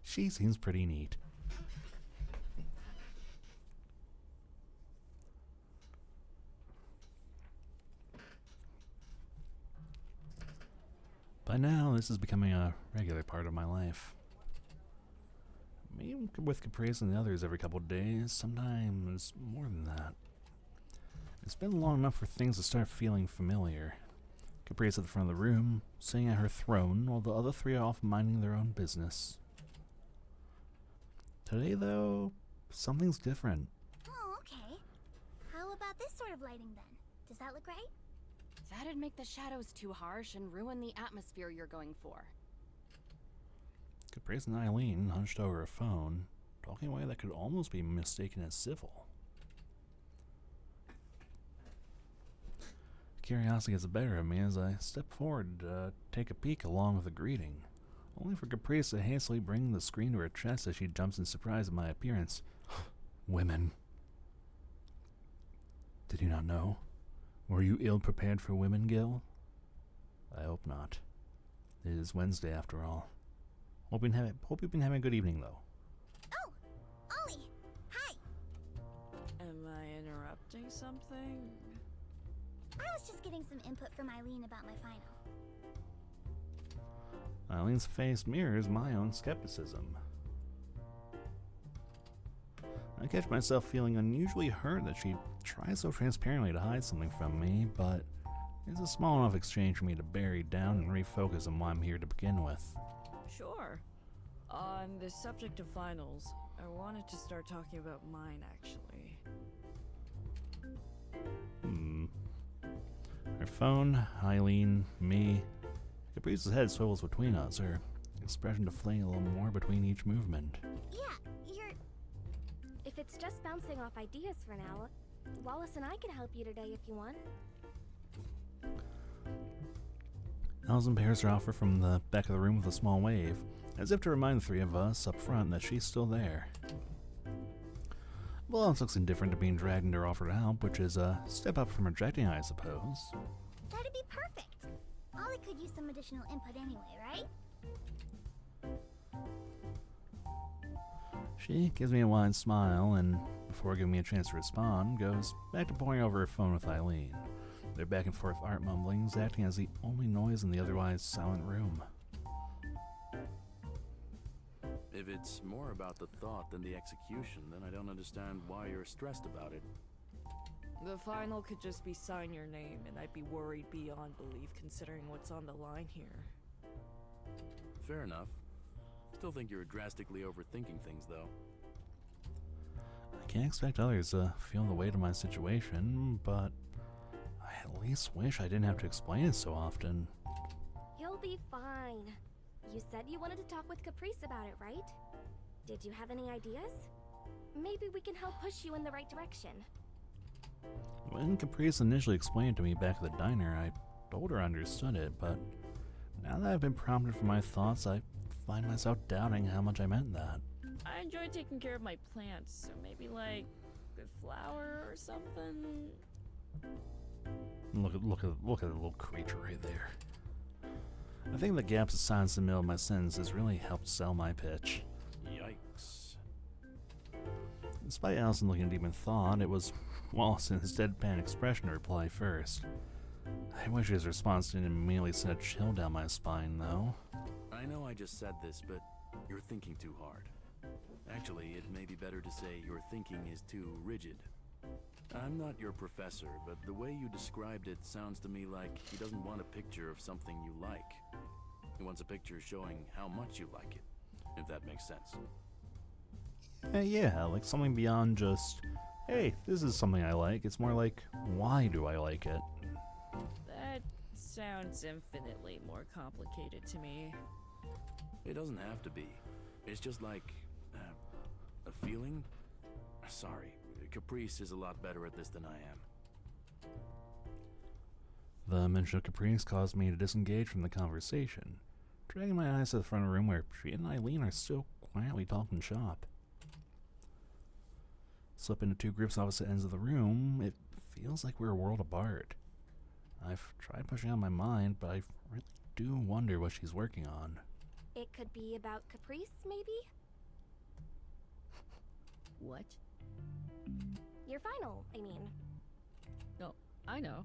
She seems pretty neat. By now, this is becoming a regular part of my life. Meeting with Caprice and the others every couple of days, sometimes more than that. It's been long enough for things to start feeling familiar. Caprice at the front of the room, sitting at her throne, while the other three are off minding their own business. Today, though, something's different. Oh, okay. How about this sort of lighting then? Does that look right? That'd make the shadows too harsh and ruin the atmosphere you're going for. Caprice and Eileen hunched over a phone, talking in a way that could almost be mistaken as civil. Curiosity gets the better of me as I step forward to take a peek along with a greeting, only for Caprice to hastily bring the screen to her chest as she jumps in surprise at my appearance. Women. Did you not know? Were you ill-prepared for women, Gil? I hope not. It is Wednesday, after all. Hope you've been having a good evening, though. Oh! Ollie! Hi! Am I interrupting something? I was just getting some input from Eileen about my final. Eileen's face mirrors my own skepticism. I catch myself feeling unusually hurt that she tries so transparently to hide something from me, but it's a small enough exchange for me to bury down and refocus on why I'm here to begin with. Sure. On the subject of finals, I wanted to start talking about mine, actually. Her phone, Eileen, me. Caprice's head swivels between us, her expression deflating a little more between each movement. Yeah, you're... If it's just bouncing off ideas for now, Wallace and I can help you today if you want. Allison pairs her offer from the back of the room with a small wave, as if to remind the three of us up front that she's still there. Wallace looks indifferent to being dragged into her offer to help, which is a step up from rejecting, I suppose. That'd be perfect. Ollie could use some additional input anyway, right? She gives me a wide smile and, before giving me a chance to respond, goes back to poring over her phone with Eileen. Their back and forth art mumblings acting as the only noise in the otherwise silent room. If it's more about the thought than the execution, then I don't understand why you're stressed about it. The final could just be sign your name, and I'd be worried beyond belief considering what's on the line here. Fair enough. Still think you're drastically overthinking things, though. I can't expect others to feel the weight of my situation, but I at least wish I didn't have to explain it so often. You'll be fine. You said you wanted to talk with Caprice about it, right? Did you have any ideas? Maybe we can help push you in the right direction. When Caprice initially explained it to me back at the diner, I told her I understood it, but now that I've been prompted for my thoughts, I find myself doubting how much I meant that. I enjoy taking care of my plants, so maybe like a flower or something. Look at the little creature right there. I think the gaps of silence in the middle of my sentences really helped sell my pitch. Yikes. Despite Allison looking deep in thought, it was Wallace's deadpan expression to reply first. I wish his response didn't immediately send a chill down my spine, though. I know I just said this, but you're thinking too hard. Actually, it may be better to say your thinking is too rigid. I'm not your professor, but the way you described it sounds to me like he doesn't want a picture of something you like. He wants a picture showing how much you like it, if that makes sense. Yeah, like something beyond just, hey, this is something I like. It's more like, why do I like it? That sounds infinitely more complicated to me. It doesn't have to be. It's just like, a feeling? Sorry, Caprice is a lot better at this than I am. The mention of Caprice caused me to disengage from the conversation, dragging my eyes to the front of the room where she and Eileen are still quietly talking shop. Slip into two groups opposite ends of the room, it feels like we're a world apart. I've tried pushing out my mind, but I really do wonder what she's working on. It could be about Caprice, maybe? What? Your final, I mean. No, I know.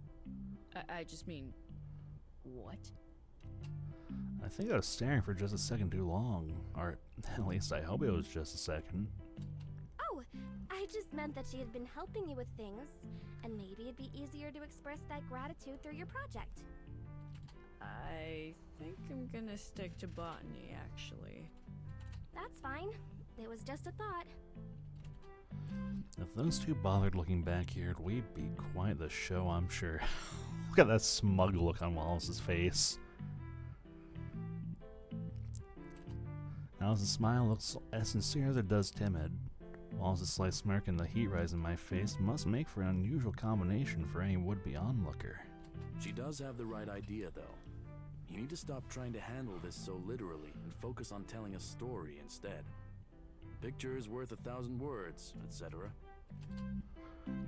I just mean, what? I think I was staring for just a second too long. Or at least I hope it was just a second. Oh, I just meant that she had been helping you with things, and maybe it'd be easier to express that gratitude through your project. I think I'm gonna stick to botany, actually. That's fine. It was just a thought. If those two bothered looking backyard, we'd be quite the show, I'm sure. Look at that smug look on Wallace's face. Alice's smile looks as sincere as it does timid. Wallace's slight smirk and the heat rise in my face must make for an unusual combination for any would-be onlooker. She does have the right idea, though. You need to stop trying to handle this so literally and focus on telling a story instead. A picture is worth 1,000 words, etc.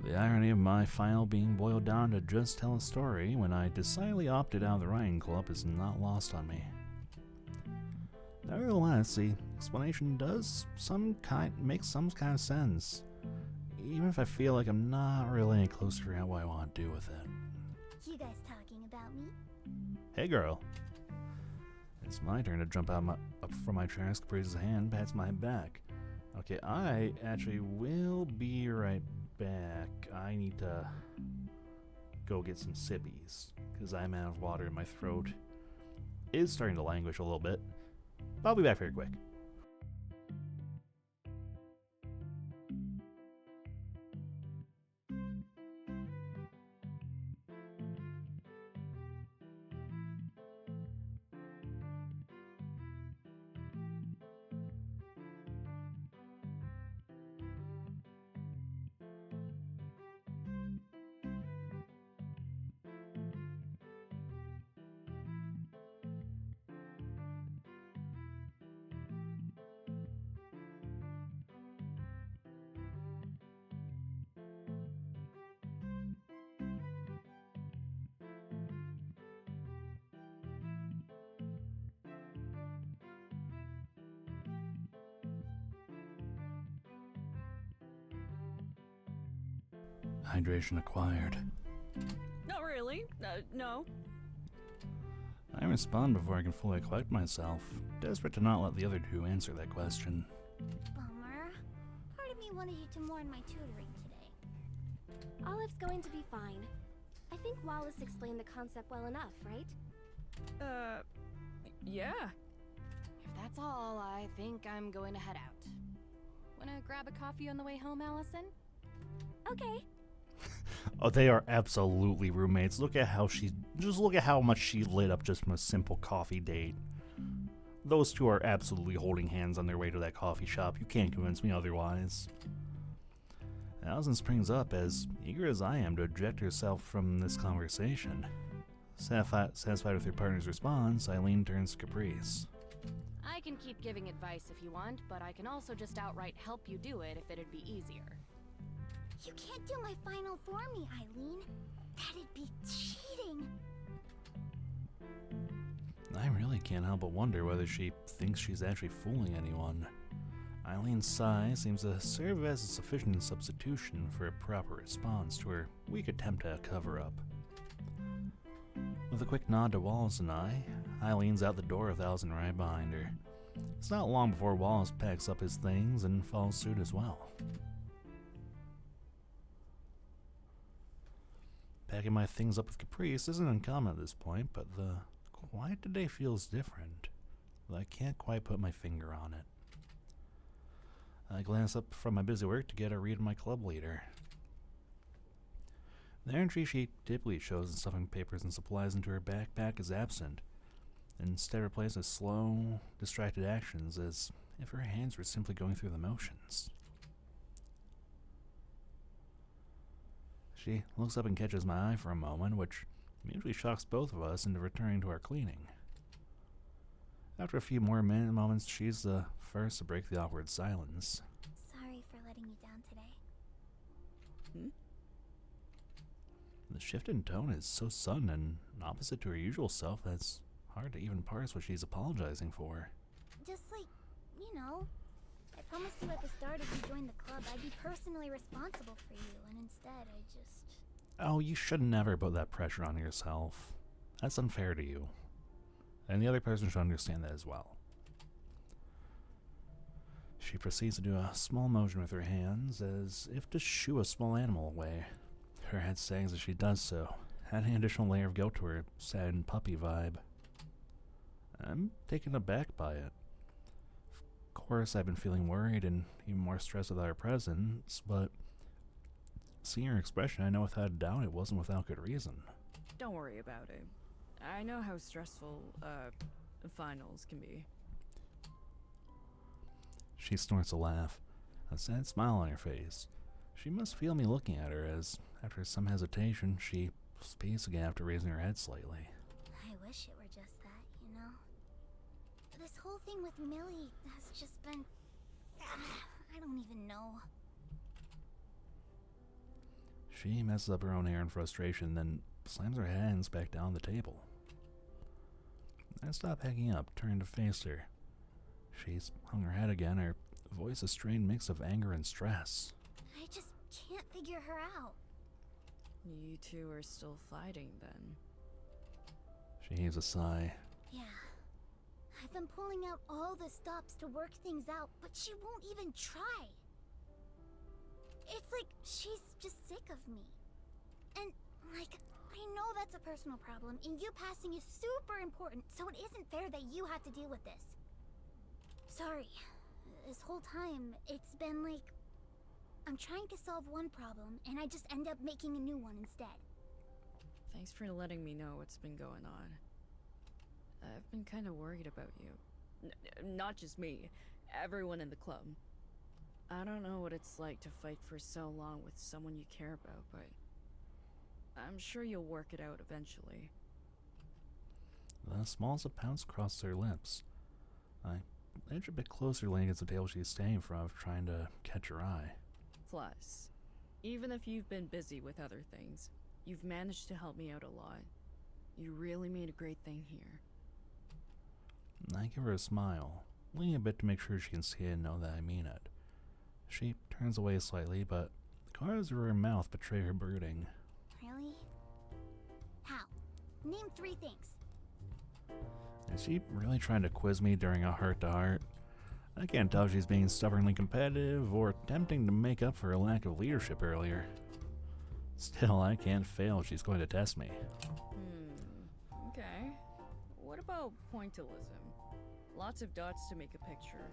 The irony of my final being boiled down to just tell a story when I decidedly opted out of the writing club is not lost on me. Nevertheless, the explanation does make some kind of sense, even if I feel like I'm not really any closer to figuring out what I want to do with it. You guys talking about me? Hey girl. It's my turn to jump up from my chair as Caprice's hand pats my back. Okay, I actually will be right back. I need to go get some sippies, because I'm out of water and my throat is starting to languish a little bit. I'll be back very quick. Hydration acquired. Not really. No. I respond before I can fully collect myself, desperate to not let the other two answer that question. Bummer. Part of me wanted you to mourn my tutoring today. Olive's going to be fine. I think Wallace explained the concept well enough, right? Yeah. If that's all, I think I'm going to head out. Wanna grab a coffee on the way home, Allison? Okay. Oh, they are absolutely roommates. Look at how much she lit up just from a simple coffee date. Those two are absolutely holding hands on their way to that coffee shop. You can't convince me otherwise. Allison springs up, as eager as I am to eject herself from this conversation. Satisfied with her partner's response, Eileen turns to Caprice. I can keep giving advice if you want, but I can also just outright help you do it if it'd be easier. You can't do my final for me, Eileen. That'd be cheating. I really can't help but wonder whether she thinks she's actually fooling anyone. Eileen's sigh seems to serve as a sufficient substitution for a proper response to her weak attempt at a cover-up. With a quick nod to Wallace and I, Eileen's out the door 1,000 right behind her. It's not long before Wallace packs up his things and follows suit as well. Packing my things up with Caprice isn't uncommon at this point, but the quiet today feels different, though I can't quite put my finger on it. I glance up from my busy work to get a read of my club leader. The energy she typically shows in stuffing papers and supplies into her backpack is absent, and instead replaces slow, distracted actions as if her hands were simply going through the motions. She looks up and catches my eye for a moment, which immediately shocks both of us into returning to our cleaning. After a few more moments, she's the first to break the awkward silence. Sorry for letting you down today. The shift in tone is so sudden and opposite to her usual self that it's hard to even parse what she's apologizing for. Just like, you know, I promised you at the start if you joined the club, I'd be personally responsible for you, and instead I just... Oh, you should never put that pressure on yourself. That's unfair to you. And the other person should understand that as well. She proceeds to do a small motion with her hands, as if to shoo a small animal away. Her head sags as she does so, adding an additional layer of guilt to her sad and puppy vibe. I'm taken aback by it. Of course, I've been feeling worried and even more stressed without her presence, but seeing her expression, I know without a doubt it wasn't without good reason. Don't worry about it. I know how stressful, finals can be. She snorts a laugh, a sad smile on her face. She must feel me looking at her as, after some hesitation, she speaks again after raising her head slightly. I wish it were just that, you know? This whole thing with Millie has just been... I don't even know. She messes up her own hair in frustration, then slams her hands back down the table. I stop hacking up, turning to face her. She's hung her head again, her voice a strained mix of anger and stress. I just can't figure her out. You two are still fighting, then? She heaves a sigh. Yeah. I've been pulling out all the stops to work things out, but she won't even try. It's like she's just sick of me. And, like, I know that's a personal problem, and you passing is super important, so it isn't fair that you have to deal with this. Sorry. This whole time, it's been like... I'm trying to solve one problem, and I just end up making a new one instead. Thanks for letting me know what's been going on. I've been kind of worried about you. Not just me, everyone in the club. I don't know what it's like to fight for so long with someone you care about, but I'm sure you'll work it out eventually. The smallest of pouts crossed her lips. I edge a bit closer, leaning against the table she's standing in front of, trying to catch her eye. Plus, even if you've been busy with other things, you've managed to help me out a lot. You really made a great thing here. I give her a smile, leaning a bit to make sure she can see it and know that I mean it. She turns away slightly, but the corners of her mouth betray her brooding. Really? How? Name 3 things. Is she really trying to quiz me during a heart-to-heart? I can't tell if she's being stubbornly competitive or attempting to make up for her lack of leadership earlier. Still, I can't fail if she's going to test me. Okay. What about pointillism? Lots of dots to make a picture.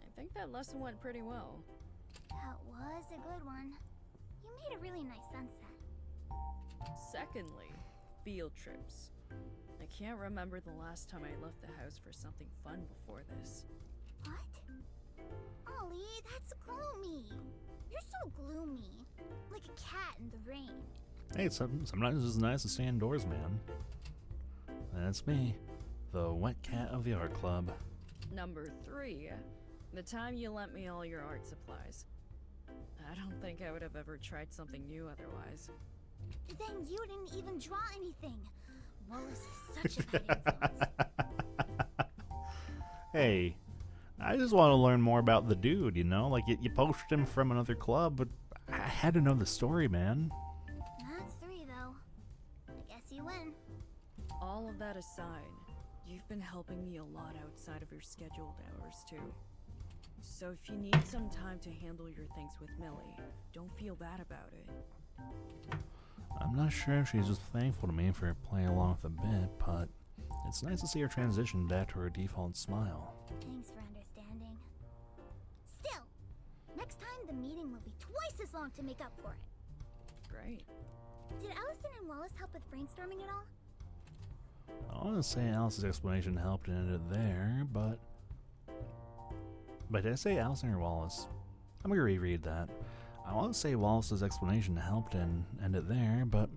I think that lesson went pretty well. That was a good one. You made a really nice sunset. Secondly, field trips. I can't remember the last time I left the house for something fun before this. What? Ollie, that's gloomy. You're so gloomy. Like a cat in the rain. Hey, sometimes it's nice to stay indoors, man. That's me, the wet cat of the art club. Number 3, the time you lent me all your art supplies. I don't think I would have ever tried something new otherwise. Then you didn't even draw anything. Wallace is such a bad influence. Hey, I just want to learn more about the dude, you know? Like, you poached him from another club, but I had to know the story, man. That's 3, though. I guess you win. All of that aside, you've been helping me a lot outside of your scheduled hours, too. So if you need some time to handle your things with Millie, don't feel bad about it. I'm not sure if she's just thankful to me for playing along with the bit, but it's nice to see her transition back to her default smile. Thanks for understanding. Still, next time the meeting will be twice as long to make up for it. Great. Did Allison and Wallace help with brainstorming at all? I want to say Alice's explanation helped and ended there, but did I say Allison or Wallace? I'm going to reread that. I want to say Wallace's explanation helped and ended there, but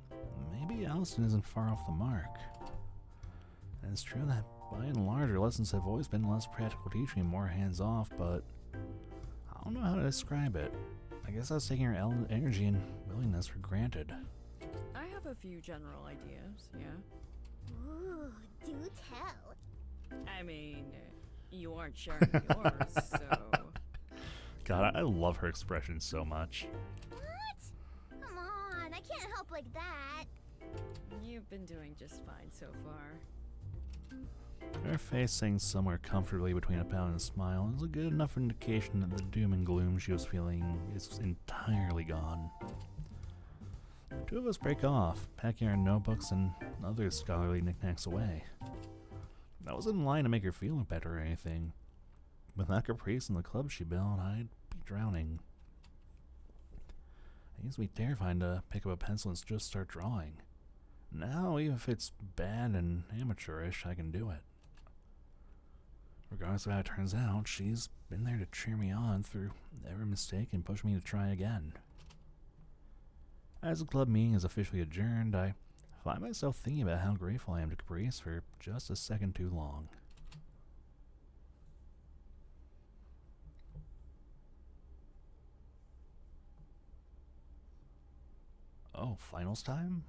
maybe Allison isn't far off the mark. And it's true that by and large, her lessons have always been less practical teaching and more hands-off, but I don't know how to describe it. I guess I was taking her energy and willingness for granted. I have a few general ideas, yeah? Ooh, do tell. I mean, you aren't sharing yours, so... God, I love her expression so much. What? Come on, I can't help like that. You've been doing just fine so far. Her face sitting somewhere comfortably between a pout and a smile is a good enough indication that the doom and gloom she was feeling is entirely gone. The two of us break off, packing our notebooks and other scholarly knickknacks away. I wasn't in line to make her feel better or anything. Without Caprice and the club she built, I'd be drowning. It used to be terrifying to pick up a pencil and just start drawing. Now, even if it's bad and amateurish, I can do it. Regardless of how it turns out, she's been there to cheer me on through every mistake and push me to try again. As the club meeting is officially adjourned, I find myself thinking about how grateful I am to Caprice for just a second too long. Oh, finals time?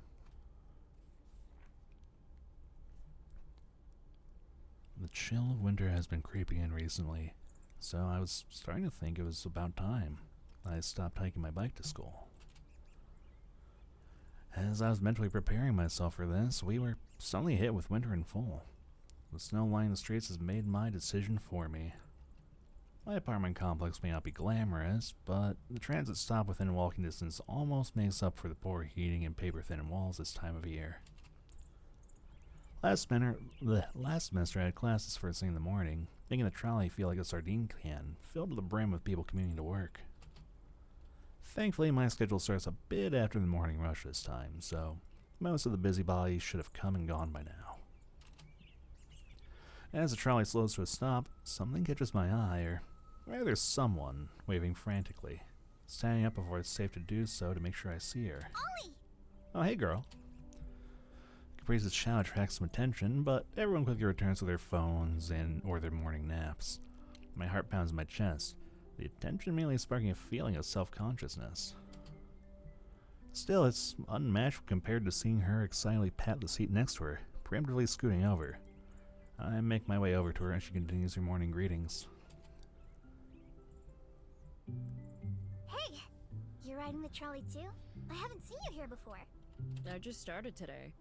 The chill of winter has been creeping in recently, so I was starting to think it was about time I stopped hiking my bike to school. As I was mentally preparing myself for this, we were suddenly hit with winter in full. The snow lining the streets has made my decision for me. My apartment complex may not be glamorous, but the transit stop within walking distance almost makes up for the poor heating and paper-thin walls this time of year. Last semester I had classes first thing in the morning, making the trolley feel like a sardine can, filled to the brim with people commuting to work. Thankfully, my schedule starts a bit after the morning rush this time, so most of the busybodies should have come and gone by now. As the trolley slows to a stop, something catches my eye, or rather someone, waving frantically. Standing up before it's safe to do so to make sure I see her. Ollie! Oh, hey girl. Caprice's shout attracts some attention, but everyone quickly returns to their phones or their morning naps. My heart pounds in my chest, the attention immediately sparking a feeling of self-consciousness. Still, it's unmatched compared to seeing her excitedly pat the seat next to her, preemptively scooting over. I make my way over to her and she continues her morning greetings. Hey! You're riding the trolley too? I haven't seen you here before. I just started today.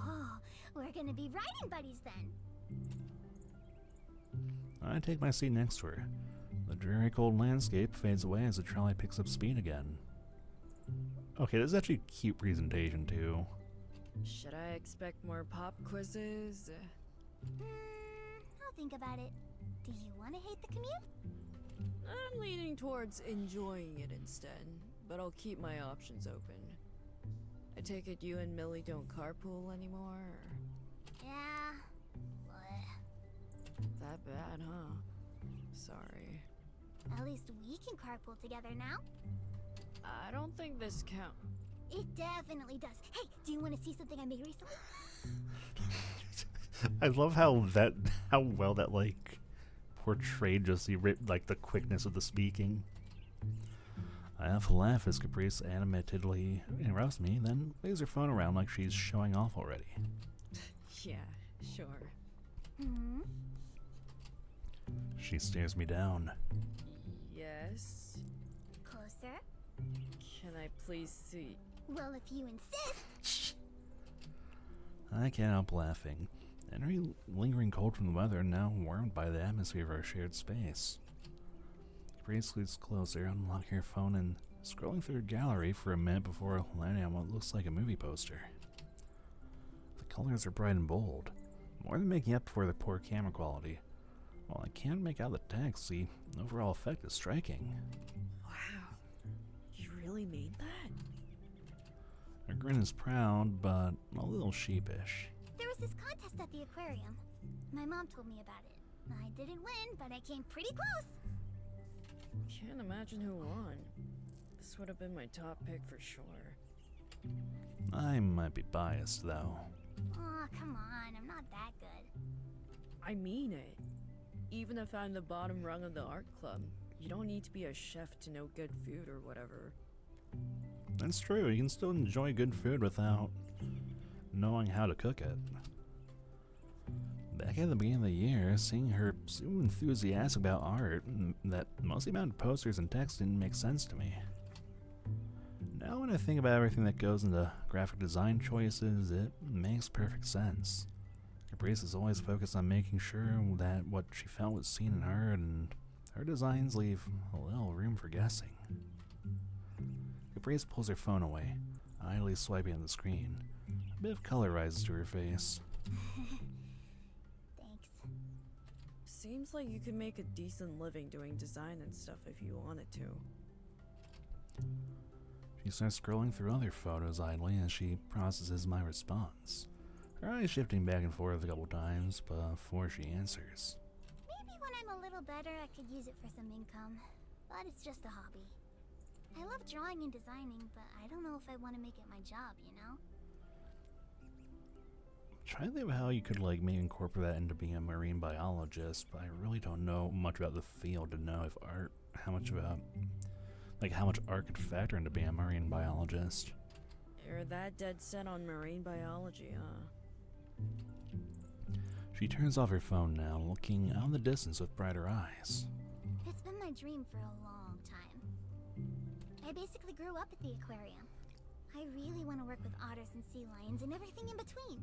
Oh, we're gonna be riding buddies then. I take my seat next to her. The dreary cold landscape fades away as the trolley picks up speed again. Okay, this is actually a cute presentation too. Should I expect more pop quizzes? I'll think about it. Do you want to hate the commute? I'm leaning towards enjoying it instead, but I'll keep my options open. I take it you and Millie don't carpool anymore? Yeah. That bad, huh? Sorry. At least we can carpool together now. I don't think this counts. It definitely does. Hey, do you want to see something I made recently? I love how well that like portrayed just the the quickness of the speaking. I have to laugh as Caprice animatedly interrupts me, then waves her phone around like she's showing off already. Yeah, sure. She stares me down. Yes? Closer? Can I please see? Well, if you insist. I can't help laughing. Any lingering cold from the weather now warmed by the atmosphere of our shared space. Caprice scoots closer, unlocking her phone and scrolling through her gallery for a minute before landing on what looks like a movie poster. The colors are bright and bold, more than making up for the poor camera quality. While I can't make out the text, the overall effect is striking. Wow. You really made that? Her grin is proud, but a little sheepish. There was this contest at the aquarium. My mom told me about it. I didn't win, but I came pretty close. Can't imagine who won. This would have been my top pick for sure. I might be biased, though. Aw, come on, I'm not that good. I mean it. Even if I'm the bottom rung of the art club, you don't need to be a chef to know good food or whatever. That's true, you can still enjoy good food without knowing how to cook it. Back at the beginning of the year, seeing her so enthusiastic about art that most of the amount of posters and text didn't make sense to me. Now when I think about everything that goes into graphic design choices, it makes perfect sense. Caprice is always focused on making sure that what she felt was seen and heard, and her designs leave a little room for guessing. Caprice pulls her phone away, idly swiping at the screen. A bit of color rises to her face. Thanks. Seems like you could make a decent living doing design and stuff if you wanted to. She starts scrolling through other photos idly as she processes my response. Her eyes shifting back and forth a couple times before she answers. Maybe when I'm a little better, I could use it for some income. But it's just a hobby. I love drawing and designing, but I don't know if I want to make it my job, you know? Try to think of how you could maybe incorporate that into being a marine biologist, but I really don't know much about the field to know if art, how much art could factor into being a marine biologist. You're that dead set on marine biology, huh? She turns off her phone now, looking out in the distance with brighter eyes. It's been my dream for a long time. I basically grew up at the aquarium. I really want to work with otters and sea lions and everything in between.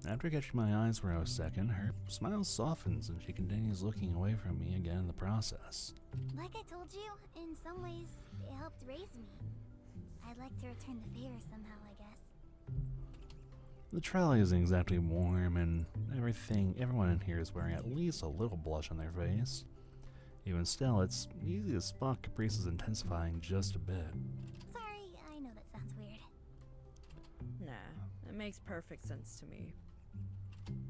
After catching my eyes for a second, her smile softens and she continues looking away from me again in the process. Like I told you, in some ways, it helped raise me. I'd like to return the favor somehow, I guess. The trolley isn't exactly warm, and everyone in here is wearing at least a little blush on their face. Even still, it's easy to spot Caprice is intensifying just a bit. Sorry, I know that sounds weird. Nah, it makes perfect sense to me.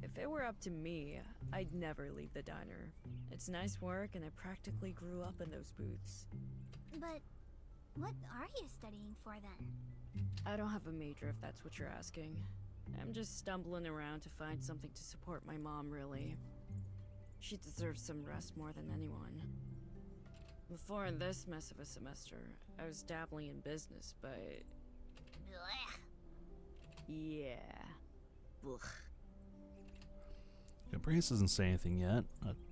If it were up to me, I'd never leave the diner. It's nice work, and I practically grew up in those booths. But what are you studying for then? I don't have a major if that's what you're asking. I'm just stumbling around to find something to support my mom, really. She deserves some rest more than anyone. Before this mess of a semester, I was dabbling in business, but... Blech. yeah. Ugh. Caprice doesn't say anything yet,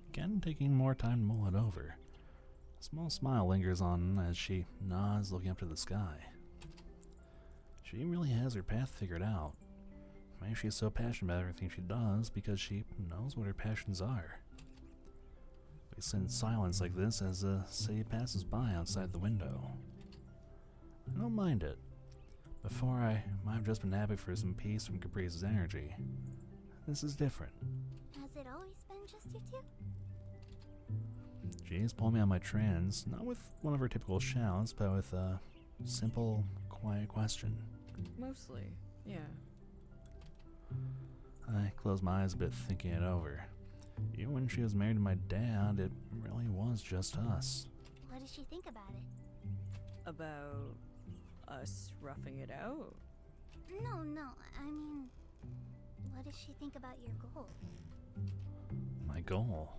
again taking more time to mull it over. A small smile lingers on as she nods, looking up to the sky. She really has her path figured out. Maybe she's so passionate about everything she does because she knows what her passions are. We sit in silence like this as the city passes by outside the window. I don't mind it. Before, I might have just been happy for some peace from Caprice's energy. This is different. Has it always been just you two? She's pulling me on my trance, not with one of her typical shouts, but with a simple, quiet question. Mostly, yeah. I close my eyes a bit, thinking it over. Even when she was married to my dad, it really was just us. What does she think about it? About us roughing it out? No, I mean, what does she think about your goal? My goal?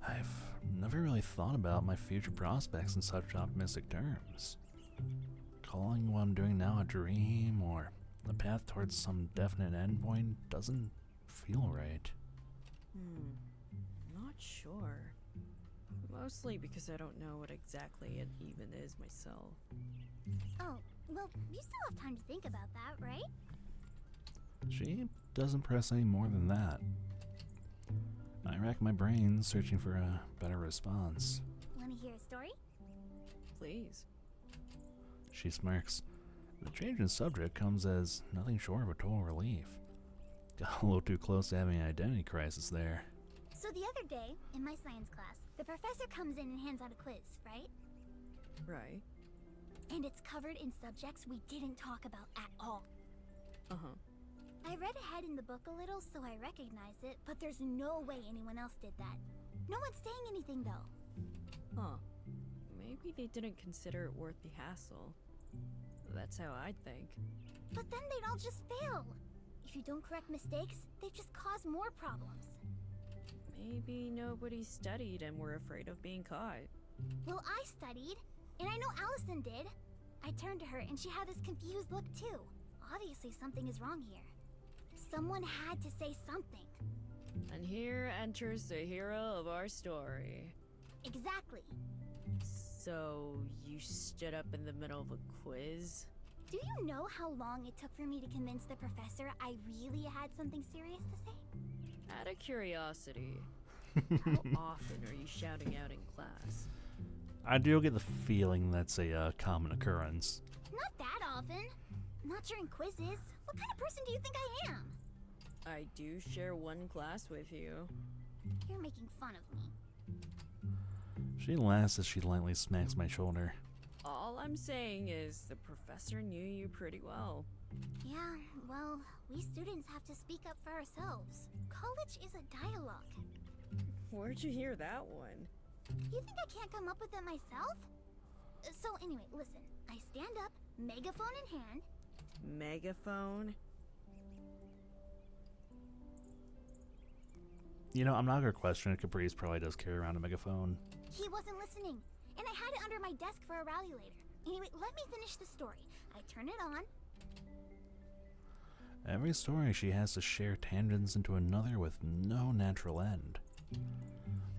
I've never really thought about my future prospects in such optimistic terms. Calling what I'm doing now a dream or a path towards some definite endpoint doesn't feel right. Not sure. Mostly because I don't know what exactly it even is myself. Oh, well, you still have time to think about that, right? She doesn't press any more than that. I rack my brain searching for a better response. Want to hear a story? Please. She smirks. The change in subject comes as nothing short of a total relief. Got a little too close to having an identity crisis there. So the other day, in my science class, the professor comes in and hands out a quiz, right? Right. And it's covered in subjects we didn't talk about at all. Uh-huh. I read ahead in the book a little, so I recognize it, but there's no way anyone else did that. No one's saying anything, though. Huh. Maybe they didn't consider it worth the hassle. That's how I'd think. But then they'd all just fail. If you don't correct mistakes, they just cause more problems. Maybe nobody studied and were afraid of being caught. Well, I studied, and I know Allison did. I turned to her, and she had this confused look, too. Obviously, something is wrong here. Someone had to say something. And here enters the hero of our story. Exactly. So, you stood up in the middle of a quiz? Do you know how long it took for me to convince the professor I really had something serious to say? Out of curiosity, how often are you shouting out in class? I do get the feeling that's a common occurrence. Not that often. Not during quizzes. What kind of person do you think I am? I do share one class with you. You're making fun of me. She laughs as she lightly smacks my shoulder. All I'm saying is the professor knew you pretty well. Yeah, well, we students have to speak up for ourselves. College is a dialogue. Where'd you hear that one? You think I can't come up with it myself? So anyway, listen. I stand up, megaphone in hand. Megaphone? You know, I'm not gonna question it. Caprice probably does carry around a megaphone. He wasn't listening, and I had it under my desk for a rally later. Anyway, let me finish the story. I turn it on. Every story she has to share tangents into another with no natural end.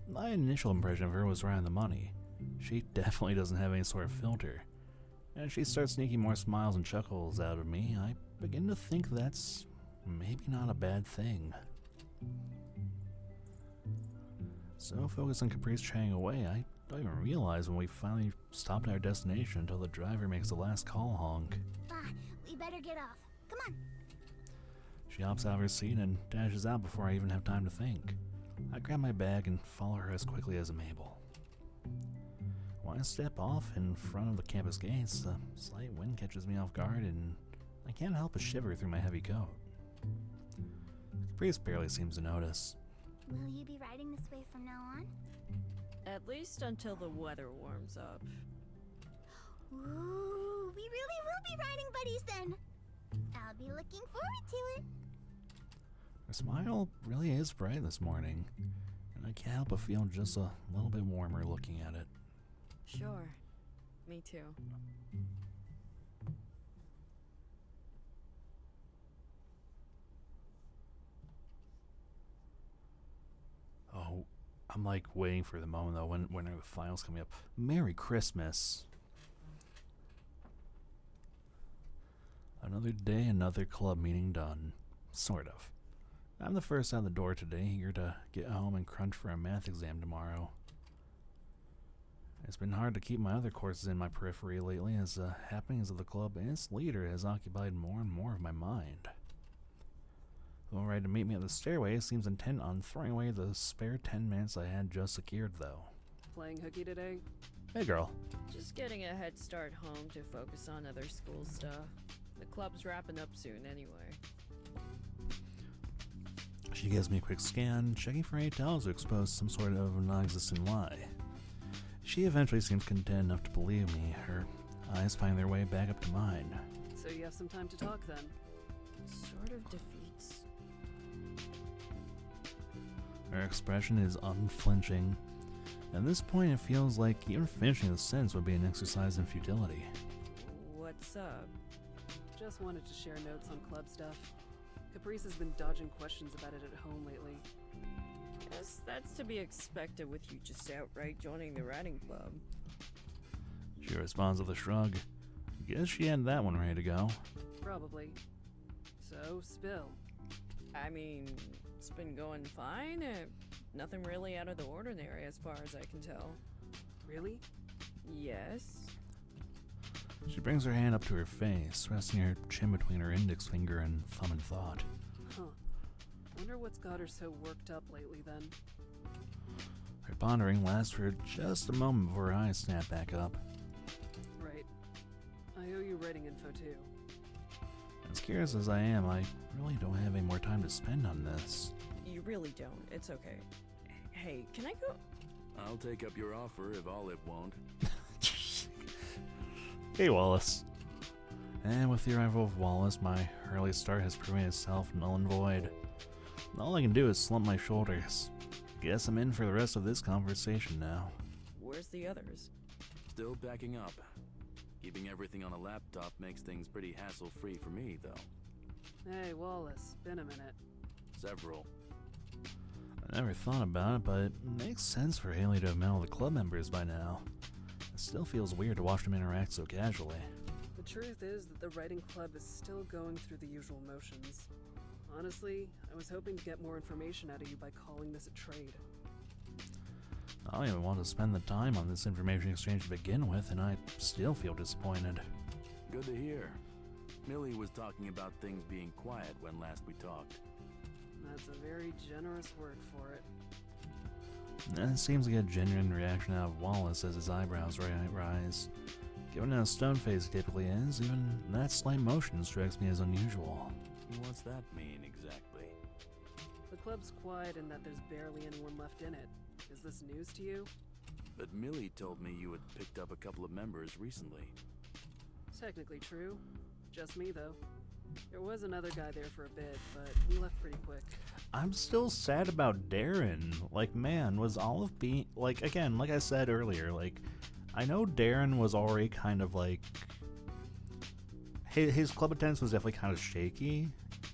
My initial impression of her was right on the money. She definitely doesn't have any sort of filter. As she starts sneaking more smiles and chuckles out of me, I begin to think that's maybe not a bad thing. So focused on Caprice chatting away, I don't even realize when we finally stopped at our destination until the driver makes the last call honk. We better get off. Come on. She hops out of her seat and dashes out before I even have time to think. I grab my bag and follow her as quickly as I'm able. When I step off in front of the campus gates, the slight wind catches me off guard and I can't help but shiver through my heavy coat. Caprice barely seems to notice. Will you be riding this way from now on? At least until the weather warms up. Ooh, we really will be riding buddies then. I'll be looking forward to it. Her smile really is bright this morning, and I can't help but feel just a little bit warmer looking at it. Sure. Me too. Oh, I'm like waiting for the moment though when are the files coming up. Merry Christmas. Another day, another club meeting done. Sort of. I'm the first out the door today, eager to get home and crunch for a math exam tomorrow. It's been hard to keep my other courses in my periphery lately as the happenings of the club and its leader has occupied more and more of my mind. The one ready to meet me at the stairway seems intent on throwing away the spare 10 minutes I had just secured, though. Playing hooky today? Hey, girl. Just getting a head start home to focus on other school stuff. The club's wrapping up soon anyway. She gives me a quick scan, checking for any tells to expose some sort of non-existent lie. She eventually seems content enough to believe me, her eyes find their way back up to mine. So you have some time to talk then? Sort of defeats. Her expression is unflinching. At this point, it feels like even finishing the sentence would be an exercise in futility. What's up? Just wanted to share notes on club stuff. Caprice has been dodging questions about it at home lately. Guess that's to be expected with you just outright joining the writing club. She responds with a shrug. Guess she had that one ready to go. Probably. So, spill. I mean, it's been going fine. Nothing really out of the ordinary as far as I can tell. Really? Yes. She brings her hand up to her face, resting her chin between her index finger and thumb in thought. Huh. Wonder what's got her so worked up lately then. Her pondering lasts for just a moment before her eyes snap back up. Right. I owe you writing info too. As curious as I am, I really don't have any more time to spend on this. You really don't. It's okay. Hey, can I go? I'll take up your offer if Olive won't. Hey, Wallace. And with the arrival of Wallace, my early start has proven itself null and void. All I can do is slump my shoulders. Guess I'm in for the rest of this conversation now. where's the others? Still packing up. Keeping everything on a laptop makes things pretty hassle-free for me, though. Hey, Wallace, been a minute. Several. I never thought about it, but it makes sense for Haley to have met all the club members by now. It still feels weird to watch them interact so casually. The truth is that the writing club is still going through the usual motions. Honestly, I was hoping to get more information out of you by calling this a trade. I don't even want to spend the time on this information exchange to begin with, and I still feel disappointed. Good to hear. Millie was talking about things being quiet when last we talked. That's a very generous word for it. And it seems to get a genuine reaction out of Wallace as his eyebrows rise. Given how stone-faced he typically is, even that slight motion strikes me as unusual. What's that mean, exactly? The club's quiet in that there's barely anyone left in it. Is this news to you? But Millie told me you had picked up a couple of members recently. Technically true. Just me, though. There was another guy there for a bit, but he left pretty quick. I'm still sad about Darren. Like, man, was Olive being... Like, again, like I said earlier, like, I know Darren was already kind of, like... His club attendance was definitely kind of shaky,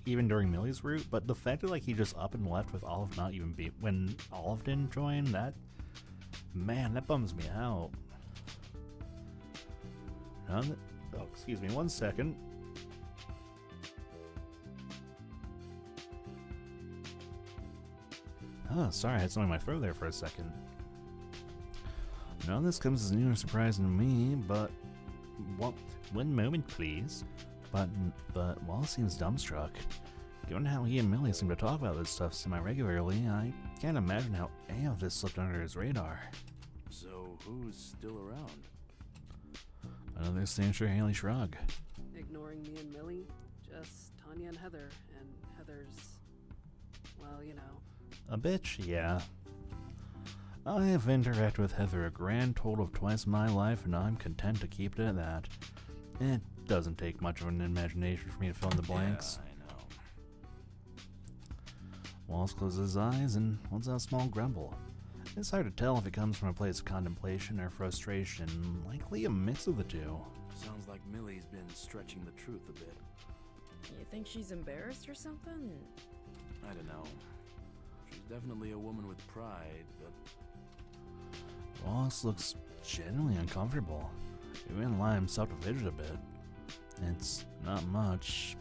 even during Millie's route, but the fact that, like, he just up and left with Olive not even be... When Olive didn't join, that... Man, that bums me out. Oh, excuse me, 1 second. Oh, sorry, I had something in my throat there for a second. Now this comes as new and surprising to me, but... One moment, please. But Wallace seems dumbstruck. Given how he and Millie seem to talk about this stuff semi-regularly, I can't imagine how any of this slipped under his radar. So, who's still around? Another Stancher Haley shrug. Ignoring me and Millie, just Tanya and Heather, and Heather's... well, you know. A bitch, yeah. I have interacted with Heather a grand total of twice in my life, and I'm content to keep it at that. It doesn't take much of an imagination for me to fill in the blanks. Yeah, I know. Wallace closes his eyes and lets out a small grumble. It's hard to tell if it comes from a place of contemplation or frustration, likely a mix of the two. Sounds like Millie's been stretching the truth a bit. You think she's embarrassed or something? I don't know. She's definitely a woman with pride, but... Wallace looks genuinely uncomfortable. He even allowed himself to fidget a bit. It's not much,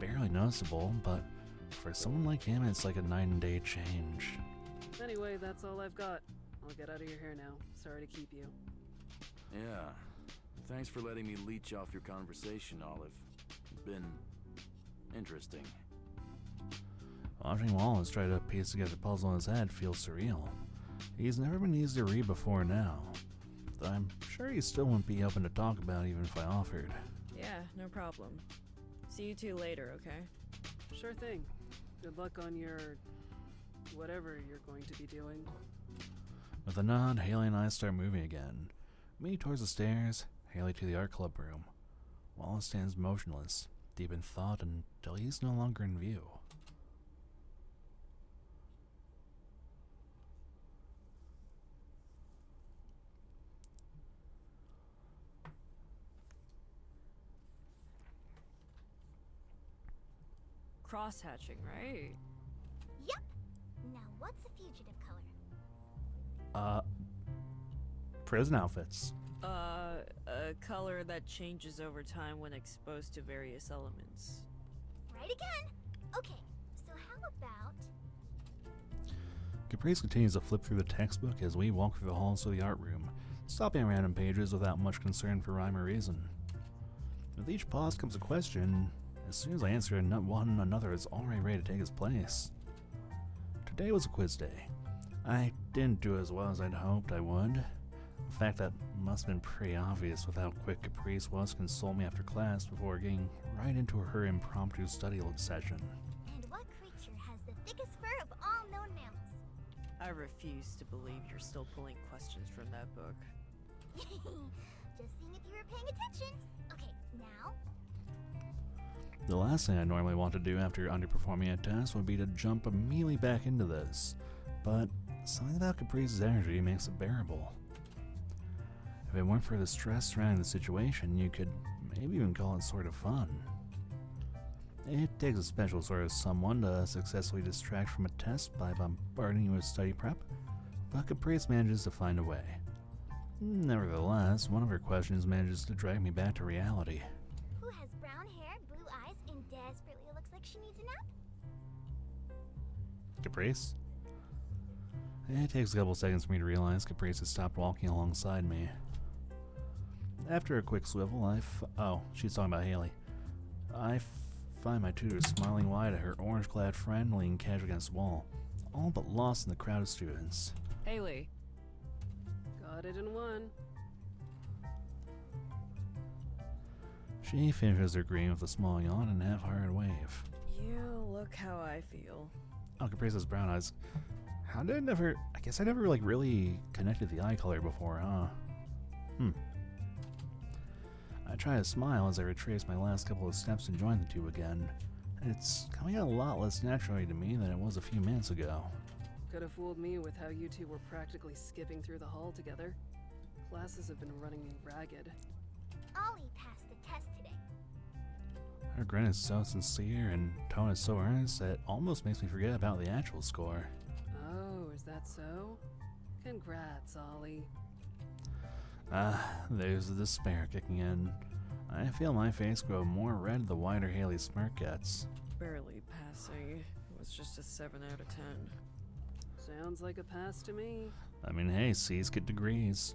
barely noticeable, but for someone like him, it's like a night and day change. Anyway, that's all I've got. I'll get out of your hair now. Sorry to keep you. Yeah. Thanks for letting me leech off your conversation, Olive. It's been... interesting. Watching Wallace try to piece together the puzzle in his head feels surreal. He's never been easy to read before now. Though I'm sure he still wouldn't be open to talk about even if I offered. Yeah, no problem. See you two later, okay? Sure thing. Good luck on your... whatever you're going to be doing. With a nod, Haley and I start moving again. Me towards the stairs, Haley to the art club room. Wallace stands motionless, deep in thought until he's no longer in view. Cross-hatching, right? Yep. Now, what's a fugitive color? Prison outfits. A color that changes over time when exposed to various elements. Right again. Okay, so how about... Caprice continues to flip through the textbook as we walk through the halls to the art room, stopping at random pages without much concern for rhyme or reason. With each pause comes a question. As soon as I answer it, one another is already ready to take his place. Today was a quiz day. I didn't do as well as I'd hoped I would. In fact, that must have been pretty obvious with how quick Caprice was to console me after class before getting right into her impromptu study session. And what creature has the thickest fur of all known mammals? I refuse to believe you're still pulling questions from that book. Just seeing if you were paying attention. Okay, now... The last thing I normally want to do after underperforming a test would be to jump immediately back into this, but something about Caprice's energy makes it bearable. If it weren't for the stress surrounding the situation, you could maybe even call it sort of fun. It takes a special sort of someone to successfully distract from a test by bombarding you with study prep, but Caprice manages to find a way. Nevertheless, one of her questions manages to drag me back to reality. Who has brown hair, blue eyes, and desperately looks like she needs a nap? Caprice? It takes a couple seconds for me to realize Caprice has stopped walking alongside me. After a quick swivel, oh, she's talking about Haley. I find my tutor smiling wide at her orange-clad friend leaning casually against the wall, all but lost in the crowd of students. Haley. Got it in one. She finishes her greeting with a small yawn and half-hearted wave. You look how I feel. Oh, Caprice has brown eyes. How did I guess I never, really connected the eye color before, huh? I try to smile as I retrace my last couple of steps and join the two again. It's coming out a lot less naturally to me than it was a few minutes ago. Could have fooled me with how you two were practically skipping through the hall together. Classes have been running me ragged. Ollie passed the test today. Her grin is so sincere and tone is so earnest that it almost makes me forget about the actual score. Oh, is that so? Congrats, Ollie. There's the despair kicking in. I feel my face grow more red the wider Haley's smirk gets. Barely passing. It was just a 7 out of 10. Sounds like a pass to me. I mean, hey, C's get degrees.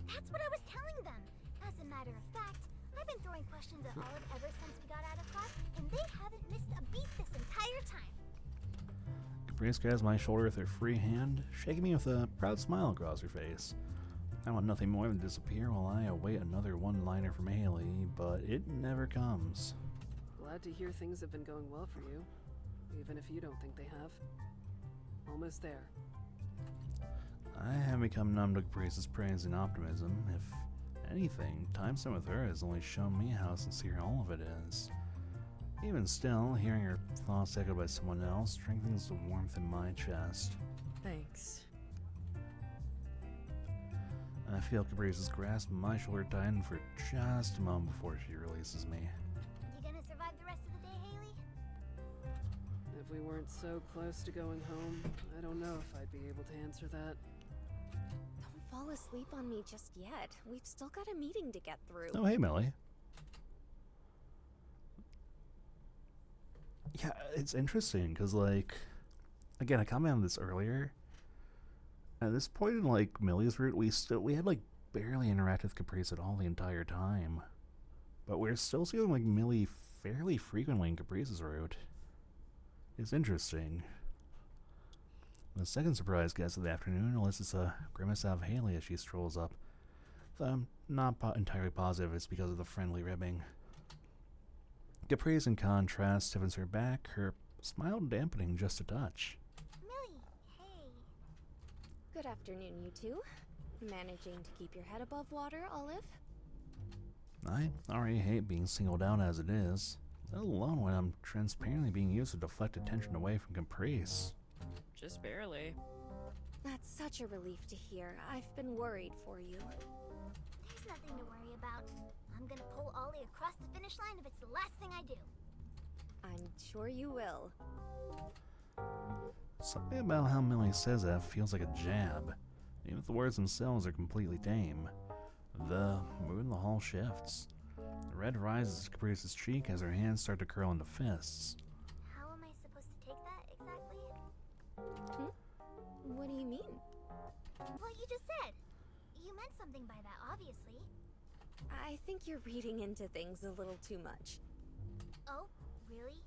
That's what I was telling them. As a matter of fact, I've been throwing questions at Olive ever since we got out of class, and they haven't missed a beat this entire time. Caprice grabs my shoulder with her free hand, shaking me with a proud smile across her face. I want nothing more than to disappear while I await another one-liner from Haley, but it never comes. Glad to hear things have been going well for you, even if you don't think they have. Almost there. I have become numb to Caprice's praise and optimism. If anything, time spent with her has only shown me how sincere all of it is. Even still, hearing her thoughts echoed by someone else strengthens the warmth in my chest. Thanks. I feel Caprice's grasp on my shoulder tighten for just a moment before she releases me. You gonna survive the rest of the day, Haley? If we weren't so close to going home, I don't know if I'd be able to answer that. Don't fall asleep on me just yet. We've still got a meeting to get through. Oh, hey, Millie. Yeah, it's interesting, because, again, I commented on this earlier. At this point in, Millie's route, we had, barely interacted with Caprice at all the entire time. But we're still seeing, Millie fairly frequently in Caprice's route. It's interesting. The second surprise guest of the afternoon elicits a grimace out of Haley as she strolls up. Though I'm not entirely positive it's because of the friendly ribbing. Caprice, in contrast, stiffens her back, her smile dampening just a touch. Millie, hey. Good afternoon, you two. Managing to keep your head above water, Olive? I already hate being singled out as it is, let alone when I'm transparently being used to deflect attention away from Caprice. Just barely. That's such a relief to hear. I've been worried for you. There's nothing to worry about. I'm gonna pull Ollie across the finish line if it's the last thing I do. I'm sure you will. Something about how Millie says that feels like a jab, even if the words themselves are completely tame. The mood in the hall shifts. The red rises to Caprice's cheek as her hands start to curl into fists. How am I supposed to take that exactly? What do you mean? What you just said. You meant something by that, obviously. I think you're reading into things a little too much. Oh, really?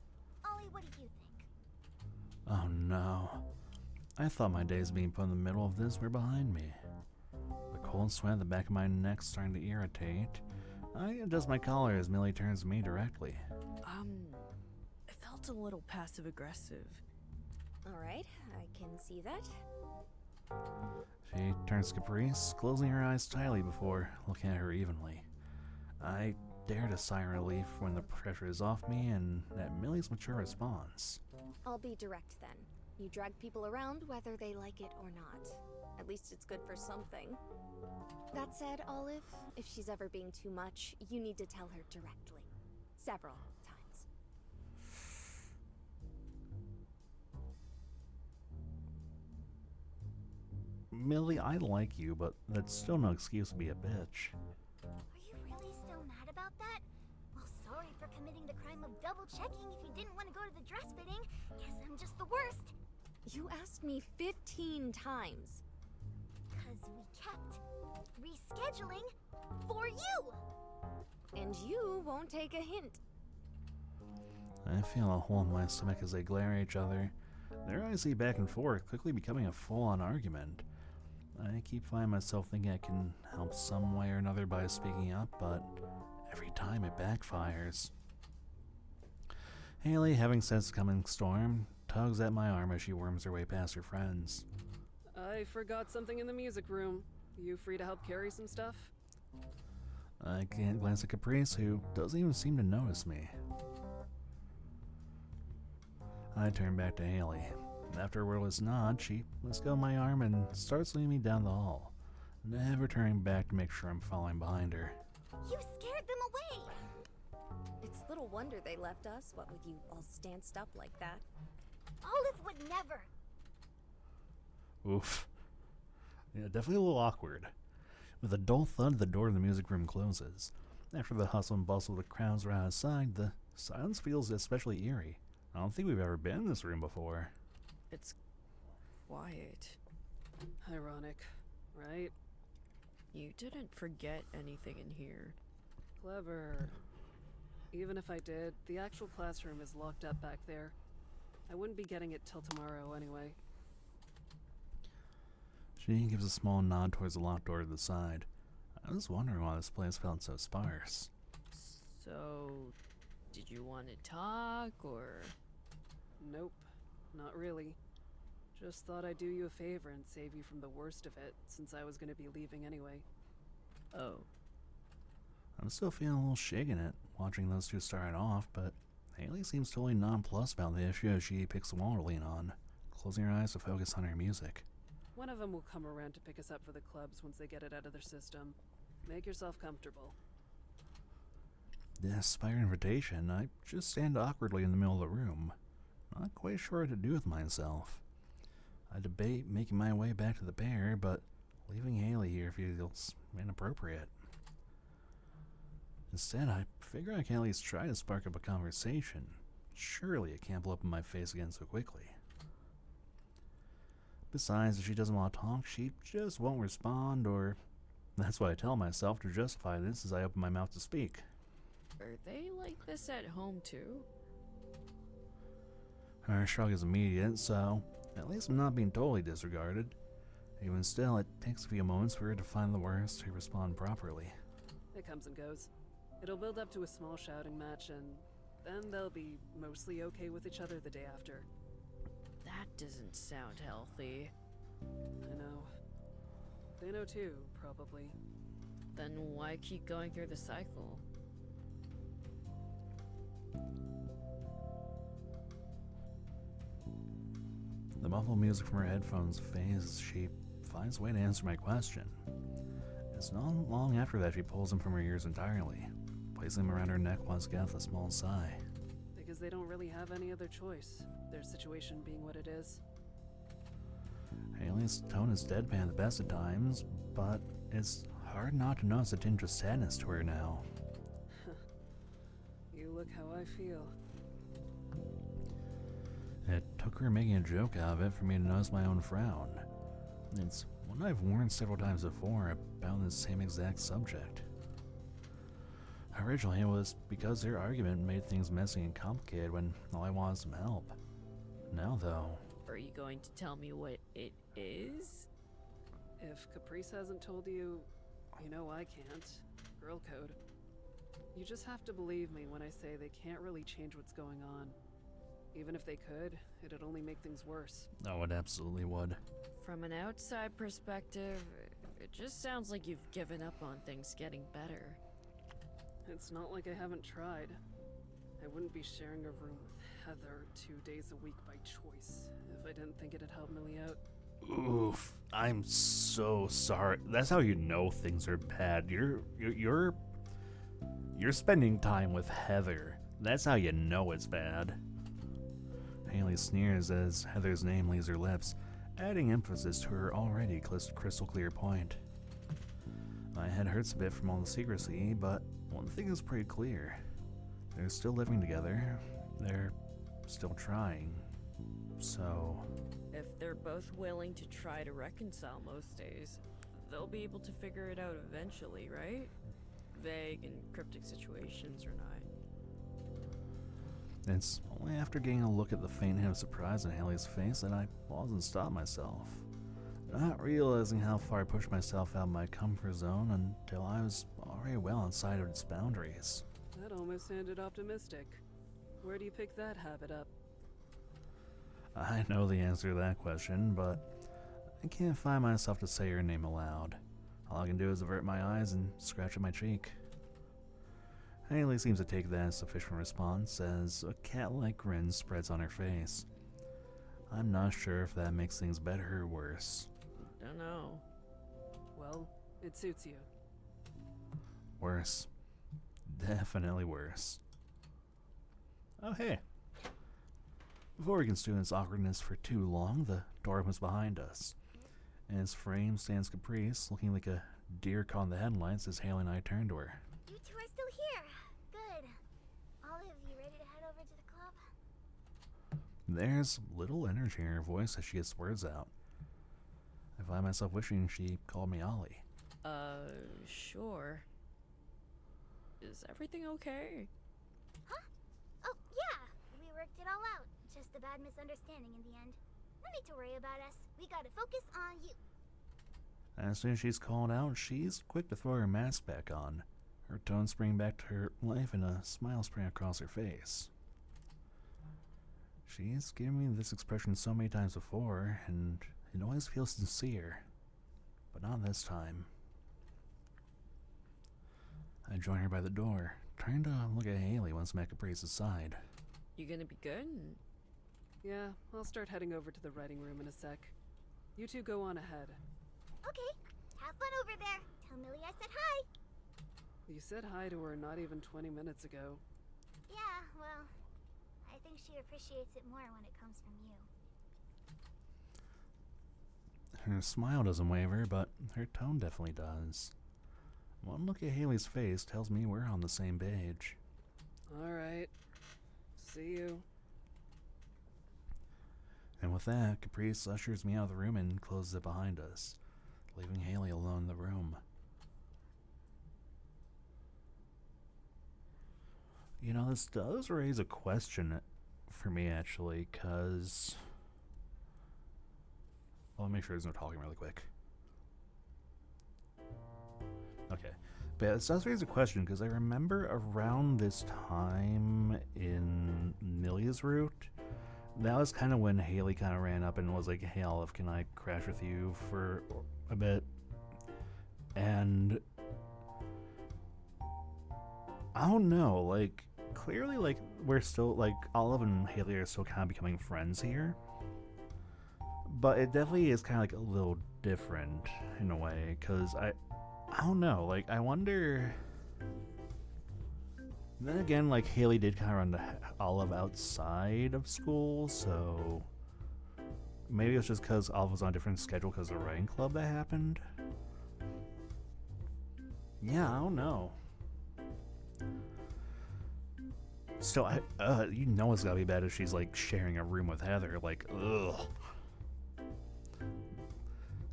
Ollie, what do you think? Oh no. I thought my days being put in the middle of this were behind me. The cold sweat at the back of my neck starting to irritate. I adjust my collar as Millie turns to me directly. It felt a little passive-aggressive. Alright, I can see that. She turns to Caprice, closing her eyes tightly before looking at her evenly. I dare to sigh in relief when the pressure is off me and at Millie's mature response. I'll be direct then. You drag people around whether they like it or not. At least it's good for something. That said, Olive, if she's ever being too much, you need to tell her directly. Several times. Millie, I like you, but that's still no excuse to be a bitch. Are you really still mad about that? Well, sorry for committing the crime of double checking if you didn't want to go to the dress fitting. Guess I'm just the worst. You asked me 15 times. Because we kept rescheduling for you! And you won't take a hint. I feel a hole in my stomach as they glare at each other. Their eyes see back and forth, quickly becoming a full-on argument. I keep finding myself thinking I can help some way or another by speaking up, but every time it backfires. Haley, having sensed the coming storm, tugs at my arm as she worms her way past her friends. I forgot something in the music room. You free to help carry some stuff? I can't glance at Caprice, who doesn't even seem to notice me. I turn back to Haley. After a wordless nod, she lets go of my arm and starts leading me down the hall, never turning back to make sure I'm following behind her. You scared them away! It's little wonder they left us, what with you all stanced up like that. Olive would never! Oof. Yeah, definitely a little awkward. With a dull thud, the door of the music room closes. After the hustle and bustle of the crowds around outside, the silence feels especially eerie. I don't think we've ever been in this room before. It's quiet. Ironic, right? You didn't forget anything in here. Clever. Even if I did, the actual classroom is locked up back there. I wouldn't be getting it till tomorrow anyway. She gives a small nod towards the locked door to the side. I was wondering why this place felt so sparse. So, did you want to talk, or...? Nope, not really. Just thought I'd do you a favor and save you from the worst of it, since I was gonna be leaving anyway. Oh. I'm still feeling a little shaken at watching those two start off, but Haley seems totally nonplussed about the issue as she picks the wall to lean on, closing her eyes to focus on her music. One of them will come around to pick us up for the clubs once they get it out of their system. Make yourself comfortable. Despite her invitation, I just stand awkwardly in the middle of the room, not quite sure what to do with myself. I debate making my way back to the pair, but leaving Haley here feels inappropriate. Instead, I figure I can at least try to spark up a conversation. Surely it can't blow up in my face again so quickly. Besides, if she doesn't want to talk, she just won't respond, or that's what I tell myself to justify this as I open my mouth to speak. Are they like this at home, too? Her shrug is immediate, so at least I'm not being totally disregarded. Even still, it takes a few moments for her to find the words to respond properly. It comes and goes. It'll build up to a small shouting match, and then they'll be mostly okay with each other the day after. That doesn't sound healthy. I know. They know too, probably. Then why keep going through the cycle? The muffled music from her headphones fades as she finds a way to answer my question. It's not long after that she pulls them from her ears entirely, placing them around her neck once again with a small sigh. Because they don't really have any other choice, their situation being what it is. Haley's tone is deadpan at the best of times, but it's hard not to notice a tinge of sadness to her now. You look how I feel. It took her making a joke out of it for me to notice my own frown. It's one I've warned several times before about this same exact subject. Originally, it was because their argument made things messy and complicated when all I wanted was some help. Now, though... Are you going to tell me what it is? If Caprice hasn't told you, you know I can't. Girl code. You just have to believe me when I say they can't really change what's going on. Even if they could, it'd only make things worse. Oh, it absolutely would. From an outside perspective, it just sounds like you've given up on things getting better. It's not like I haven't tried. I wouldn't be sharing a room with Heather 2 days a week by choice, if I didn't think it'd help Millie out. Oof, I'm so sorry. That's how you know things are bad. You're spending time with Heather. That's how you know it's bad. Haley sneers as Heather's name leaves her lips, adding emphasis to her already crystal clear point. My head hurts a bit from all the secrecy, but one thing is pretty clear. They're still living together. They're still trying. So... If they're both willing to try to reconcile most days, they'll be able to figure it out eventually, right? Vague and cryptic situations or not. It's only after getting a look at the faint hint of surprise on Haley's face that I pause and stop myself, not realizing how far I pushed myself out of my comfort zone until I was already well outside of its boundaries. That almost sounded optimistic. Where do you pick that habit up? I know the answer to that question, but I can't find myself to say her name aloud. All I can do is avert my eyes and scratch at my cheek. Haley seems to take that as sufficient response as a cat-like grin spreads on her face. I'm not sure if that makes things better or worse. Don't know. Well, it suits you. Worse. Definitely worse. Oh, hey. Before we can stew in this awkwardness for too long, the door opens behind us. In its frame stands Caprice, looking like a deer caught in the headlights as Haley and I turn to her. You two are still here. Good. Olive, you ready to head over to the club? There's little energy in her voice as she gets words out. I find myself wishing she called me Ollie. Sure. Is everything okay? Huh? Oh, yeah. We worked it all out. Just a bad misunderstanding in the end. No need to worry about us. We gotta focus on you. As soon as she's called out, she's quick to throw her mask back on, her tone springing back to her life and a smile spraying across her face. She's given me this expression so many times before, and it always feels sincere. But not this time. I join her by the door, trying to look at Haley once I'm at Caprice's side. You gonna be good? Yeah, I'll start heading over to the writing room in a sec. You two go on ahead. Okay. Have fun over there. Tell Millie I said hi. You said hi to her not even 20 minutes ago. Yeah, well, I think she appreciates it more when it comes from you. Her smile doesn't waver, but her tone definitely does. One look at Haley's face tells me we're on the same page. Alright. See you. And with that, Caprice ushers me out of the room and closes it behind us, leaving Haley alone in the room. You know, this does raise a question for me, actually, because... Well, let me make sure there's no talking really quick. Okay. But yeah, this does raise a question, because I remember around this time in Millia's route, that was kind of when Haley kind of ran up and was like, hey Olive, can I crash with you for a bit? And I don't know, like, clearly, like, we're still, like, Olive and Haley are still kind of becoming friends here. But it definitely is kind of like a little different in a way, because I don't know, like, I wonder... Then again, like, Haley did kind of run to Olive outside of school, so maybe it was just because Olive was on a different schedule because of the writing club that happened. Yeah, I don't know. Still, you know it's gotta be bad if she's, like, sharing a room with Heather. Like, ugh.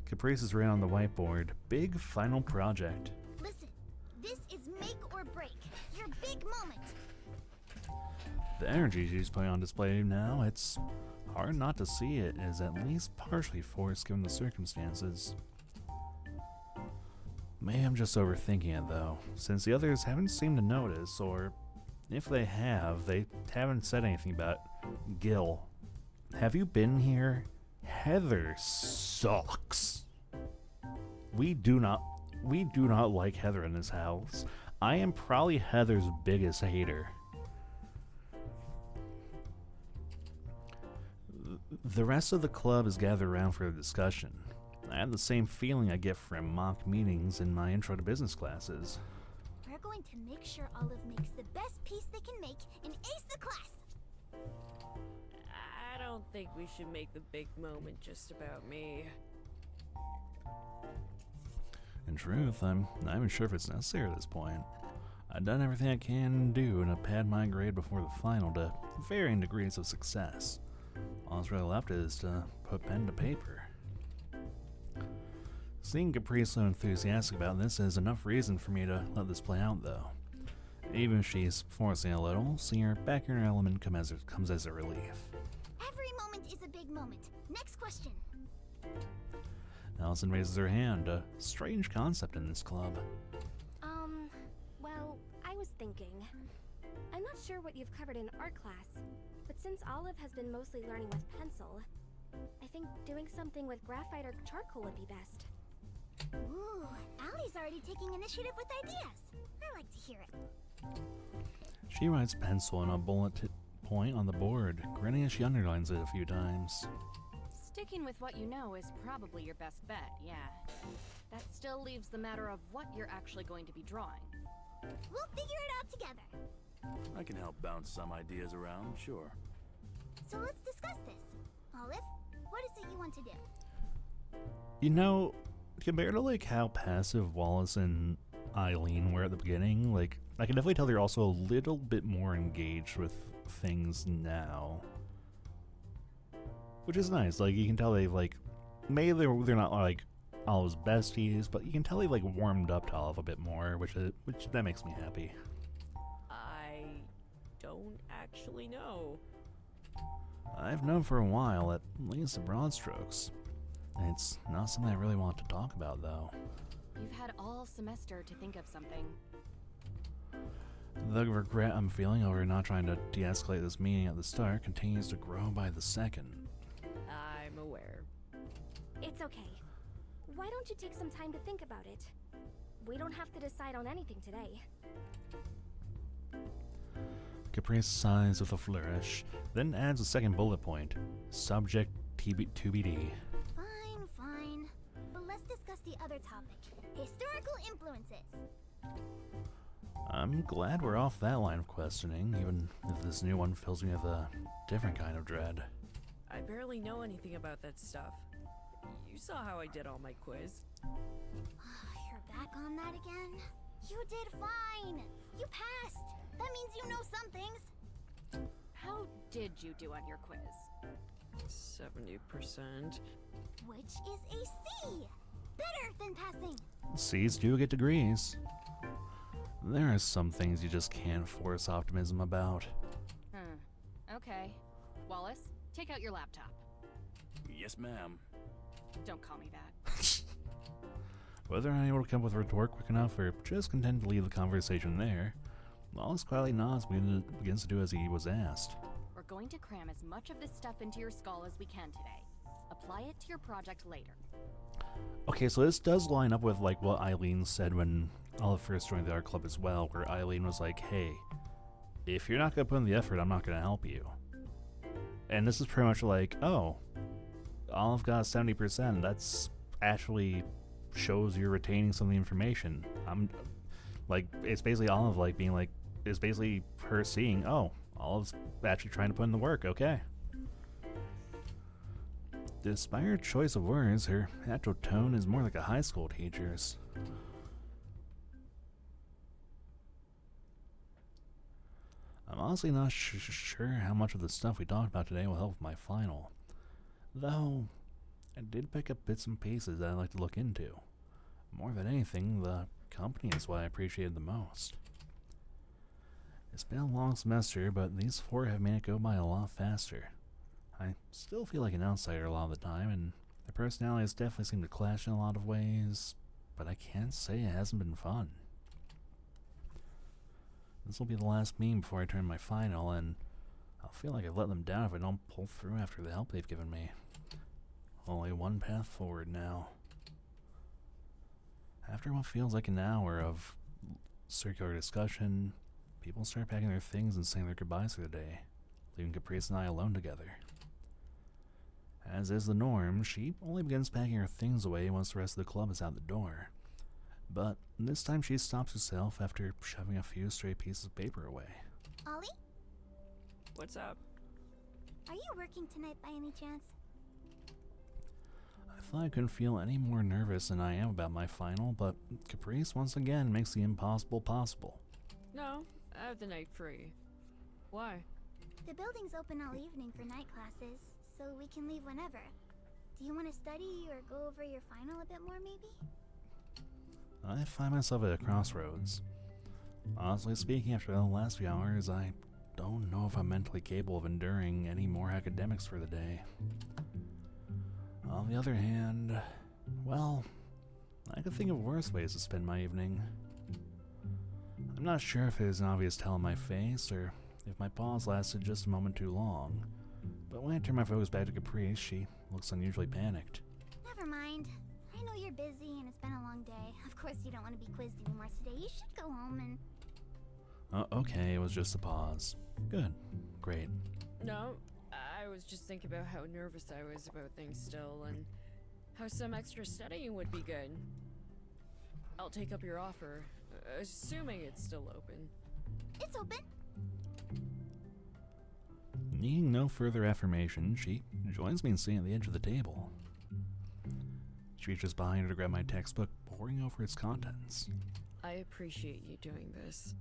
Caprice is written on the whiteboard. Big final project. Listen, this is make or break. Your big moment. The energy she's putting on display now, it's hard not to see it is at least partially forced given the circumstances. Maybe I'm just overthinking it though, since the others haven't seemed to notice, or if they haven't said anything about Gil. Have you been here? Heather sucks. We do not like Heather in this house. I am probably Heather's biggest hater. The rest of the club is gathered around for the discussion. I have the same feeling I get from mock meetings in my intro to business classes. We're going to make sure Olive makes the best piece they can make and ace the class. I don't think we should make the big moment just about me. In truth, I'm not even sure if it's necessary at this point. I've done everything I can do to pad my grade before the final to varying degrees of success. All that's really left is to put pen to paper. Seeing Caprice so enthusiastic about this is enough reason for me to let this play out, though. Even if she's forcing a little, seeing her back in her element comes as a relief. Every moment is a big moment. Next question. Allison raises her hand, a strange concept in this club. Well, I was thinking. I'm not sure what you've covered in art class, but since Olive has been mostly learning with pencil, I think doing something with graphite or charcoal would be best. Ooh, Allie's already taking initiative with ideas. I like to hear it. She writes pencil in a bullet point on the board, grinning as she underlines it a few times. Sticking with what you know is probably your best bet, yeah. That still leaves the matter of what you're actually going to be drawing. We'll figure it out together. I can help bounce some ideas around, sure. So let's discuss this. Olive, what is it you want to do? You know, compared to like how passive Wallace and Eileen were at the beginning, like I can definitely tell they're also a little bit more engaged with things now. Which is nice. Like you can tell they've like maybe they're not like Olive's besties, but you can tell they've like warmed up to Olive a bit more, which that makes me happy. I don't actually know. I've known for a while, at least the broad strokes. It's not something I really want to talk about, though. You've had all semester to think of something. The regret I'm feeling over not trying to de-escalate this meeting at the start continues to grow by the second. I'm aware. It's okay. Why don't you take some time to think about it? We don't have to decide on anything today. Caprice sighs with a flourish, then adds a second bullet point. Subject TBD. Fine. But let's discuss the other topic. Historical influences. I'm glad we're off that line of questioning, even if this new one fills me with a different kind of dread. I barely know anything about that stuff. You saw how I did on my quiz. You're back on that again? You did fine. You passed. That means you know some things. How did you do on your quiz? 70%. Which is a C. Better than passing. C's do get degrees. There are some things you just can't force optimism about. Okay. Wallace, take out your laptop. Yes, ma'am. Don't call me that. Whether I'm able to come up with a retort quick enough or just content to leave the conversation there, Wallace quietly nods and begins to do as he was asked. We're going to cram as much of this stuff into your skull as we can today. Apply it to your project later. Okay, so this does line up with like what Eileen said when Olive first joined the art club as well, where Eileen was like, hey, if you're not going to put in the effort, I'm not going to help you. And this is pretty much like, oh, Olive got 70%. That's actually shows you're retaining some of the information. I'm like, it's basically Olive like being like, it's basically her seeing, oh, Olive's actually trying to put in the work, okay. Despite her choice of words, her actual tone is more like a high school teacher's. I'm honestly not sure how much of the stuff we talked about today will help with my final. Though, I did pick up bits and pieces that I'd like to look into. More than anything, the company is what I appreciated the most. It's been a long semester, but these 4 have made it go by a lot faster. I still feel like an outsider a lot of the time, and their personalities definitely seem to clash in a lot of ways, but I can't say it hasn't been fun. This will be the last meeting before I turn my final, and I'll feel like I've let them down if I don't pull through after the help they've given me. Only one path forward now. After what feels like an hour of circular discussion, people start packing their things and saying their goodbyes for the day, leaving Caprice and I alone together. As is the norm, she only begins packing her things away once the rest of the club is out the door. But this time she stops herself after shoving a few stray pieces of paper away. Ollie, What's up? are you working tonight by any chance? I thought I couldn't feel any more nervous than I am about my final, but Caprice once again makes the impossible possible. No, I have the night free. Why? The building's open all evening for night classes, so we can leave whenever. Do you want to study or go over your final a bit more, maybe? I find myself at a crossroads. Honestly speaking, after the last few hours, I don't know if I'm mentally capable of enduring any more academics for the day. On the other hand, well, I could think of worse ways to spend my evening. I'm not sure if it is an obvious tell on my face, or if my pause lasted just a moment too long, but when I turn my focus back to Caprice, she looks unusually panicked. Never mind. I know you're busy and it's been a long day. Of course you don't want to be quizzed anymore today. You should go home and... Okay, it was just a pause. Good. Great. No, I was just thinking about how nervous I was about things still, and how some extra studying would be good. I'll take up your offer, assuming it's still open. It's open. Needing no further affirmation, she joins me in sitting at the edge of the table. She reaches behind her to grab my textbook, poring over its contents. I appreciate you doing this.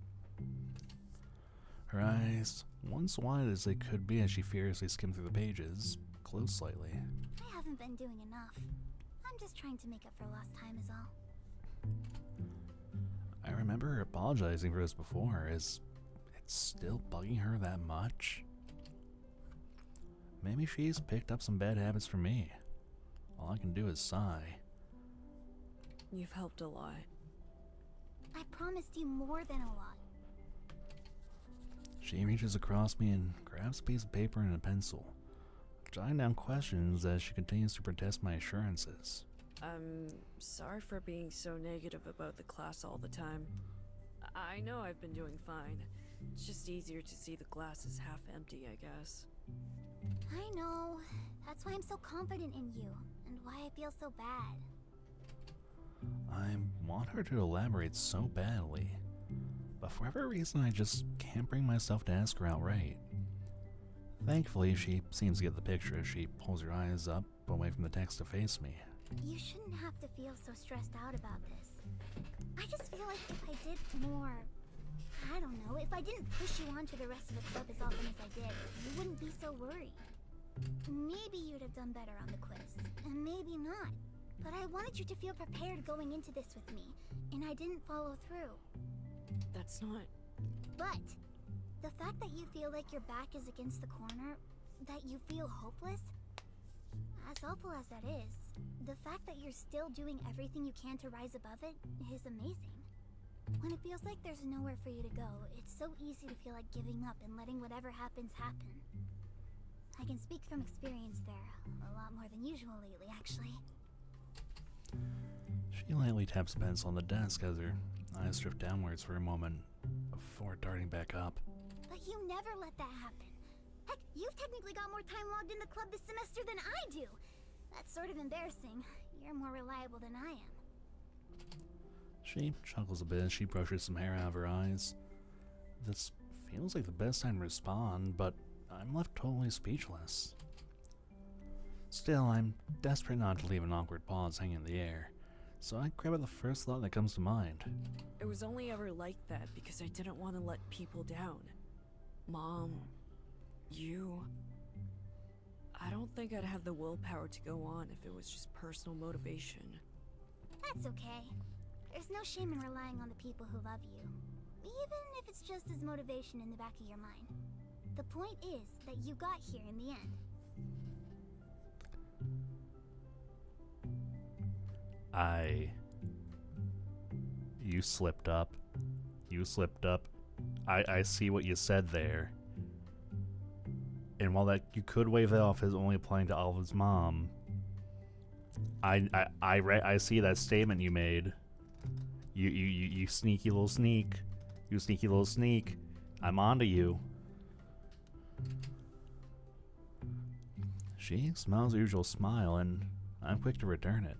Her eyes, once wide as they could be as she furiously skimmed through the pages, closed slightly. I haven't been doing enough. I'm just trying to make up for lost time is all. I remember her apologizing for this before. Is it still bugging her that much? Maybe she's picked up some bad habits from me. All I can do is sigh. You've helped a lot. I promised you more than a lot. She reaches across me and grabs a piece of paper and a pencil, jotting down questions as she continues to protest my assurances. I'm sorry for being so negative about the class all the time. I know I've been doing fine. It's just easier to see the glass as half empty, I guess. I know. That's why I'm so confident in you, and why I feel so bad. I want her to elaborate so badly, but for whatever reason I just can't bring myself to ask her outright. Thankfully, she seems to get the picture as she pulls her eyes up away from the text to face me. You shouldn't have to feel so stressed out about this. I just feel like if I did more... I don't know, if I didn't push you onto the rest of the club as often as I did, you wouldn't be so worried. Maybe you'd have done better on the quiz, and maybe not. But I wanted you to feel prepared going into this with me, and I didn't follow through. That's not... But the fact that you feel like your back is against the corner, that you feel hopeless, as awful as that is, the fact that you're still doing everything you can to rise above it is amazing. When it feels like there's nowhere for you to go, it's so easy to feel like giving up and letting whatever happens happen. I can speak from experience there, a lot more than usual lately, actually. She lightly taps the pencil on the desk as her eyes drift downwards for a moment before darting back up. But you never let that happen. Heck, you've technically got more time logged in the club this semester than I do. That's sort of embarrassing. You're more reliable than I am. She chuckles a bit as she brushes some hair out of her eyes. This feels like the best time to respond, but I'm left totally speechless. Still, I'm desperate not to leave an awkward pause hanging in the air, so I grab at the first thought that comes to mind. It was only ever like that because I didn't want to let people down. Mom, you... I don't think I'd have the willpower to go on if it was just personal motivation. That's okay. There's no shame in relying on the people who love you, even if it's just as motivation in the back of your mind. The point is that you got here in the end. You slipped up. You slipped up. I see what you said there. And while that you could wave that off as only applying to Olive's mom, I see that statement you made. You sneaky little sneak. You sneaky little sneak. I'm onto you. She smiles her usual smile, and I'm quick to return it.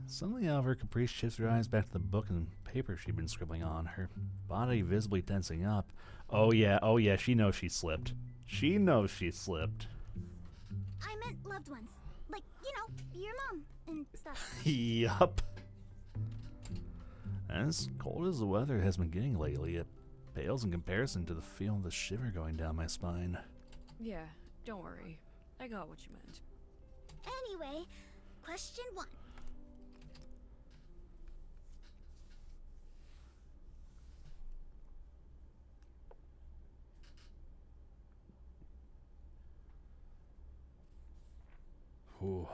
Suddenly, however, Caprice shifts her eyes back to the book and paper she'd been scribbling on, her body visibly tensing up. Oh yeah, she knows she slipped. She knows she slipped. I meant loved ones. Like, you know, your mom and stuff. Yup. As cold as the weather has been getting lately, it pales in comparison to the feel of the shiver going down my spine. Yeah, don't worry. I got what you meant. Anyway, question 1. Ooh.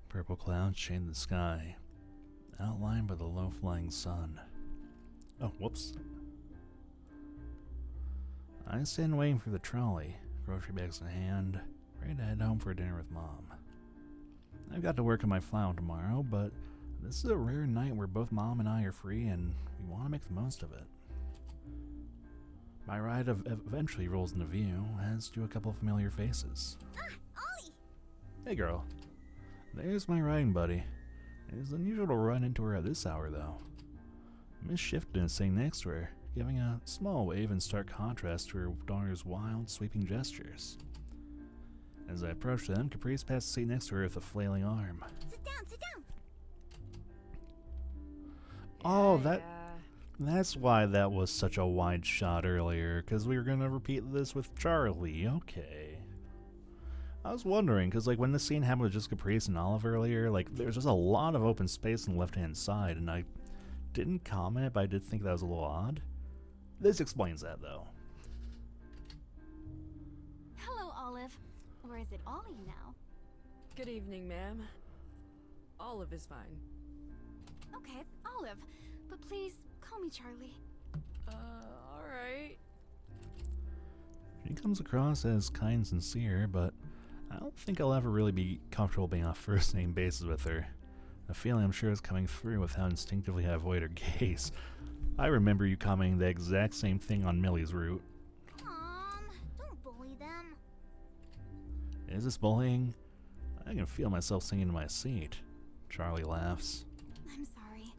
Purple clouds shade the sky, outlined by the low-flying sun. Oh, whoops. I stand waiting for the trolley, grocery bags in hand, ready to head home for dinner with Mom. I've got to work on my flower tomorrow, but this is a rare night where both Mom and I are free, and we want to make the most of it. My ride eventually rolls into view, as do a couple of familiar faces. Ah, Ollie! Hey girl. There's my riding buddy. It is unusual to run into her at this hour, though. Miss Shifton is sitting next to her, giving a small wave in stark contrast to her daughter's wild, sweeping gestures. As I approach them, Caprice passes the seat next to her with a flailing arm. Sit down, sit down! Oh, Yeah. that's why that was such a wide shot earlier, because we were going to repeat this with Charlie. Okay. I was wondering, because like when the scene happened with just Caprice and Olive earlier, like there's just a lot of open space on the left-hand side, and I didn't comment, but I did think that was a little odd. This explains that, though. Hello, Olive. Or is it Ollie now? Good evening, ma'am. Olive is fine. Okay, Olive. But please, call me Charlie. Alright. She comes across as kind and sincere, but I don't think I'll ever really be comfortable being on a first-name basis with her. A feeling I'm sure is coming through with how instinctively I avoid her gaze. I remember you commenting the exact same thing on Millie's route. Don't bully them. Is this bullying? I can feel myself sinking to my seat. Charlie laughs. I'm sorry.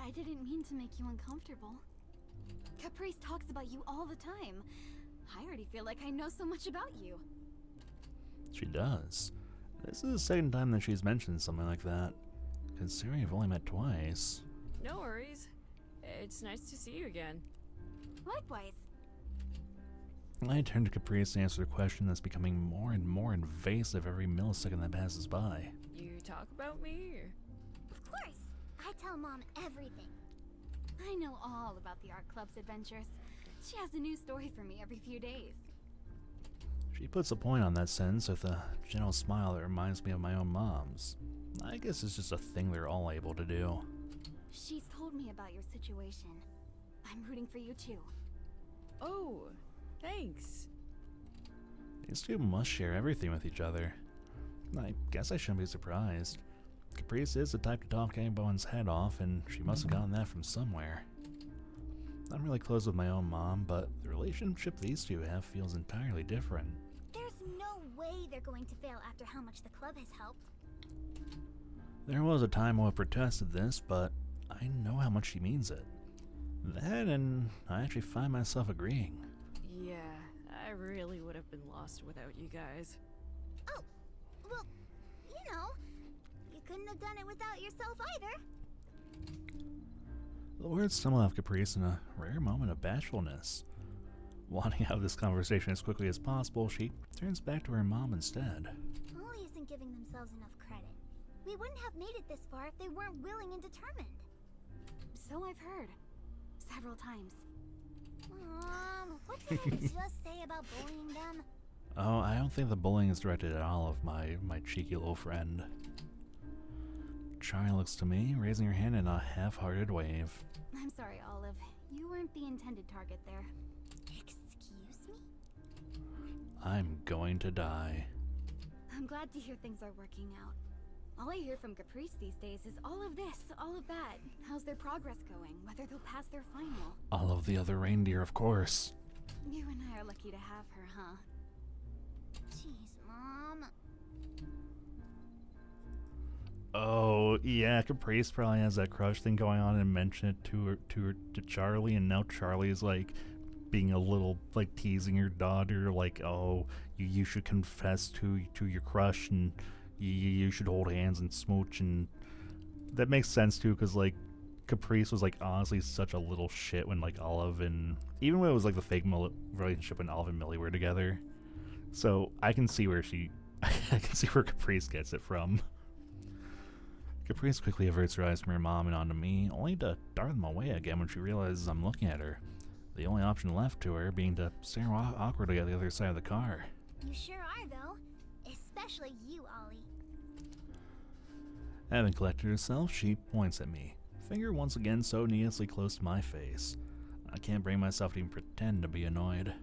I didn't mean to make you uncomfortable. Caprice talks about you all the time. I already feel like I know so much about you. She does. This is the second time that she's mentioned something like that. Considering I've only met twice. No worries. It's nice to see you again. Likewise. I turn to Caprice to answer a question that's becoming more and more invasive every millisecond that passes by. You talk about me, or? Of course. I tell Mom everything. I know all about the art club's adventures. She has a new story for me every few days. She puts a point on that sentence with a gentle smile that reminds me of my own mom's. I guess it's just a thing they're all able to do. She's told me about your situation. I'm rooting for you too. Oh, thanks. These two must share everything with each other. I guess I shouldn't be surprised. Caprice is the type to talk anyone's head off, and she must have gotten that from somewhere. I'm really close with my own mom, but the relationship these two have feels entirely different. There's no way they're going to fail after how much the club has helped. There was a time I would have protested this, but I know how much she means it. That, and I actually find myself agreeing. Yeah, I really would have been lost without you guys. Oh, well, you know, you couldn't have done it without yourself either. The words stumble off Caprice in a rare moment of bashfulness. Wanting out of this conversation as quickly as possible, she turns back to her mom instead. Ollie isn't giving themselves enough credit. We wouldn't have made it this far if they weren't willing and determined. So I've heard. Several times. What did I just say about bullying them? Oh, I don't think the bullying is directed at all of my cheeky little friend. Charlie looks to me, raising her hand in a half-hearted wave. I'm sorry, Olive. You weren't the intended target there. Excuse me? I'm going to die. I'm glad to hear things are working out. All I hear from Caprice these days is all of this, all of that. How's their progress going? Whether they'll pass their final. All of the other reindeer, of course. You and I are lucky to have her, huh? Jeez, Mom. Oh yeah, Caprice probably has that crush thing going on and mentioned it to Charlie, and now Charlie's like being a little like teasing your daughter, like, oh, you should confess to your crush, and you should hold hands and smooch, and that makes sense too, because like Caprice was like honestly such a little shit when like Olive and even when it was like the fake relationship when Olive and Millie were together. So I can see where I can see where Caprice gets it from. Caprice quickly averts her eyes from her mom and onto me, only to dart them away again when she realizes I'm looking at her. The only option left to her being to stare awkwardly at the other side of the car. You sure are, though. Especially you, Ollie. Having collected herself, she points at me, finger once again so needlessly close to my face. I can't bring myself to even pretend to be annoyed.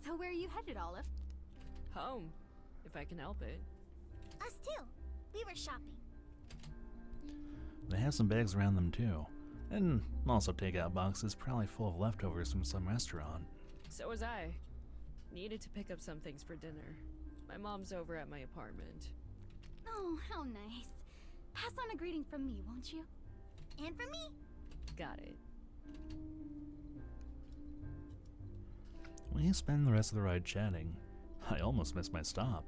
So where are you headed, Olive? Home, if I can help it. Us too. We were shopping. They have some bags around them too, and also takeout boxes probably full of leftovers from some restaurant. So was I. Needed to pick up some things for dinner. My mom's over at my apartment. Oh, how nice. Pass on a greeting from me, won't you? And for me. Got it. We spend the rest of the ride chatting. I almost missed my stop.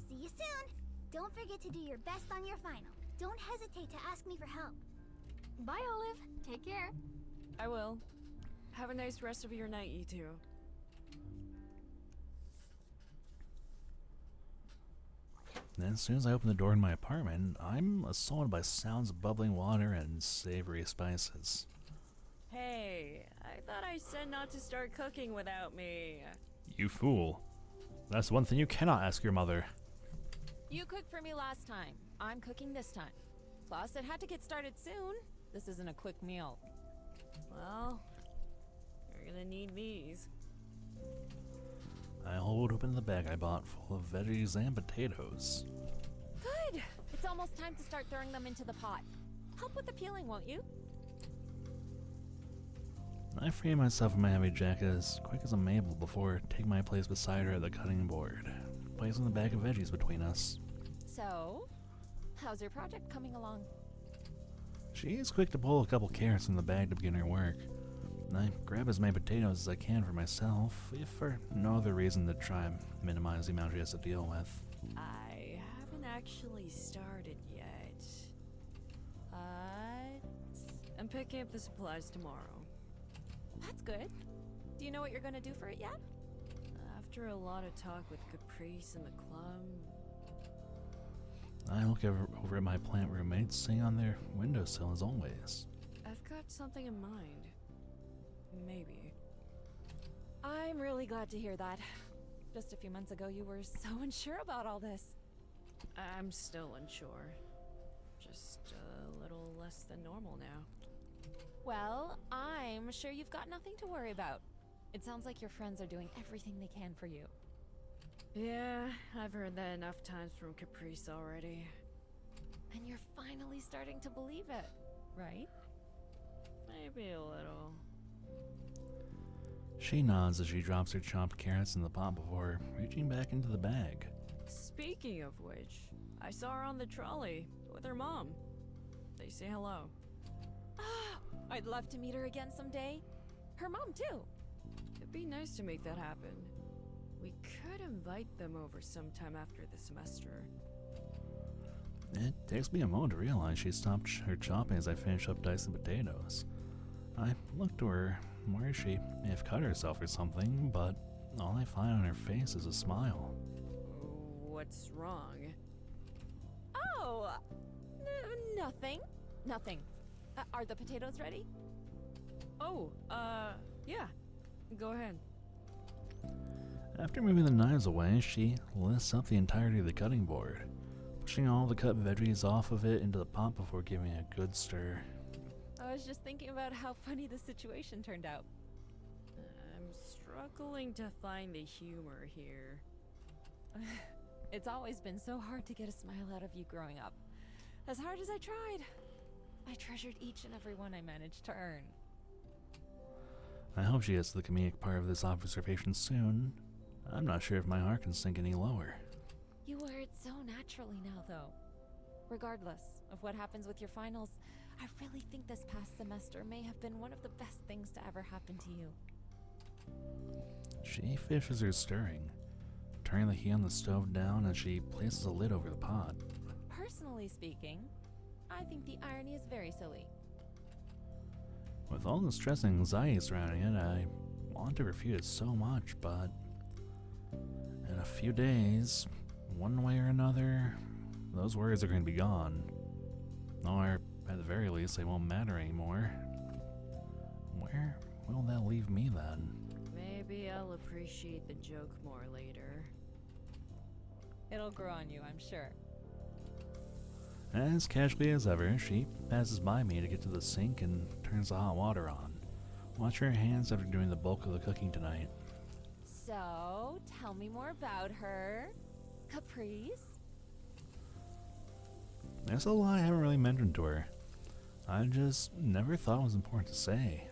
See you soon. Don't forget to do your best on your final. Don't hesitate to ask me for help. Bye, Olive. Take care. I will. Have a nice rest of your night, you two. Then as soon as I open the door in my apartment, I'm assaulted by sounds of bubbling water and savory spices. Hey, I thought I said not to start cooking without me. You fool. That's one thing you cannot ask your mother. You cooked for me last time. I'm cooking this time. Plus, it had to get started soon. This isn't a quick meal. Well, you're gonna need these. I hold open the bag I bought full of veggies and potatoes. Good! It's almost time to start throwing them into the pot. Help with the peeling, won't you? I free myself from my heavy jacket as quick as I'm able before taking my place beside her at the cutting board, placing the bag of veggies between us. So, how's your project coming along? She is quick to pull a couple carrots from the bag to begin her work. I grab as many potatoes as I can for myself, if for no other reason to try and minimize the amount she has to deal with. I haven't actually started yet. I'm picking up the supplies tomorrow. That's good. Do you know what you're gonna do for it yet? After a lot of talk with Caprice and the club, I look over at my plant roommates sitting on their windowsill as always. I've got something in mind. Maybe. I'm really glad to hear that. Just a few months ago, you were so unsure about all this. I'm still unsure. Just a little less than normal now. Well, I'm sure you've got nothing to worry about. It sounds like your friends are doing everything they can for you. Yeah, I've heard that enough times from Caprice already. And you're finally starting to believe it, right? Maybe a little. She nods as she drops her chopped carrots in the pot before reaching back into the bag. Speaking of which, I saw her on the trolley with her mom. They say hello. I'd love to meet her again someday. Her mom, too. It'd be nice to make that happen. We could invite them over sometime after the semester. It takes me a moment to realize she stopped her chopping as I finish up dicing potatoes. I look to her, where she may have cut herself or something, but all I find on her face is a smile. What's wrong? Oh, nothing. Nothing. Are the potatoes ready? Oh, yeah. Go ahead. After moving the knives away, she lifts up the entirety of the cutting board, pushing all the cut veggies off of it into the pot before giving it a good stir. I was just thinking about how funny the situation turned out. I'm struggling to find the humor here. It's always been so hard to get a smile out of you growing up. As hard as I tried, I treasured each and every one I managed to earn. I hope she gets to the comedic part of this observation soon. I'm not sure if my heart can sink any lower. You wear it so naturally now, though. Regardless of what happens with your finals, I really think this past semester may have been one of the best things to ever happen to you. She fishes her stirring, turning the heat on the stove down as she places a lid over the pot. Personally speaking, I think the irony is very silly. With all the stress and anxiety surrounding it, I want to refute it so much, but in a few days, one way or another, those words are going to be gone. Or, at the very least, they won't matter anymore. Where will that leave me then? Maybe I'll appreciate the joke more later. It'll grow on you, I'm sure. As casually as ever, she passes by me to get to the sink and turns the hot water on. Watch her hands after doing the bulk of the cooking tonight. So, tell me more about her. Caprice? There's a lot I haven't really mentioned to her. I just never thought it was important to say.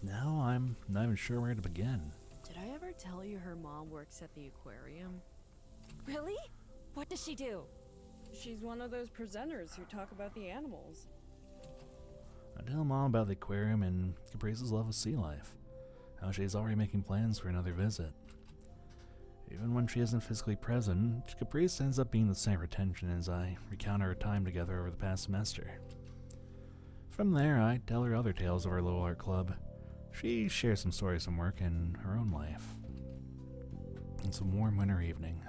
Now I'm not even sure where to begin. Did I ever tell you her mom works at the aquarium? Really? What does she do? She's one of those presenters who talk about the animals. I tell Mom about the aquarium and Caprice's love of sea life. How she's already making plans for another visit. Even when she isn't physically present, Caprice ends up being the center of attention as I recount our time together over the past semester. From there, I tell her other tales of our little art club. She shares some stories from work and her own life. It's a warm winter evening.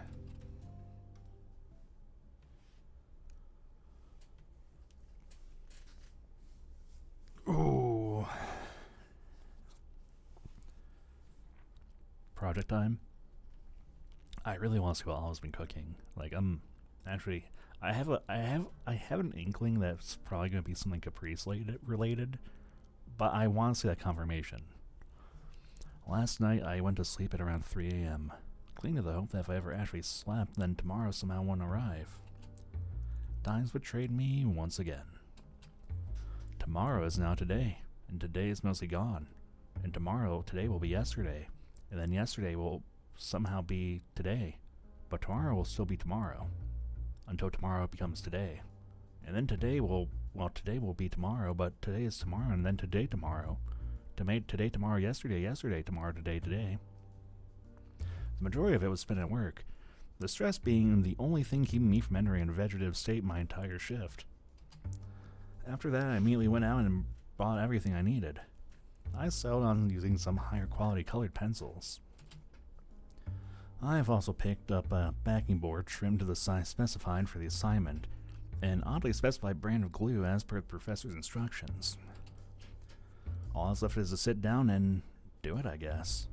Ooh. Project time. I really want to see what Olive's been cooking. Like, actually, I have an inkling that it's probably going to be something Caprice related, but I want to see that confirmation. Last night, I went to sleep at around 3 a.m., clinging to the hope that if I ever actually slept, then tomorrow somehow wouldn't arrive. Times betrayed me once again. Tomorrow is now today, and today is mostly gone. And today will be yesterday, and then yesterday will somehow be today, but tomorrow will still be tomorrow, until tomorrow becomes today. And then today will be tomorrow, but today is tomorrow, and then today tomorrow. Today tomorrow, yesterday tomorrow, today. The majority of it was spent at work, the stress being the only thing keeping me from entering a vegetative state my entire shift. After that, I immediately went out and bought everything I needed. I settled on using some higher quality colored pencils. I've also picked up a backing board trimmed to the size specified for the assignment, an oddly specified brand of glue as per the professor's instructions. All that's left is to sit down and do it, I guess.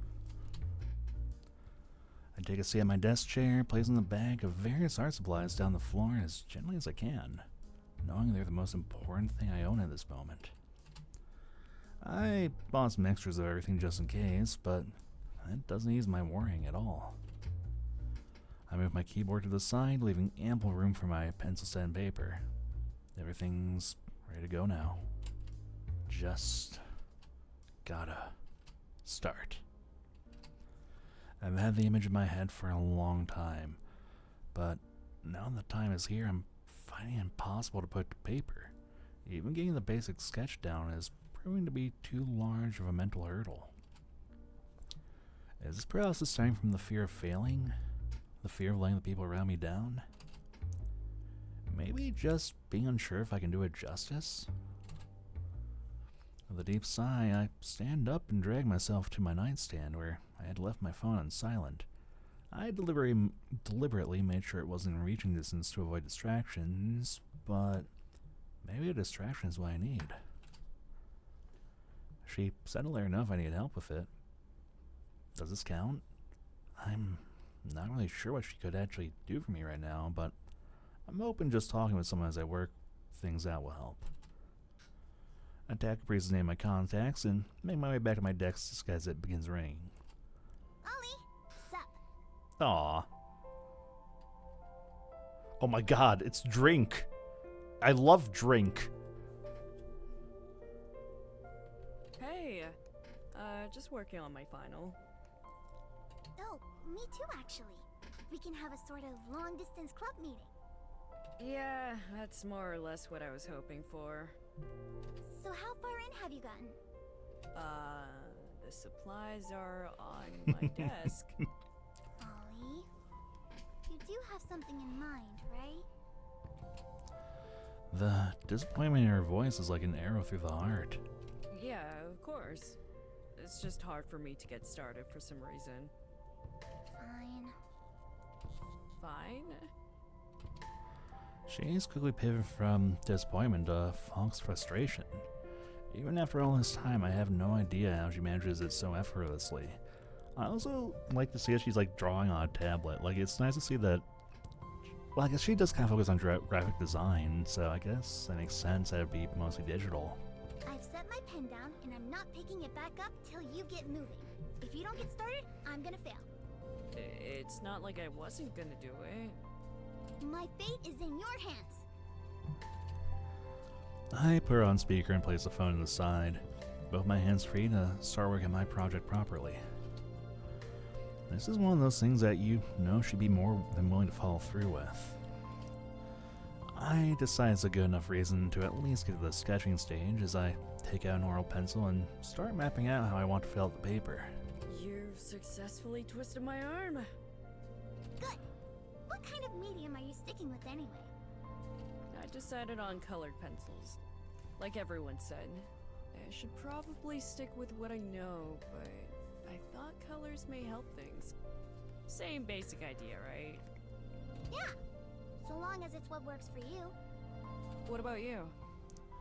I take a seat at my desk chair, placing the bag of various art supplies down the floor as gently as I can, knowing they're the most important thing I own at this moment. I bought some extras of everything just in case, but that doesn't ease my worrying at all. I move my keyboard to the side, leaving ample room for my pencil set and paper. Everything's ready to go now. Just gotta start. I've had the image in my head for a long time, but now the time is here, I'm finding it impossible to put to paper. Even getting the basic sketch down is proving to be too large of a mental hurdle. Is this paralysis starting from the fear of failing? The fear of letting the people around me down? Maybe just being unsure if I can do it justice? With a deep sigh, I stand up and drag myself to my nightstand where I had left my phone on silent. I deliberately made sure it wasn't in reaching distance to avoid distractions, but maybe a distraction is what I need. She said earlier enough I need help with it. Does this count? I'm not really sure what she could actually do for me right now, but I'm hoping just talking with someone as I work things out will help. I tap Caprice's name in my contacts and make my way back to my desk as it begins ringing. Ollie, sup? Aw. Oh my god, it's Drink. I love Drink. Hey, miss working on my final. Oh, me too, actually. We can have a sort of long-distance club meeting. Yeah, that's more or less what I was hoping for. So how far in have you gotten? The supplies are on my desk. Ollie, you do have something in mind, right? The disappointment in her voice is like an arrow through the heart. Yeah, of course. It's just hard for me to get started for some reason. Fine. Fine? She's quickly pivoted from disappointment to false frustration. Even after all this time, I have no idea how she manages it so effortlessly. I also like to see that she's like drawing on a tablet. Like, it's nice to see that. Well, I guess she does kind of focus on graphic design, so I guess that makes sense that it'd be mostly digital. I've set my pen down, and I'm not picking it back up till you get moving. If you don't get started, I'm gonna fail. It's not like I wasn't gonna do it. My fate is in your hands. I put her on speaker and place the phone to the side, both my hands free to start working my project properly. This is one of those things that you know she'd be more than willing to follow through with. I decide it's a good enough reason to at least get to the sketching stage as I take out an oil pencil and start mapping out how I want to fill out the paper. You've successfully twisted my arm. Good. What kind of medium are you sticking with anyway? I decided on colored pencils. Like everyone said, I should probably stick with what I know, but I thought colors may help things. Same basic idea, right? Yeah. So long as it's what works for you. What about you?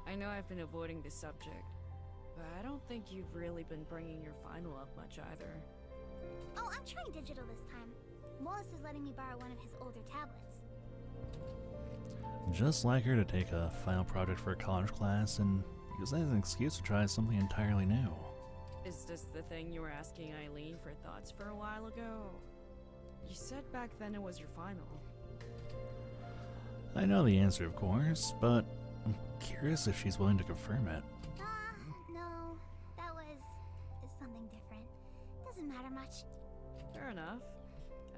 I know I've been avoiding this subject, but I don't think you've really been bringing your final up much either. Oh, I'm trying digital this time. Wallace is letting me borrow one of his older tablets. Just like her to take a final project for a college class and use that as an excuse to try something entirely new. Is this the thing you were asking Eileen for thoughts for a while ago? You said back then it was your final. I know the answer, of course, but I'm curious if she's willing to confirm it. No. That was something different. Doesn't matter much. Fair enough.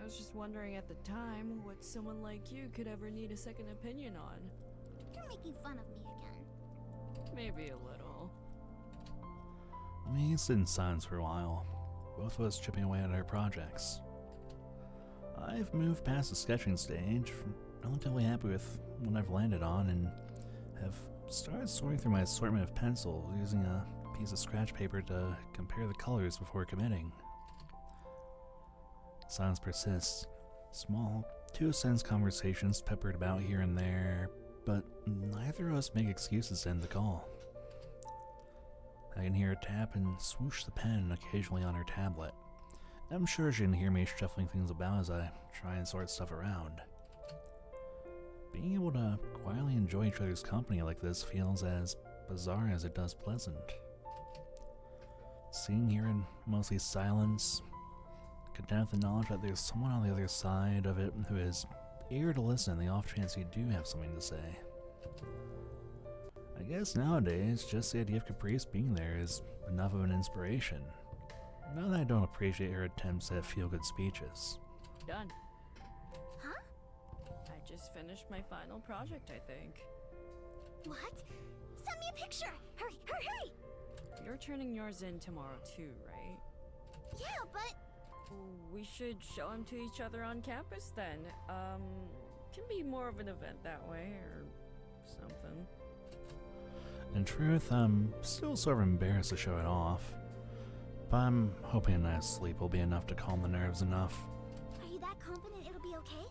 I was just wondering at the time what someone like you could ever need a second opinion on. You're making fun of me again. Maybe a little. We sit in silence for a while, both of us chipping away at our projects. I've moved past the sketching stage, relatively happy with what I've landed on, and have started sorting through my assortment of pencils using a piece of scratch paper to compare the colors before committing. Silence persists. Small, two-sentence conversations peppered about here and there, but neither of us make excuses to end the call. I can hear her tap and swoosh the pen occasionally on her tablet. I'm sure she can hear me shuffling things about as I try and sort stuff around. Being able to quietly enjoy each other's company like this feels as bizarre as it does pleasant. Sitting here in mostly silence, content with the knowledge that there's someone on the other side of it who is eager to listen the off chance you do have something to say. I guess nowadays, just the idea of Caprice being there is enough of an inspiration. Not that I don't appreciate her attempts at feel-good speeches. Done. Huh? I just finished my final project, I think. What? Send me a picture! Hurry, hurry, hurry! You're turning yours in tomorrow too, right? Yeah, but... We should show them to each other on campus then. Can be more of an event that way, or something. In truth, I'm still sort of embarrassed to show it off. But I'm hoping a night's sleep will be enough to calm the nerves enough. Are you that confident it'll be okay?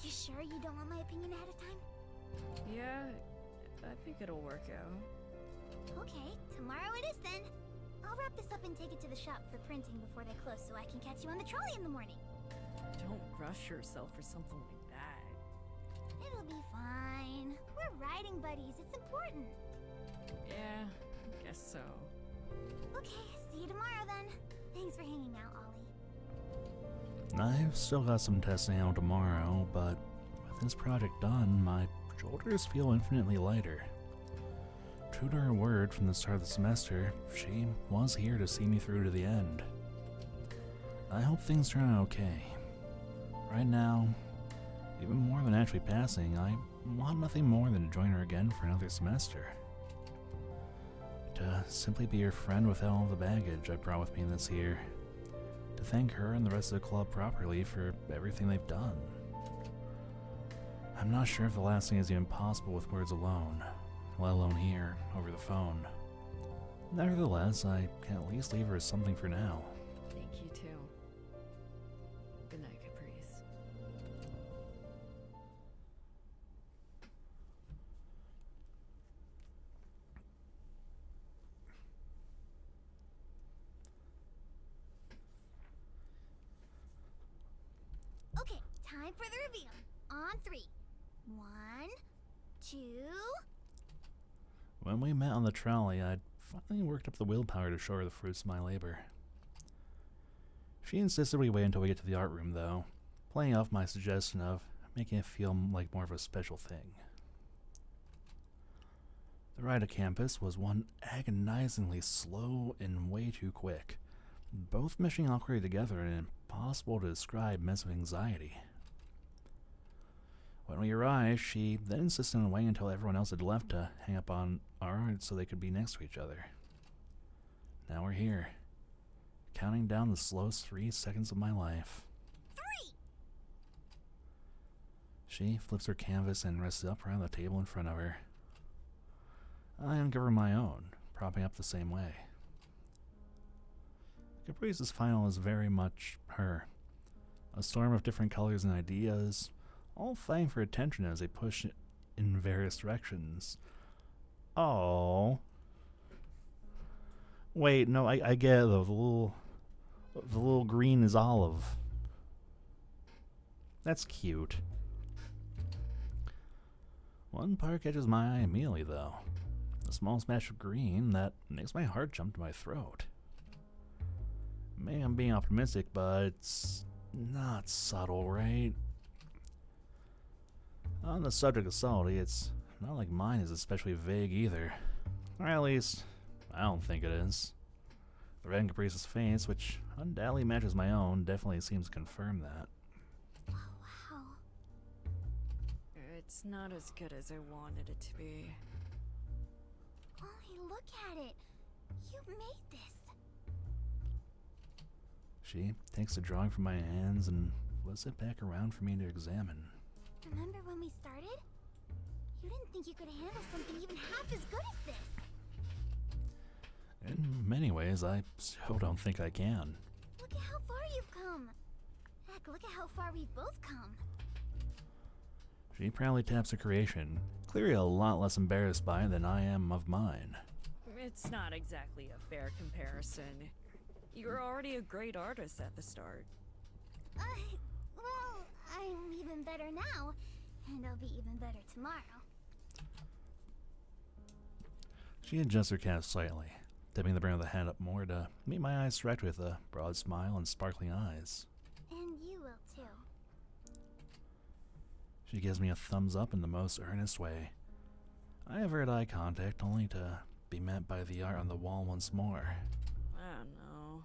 You sure you don't want my opinion ahead of time? Yeah, I think it'll work out. Okay, tomorrow it is then. I'll wrap this up and take it to the shop for printing before they close so I can catch you on the trolley in the morning. Don't rush yourself for something like that. It'll be fine. We're riding buddies. It's important. Yeah, I guess so. Okay, see you tomorrow then. Thanks for hanging out, Ollie. I've still got some tests to handle tomorrow, but with this project done, my shoulders feel infinitely lighter. True to her word from the start of the semester, she was here to see me through to the end. I hope things turn out okay. Right now, even more than actually passing, I want nothing more than to join her again for another semester. To simply be her friend without all the baggage I brought with me this year. To thank her and the rest of the club properly for everything they've done. I'm not sure if the last thing is even possible with words alone, let alone here, over the phone. Nevertheless, I can at least leave her as something for now. Thank you too. Good night, Caprice. Okay, time for the reveal. On 3. 1, 2. When we met on the trolley, I'd finally worked up the willpower to show her the fruits of my labor. She insisted we wait until we get to the art room, though, playing off my suggestion of making it feel like more of a special thing. The ride to campus was one agonizingly slow and way too quick, both meshing awkwardly together in an impossible to describe mess of anxiety. When we arrived, she then insisted on waiting until everyone else had left to hang up on our art so they could be next to each other. Now we're here, counting down the slowest 3 seconds of my life. 3. She flips her canvas and rests it up around the table in front of her. I uncover my own, propping up the same way. Caprice's final is very much her. A storm of different colors and ideas, all fighting for attention as they push it in various directions. Oh. Wait, no, I get it though. The little green is olive. That's cute. One part catches my eye immediately though. A small smash of green that makes my heart jump to my throat. Maybe I'm being optimistic, but it's not subtle, right? On the subject of subtlety, it's not like mine is especially vague either. Or at least, I don't think it is. The red in Caprice's face, which undoubtedly matches my own, definitely seems to confirm that. Wow. It's not as good as I wanted it to be. Only look at it. You made this. She takes the drawing from my hands and flips it back around for me to examine. Remember when we started? You didn't think you could handle something even half as good as this. In many ways, I still don't think I can. Look at how far you've come. Heck, look at how far we've both come. She proudly taps her creation, clearly a lot less embarrassed by it than I am of mine. It's not exactly a fair comparison. You're already a great artist at the start. Well, I'm even better now, and I'll be even better tomorrow. She adjusts her cap slightly, tipping the brim of the hat up more to meet my eyes direct with a broad smile and sparkling eyes. And you will too. She gives me a thumbs up in the most earnest way. I avert eye contact only to be met by the art on the wall once more. I don't know.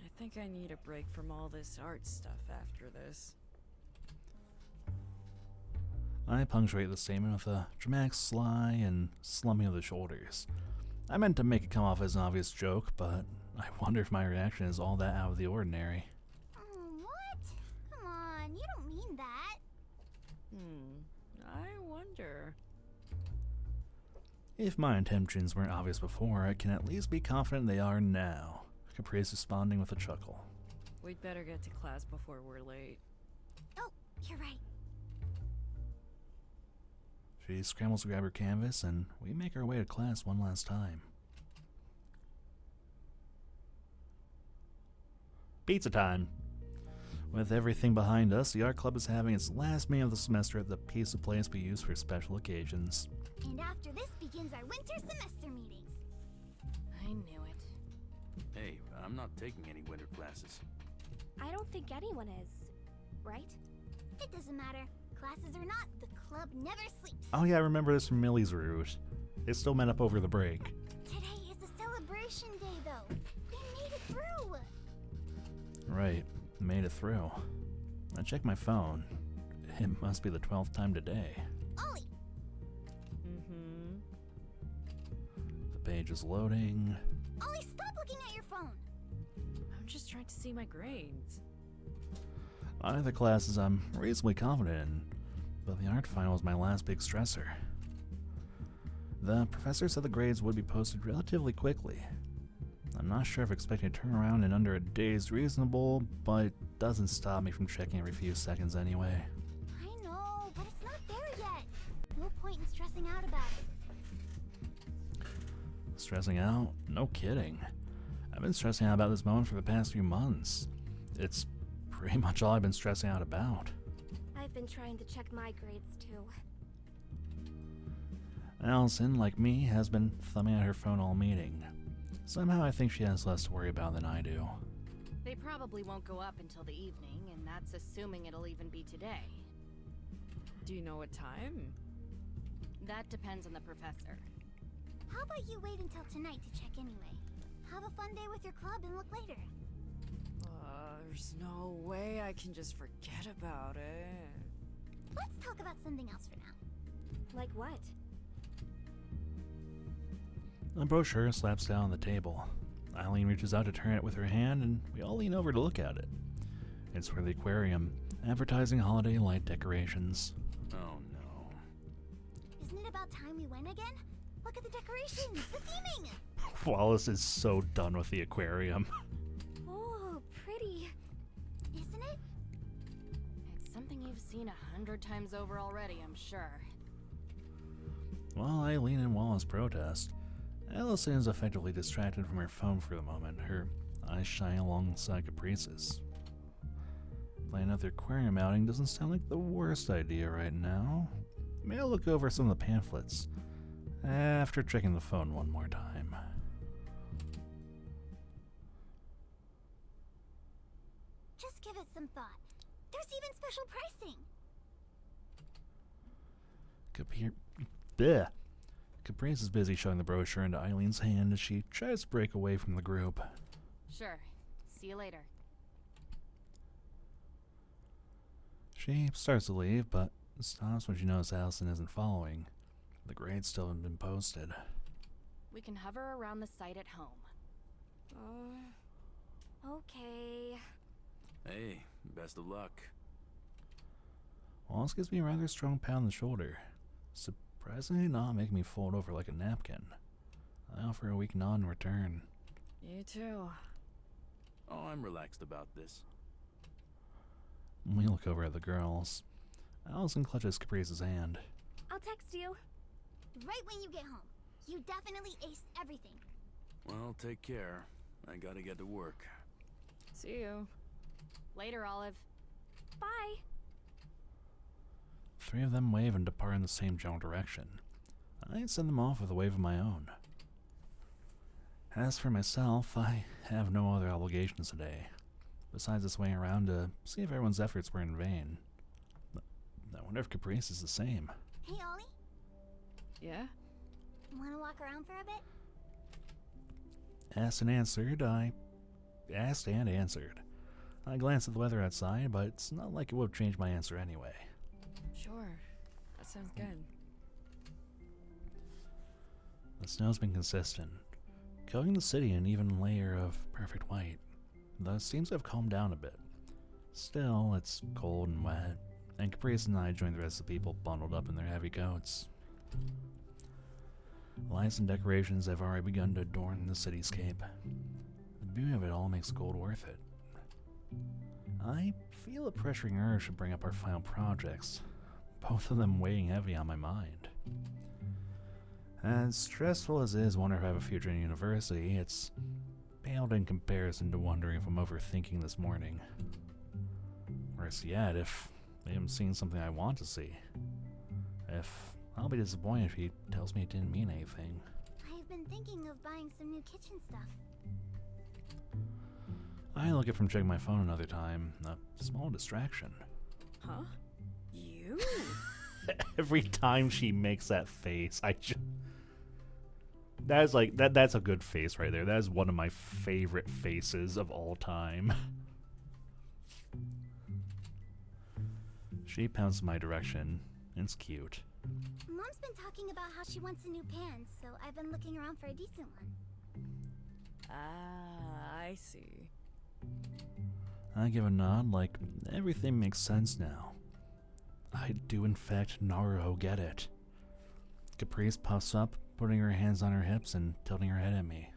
I think I need a break from all this art stuff after this. I punctuate the statement with a dramatic sigh and slumping of the shoulders. I meant to make it come off as an obvious joke, but I wonder if my reaction is all that out of the ordinary. What? Come on, you don't mean that. I wonder. If my intentions weren't obvious before, I can at least be confident they are now. Caprice responding with a chuckle. We'd better get to class before we're late. Oh, you're right. She scrambles to grab her canvas, and we make our way to class one last time. Pizza time! With everything behind us, the art club is having its last meeting of the semester at the piece of place we use for special occasions. And after this begins our winter semester meetings. I knew it. Hey, I'm not taking any winter classes. I don't think anyone is, right? It doesn't matter. Classes or not, the club never sleeps. Oh yeah, I remember this from Millie's route. They still met up over the break. Today is a celebration day, though. We made it through. Right, made it through. I checked my phone. It must be the 12th time today. Ollie! Mm-hmm. The page is loading. Ollie, stop looking at your phone! I'm just trying to see my grades. On other classes I'm reasonably confident in, but the art final is my last big stressor. The professor said the grades would be posted relatively quickly. I'm not sure if expecting a turnaround in under a day is reasonable, but it doesn't stop me from checking every few seconds anyway. I know, but it's not there yet. No point in stressing out about it. Stressing out? No kidding. I've been stressing out about this moment for the past few months. It's pretty much all I've been stressing out about. I've been trying to check my grades too. Allison, like me, has been thumbing at her phone all meeting. Somehow I think she has less to worry about than I do. They probably won't go up until the evening, and that's assuming it'll even be today. Do you know what time? That depends on the professor. How about you wait until tonight to check anyway? Have a fun day with your club and look later. There's no way I can just forget about it. Let's talk about something else for now. Like what? A brochure slaps down on the table. Eileen reaches out to turn it with her hand, and we all lean over to look at it. It's for the aquarium, advertising holiday light decorations. Oh no. Isn't it about time we went again? Look at the decorations, the theming! Wallace is so done with the aquarium. Oh, pretty. Isn't it? It's something you've seen 100 times over already, I'm sure. While Eileen and Wallace protest, Allison is effectively distracted from her phone for the moment, her eyes shining alongside Caprice's. Planning out the aquarium outing doesn't sound like the worst idea right now. May I look over some of the pamphlets after checking the phone one more time. Just give it some thought. There's even special pricing. Bleh. Caprice is busy showing the brochure into Eileen's hand as she tries to break away from the group. Sure. See you later. She starts to leave, but stops when she knows Allison isn't following. The grades still haven't been posted. We can hover around the site at home. Okay. Hey, best of luck. Wallace gives me a rather strong pat on the shoulder, surprisingly not making me fold over like a napkin. I offer a weak nod in return. You too. Oh, I'm relaxed about this. We look over at the girls. Allison clutches Caprice's hand. I'll text you. Right when you get home. You definitely aced everything. Well, take care. I gotta get to work. See you. Later, Olive. Bye. Three of them wave and depart in the same general direction. I send them off with a wave of my own. As for myself, I have no other obligations today, besides just waiting around to see if everyone's efforts were in vain. I wonder if Caprice is the same. Hey, Ollie? Yeah? Wanna walk around for a bit? Asked and answered. I glanced at the weather outside, but it's not like it would have changed my answer anyway. Sure. That sounds good. The snow's been consistent, coating the city in an even layer of perfect white, though it seems to have calmed down a bit. Still, it's cold and wet, and Caprice and I join the rest of the people bundled up in their heavy coats. Lights and decorations have already begun to adorn the cityscape. The beauty of it all makes gold worth it. I feel a pressuring urge to bring up our final projects, both of them weighing heavy on my mind. As stressful as it is wondering if I have a future in university, it's paled in comparison to wondering if I'm overthinking this morning. Worse yet, if I am seeing something I want to see. If I'll be disappointed if he tells me it didn't mean anything. I've been thinking of buying some new kitchen stuff. I look at from checking my phone another time, a small distraction. Huh? You? Every time she makes that face, That is like that's a good face right there. That is one of my favorite faces of all time. She pounds in my direction. It's cute. Mom's been talking about how she wants a new pan, so I've been looking around for a decent one. Ah, I see. I give a nod like everything makes sense now. I do in fact Naruto get it. Caprice puffs up, putting her hands on her hips and tilting her head at me.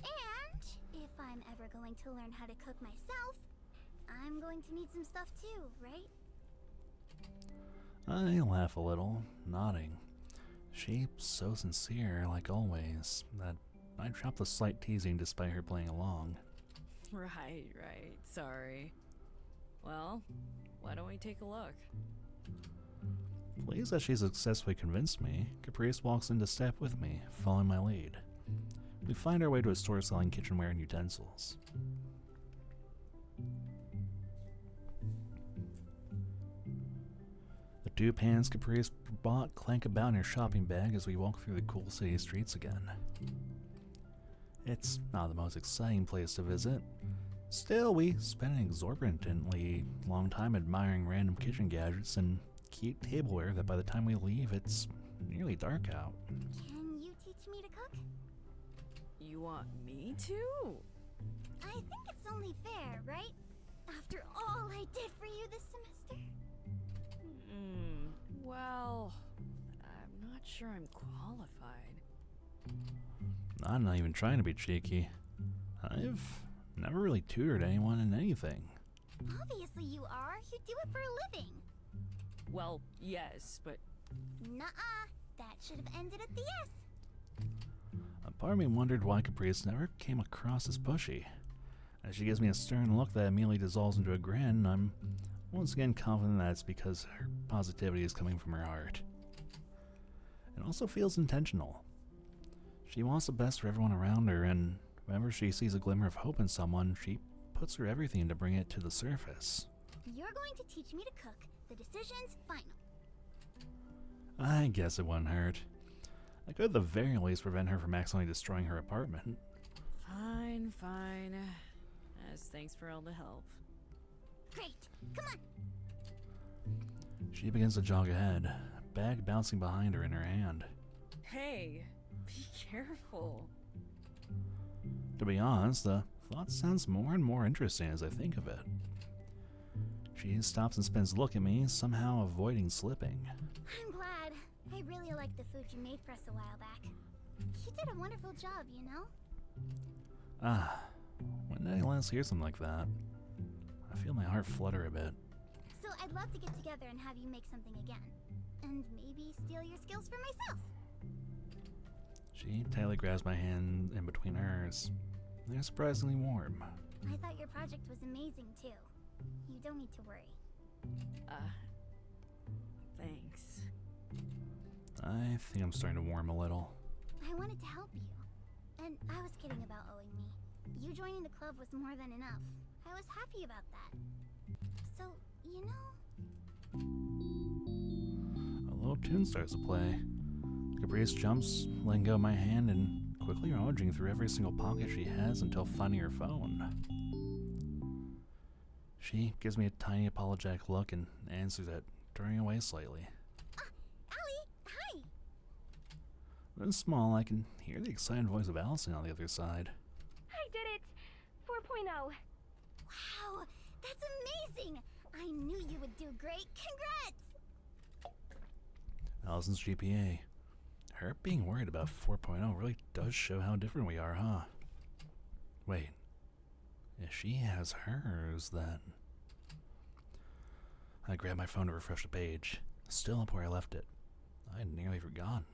And if I'm ever going to learn how to cook myself, I'm going to need some stuff too, right? I laugh a little, nodding. She's so sincere, like always, that I drop the slight teasing despite her playing along. Right. Sorry. Well, why don't we take a look? Pleased that she successfully convinced me, Caprice walks into step with me, following my lead. We find our way to a store selling kitchenware and utensils. The two pans Caprice bought clank about in her shopping bag as we walk through the cool city streets again. It's not the most exciting place to visit. Still, we spend an exorbitantly long time admiring random kitchen gadgets and cute tableware that by the time we leave, it's nearly dark out. Can you teach me to cook? You want me to? I think it's only fair, right? After all I did for you this semester? Well, I'm not sure I'm qualified. I'm not even trying to be cheeky. I've never really tutored anyone in anything. Obviously you are. You do it for a living. Well, yes, but Nuh-uh. That should have ended at the yes. A part of me wondered why Caprice never came across as pushy. As she gives me a stern look that immediately dissolves into a grin, I'm once again confident that it's because her positivity is coming from her heart. It also feels intentional. She wants the best for everyone around her, and whenever she sees a glimmer of hope in someone, she puts her everything to bring it to the surface. You're going to teach me to cook. The decision's final. I guess it wouldn't hurt. I could at the very least prevent her from accidentally destroying her apartment. fine. As thanks for all the help. Great. Come on. She begins to jog ahead, bag bouncing behind her in her hand. Hey, be careful. To be honest, the thought sounds more and more interesting as I think of it. She stops and spins a look at me, somehow avoiding slipping. I'm glad. I really liked the food you made for us a while back. You did a wonderful job, you know? Ah, when did I last hear something like that? I feel my heart flutter a bit. So I'd love to get together and have you make something again. And maybe steal your skills for myself. She tightly grabs my hand in between hers. They're surprisingly warm. I thought your project was amazing, too. You don't need to worry. Thanks. I think I'm starting to warm a little. I wanted to help you. And I was kidding about owing me. You joining the club was more than enough. I was happy about that. So, you know... A little tune starts to play. Caprice jumps, letting go of my hand and quickly rummaging through every single pocket she has until finding her phone. She gives me a tiny apologetic look and answers it, turning away slightly. Allie! Hi! When small, I can hear the excited voice of Allison on the other side. I did it! 4.0. Wow! That's amazing! I knew you would do great. Congrats! Allison's GPA. Her being worried about 4.0 really does show how different we are, huh? Wait. If she has hers, then... I grab my phone to refresh the page. Still up where I left it. I had nearly forgotten.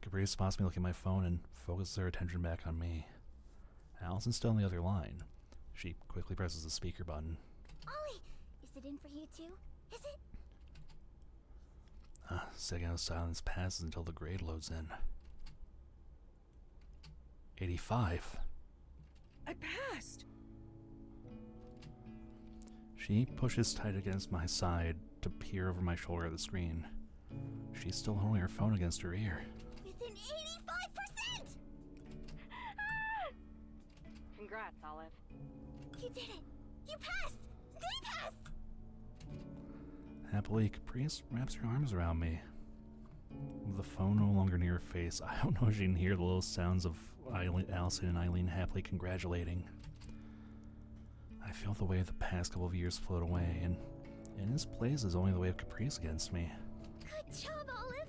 Caprice spots me looking at my phone and focuses her attention back on me. Allison's still on the other line. She quickly presses the speaker button. Ollie! Is it in for you too? Is it? A second of silence passes until the grade loads in. 85. I passed! She pushes tight against my side to peer over my shoulder at the screen. She's still holding her phone against her ear. Within 85%! Congrats, Olive. You did it! You passed! They passed! Happily, Caprice wraps her arms around me. With the phone no longer near her face, I don't know if she can hear the little sounds of Allison and Eileen happily congratulating. I feel the weight of the past couple of years float away, and in his place is only the weight of Caprice against me. Good job, Olive!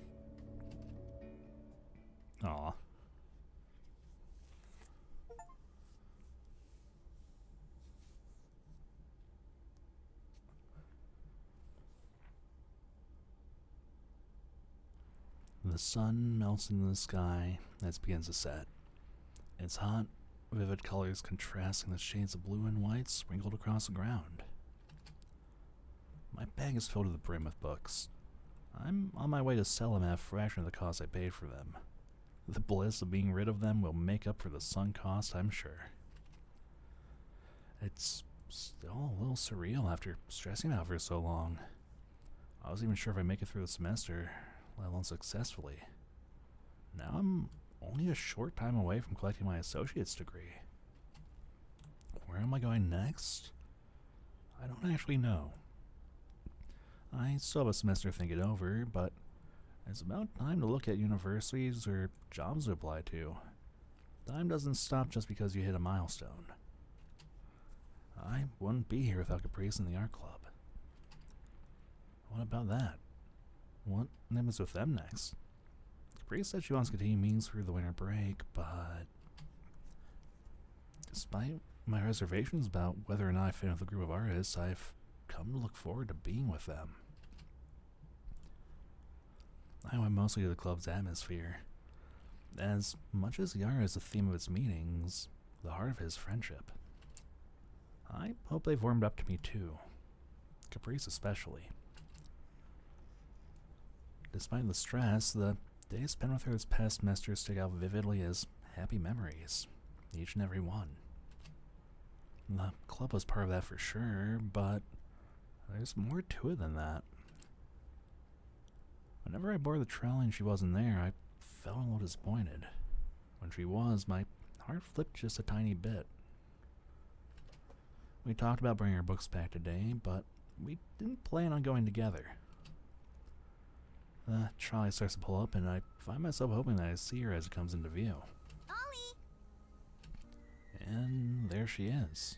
Aw. The sun melts into the sky as it begins to set. Its hot, vivid colors contrasting the shades of blue and white sprinkled across the ground. My bag is filled to the brim with books. I'm on my way to sell them at a fraction of the cost I paid for them. The bliss of being rid of them will make up for the sunk cost, I'm sure. It's still a little surreal after stressing out for so long. I wasn't even sure if I'd make it through the semester, let alone successfully. Now I'm only a short time away from collecting my associate's degree. Where am I going next? I don't actually know. I still have a semester to think it over, but it's about time to look at universities or jobs to apply to. Time doesn't stop just because you hit a milestone. I wouldn't be here without Caprice and the art club. What about that? What happens with them next? Caprice said she wants to continue meetings through the winter break, but despite my reservations about whether or not I fit in with a group of artists, I've come to look forward to being with them. I went mostly to the club's atmosphere. As much as the art is the theme of its meetings, the heart of it is friendship. I hope they've warmed up to me too. Caprice especially. Despite the stress, the days spent with her this past semester stick out vividly as happy memories. Each and every one. The club was part of that for sure, but there's more to it than that. Whenever I boarded the trolley and she wasn't there, I felt a little disappointed. When she was, my heart flipped just a tiny bit. We talked about bringing our books back today, but we didn't plan on going together. The trolley starts to pull up, and I find myself hoping that I see her as it comes into view. Ollie! And there she is.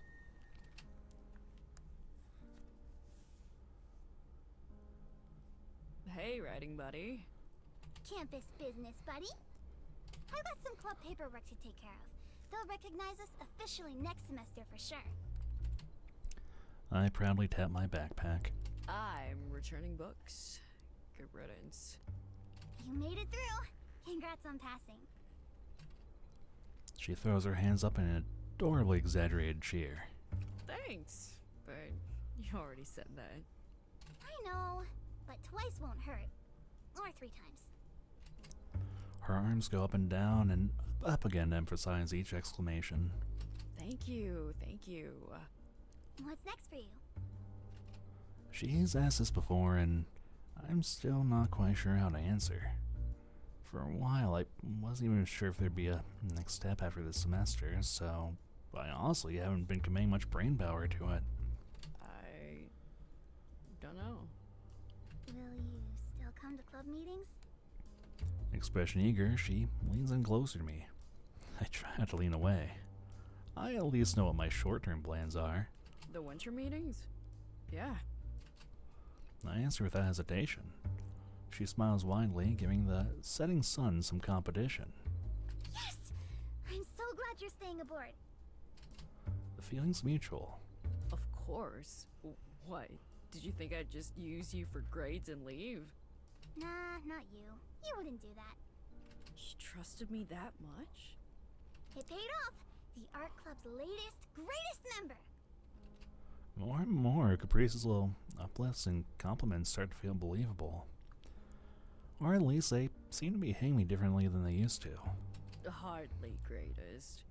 Hey, writing buddy. Campus business, buddy. I've got some club paperwork to take care of. They'll recognize us officially next semester for sure. I proudly tap my backpack. I'm returning books. Good riddance. You made it through. Congrats on passing. She throws her hands up in an adorably exaggerated cheer. Thanks, but you already said that. I know, but twice won't hurt. Or 3 times. Her arms go up and down and up again to emphasize each exclamation. Thank you, thank you. What's next for you? She's asked this before, and I'm still not quite sure how to answer. For a while, I wasn't even sure if there'd be a next step after this semester, so I honestly haven't been committing much brain power to it. I don't know. Will you still come to club meetings? Expression eager, she leans in closer to me. I try to lean away. I at least know what my short-term plans are. The winter meetings? Yeah. I answer without hesitation. She smiles widely, giving the setting sun some competition. Yes! I'm so glad you're staying aboard. The feeling's mutual. Of course. What? Did you think I'd just use you for grades and leave? Nah, not you. You wouldn't do that. You trusted me that much? It paid off. The art club's latest, greatest member. More and more, Caprice's little uplifts and compliments start to feel believable. Or at least they seem to be hitting me differently than they used to. Hardly greatest.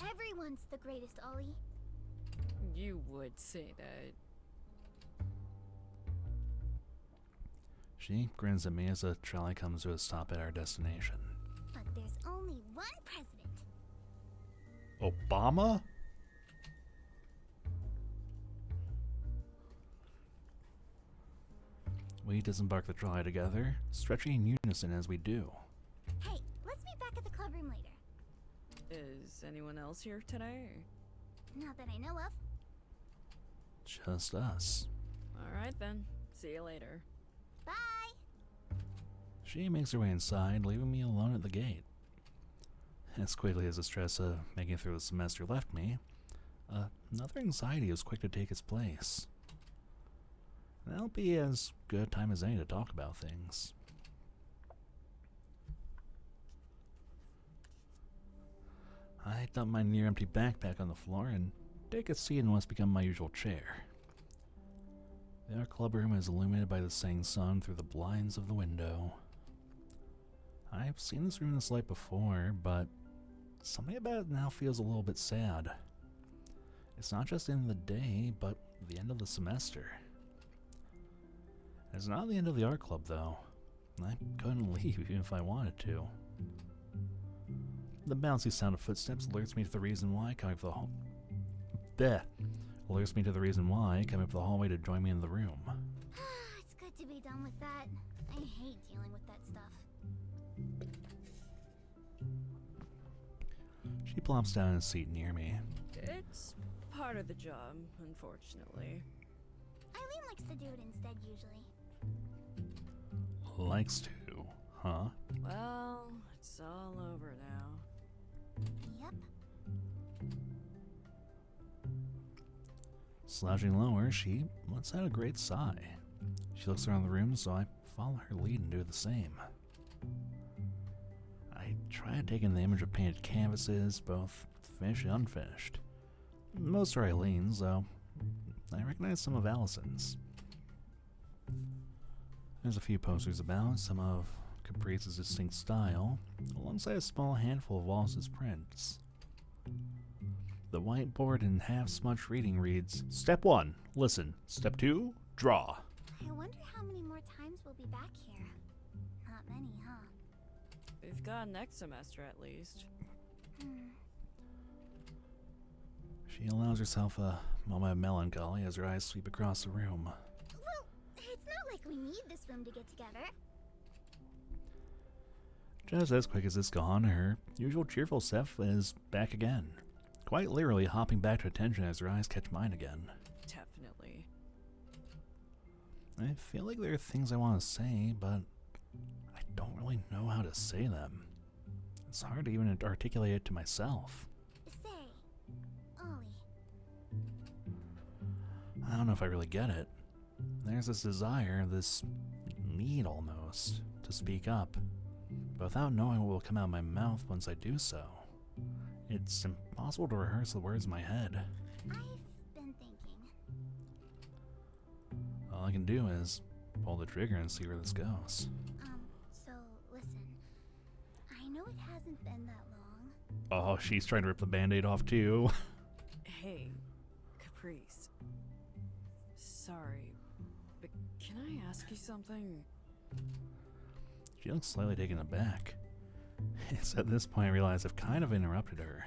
Everyone's the greatest, Ollie. You would say that. She grins at me as the trolley comes to a stop at our destination. But there's only one president. Obama? We disembark the trolley together, stretching in unison as we do. Hey, let's meet back at the club room later. Is anyone else here today? Not that I know of. Just us. Alright then. See you later. Bye! She makes her way inside, leaving me alone at the gate. As quickly as the stress of making it through the semester left me, another anxiety was quick to take its place. That'll be as good a time as any to talk about things. I dump my near-empty backpack on the floor and take a seat in what's become my usual chair. The art club room is illuminated by the setting sun through the blinds of the window. I've seen this room in this light before, but something about it now feels a little bit sad. It's not just the end of the day, but the end of the semester. It's not the end of the art club, though. I couldn't leave even if I wanted to. The bouncy sound of footsteps alerts me to the reason why coming up the hall. Alerts me to the reason why coming up the hallway to join me in the room. It's good to be done with that. I hate dealing with that stuff. She plops down in a seat near me. It's part of the job, unfortunately. Eileen likes to do it instead usually. Likes to, huh? Well, it's all over now. Yep. Slouching lower, she lets out a great sigh. She looks around the room, so I follow her lead and do the same. I try to take in the image of painted canvases, both finished and unfinished. Most are Eileen's, though I recognize some of Allison's. There's a few posters about, some of Caprice's distinct style, alongside a small handful of Wallace's prints. The whiteboard in half-smudged reading reads, Step 1, listen. Step 2, draw. I wonder how many more times we'll be back here. Not many, huh? We've got next semester at least. She allows herself a moment of melancholy as her eyes sweep across the room. Well, it's not like we need this room to get together. Just as quick as it's gone, her usual cheerful self is back again. Quite literally hopping back to attention as her eyes catch mine again. Definitely. I feel like there are things I want to say, but I don't really know how to say them. It's hard to even articulate it to myself. Say, Ollie. I don't know if I really get it. There's this desire, this need almost, to speak up, but without knowing what will come out of my mouth once I do so. It's impossible to rehearse the words in my head. I've been thinking. All I can do is pull the trigger and see where this goes. So listen. I know it hasn't been that long. Oh, she's trying to rip the band-aid off too. Hey, Caprice. Sorry, but can I ask you something? She looks slightly taken aback. It's at this point I realize I've kind of interrupted her.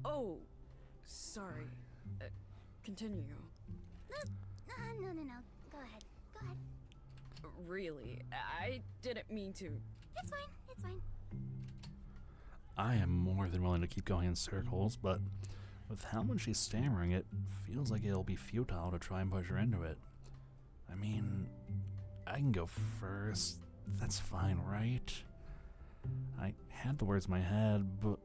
Oh, sorry. Continue. No. Go ahead. Really, I didn't mean to. It's fine. I am more than willing to keep going in circles, but with how much she's stammering, it feels like it'll be futile to try and push her into it. I mean, I can go first. That's fine, right? I had the words in my head, but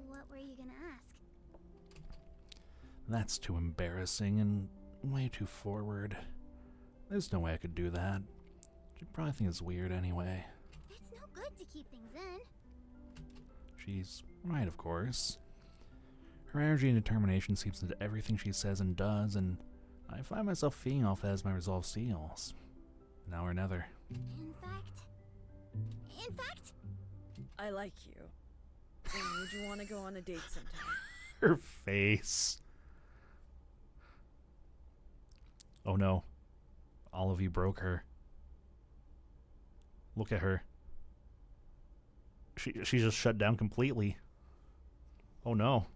What were you gonna ask? that's too embarrassing and way too forward. There's no way I could do that. She'd probably think it's weird anyway. It's no good to keep things in. She's right, of course. Her energy and determination seeps into everything she says and does, and I find myself feeding off as my resolve steals. Now or never. In fact, I like you. And would you want to go on a date sometime? Her face. Oh no. All of you broke her. Look at her. She just shut down completely. Oh no.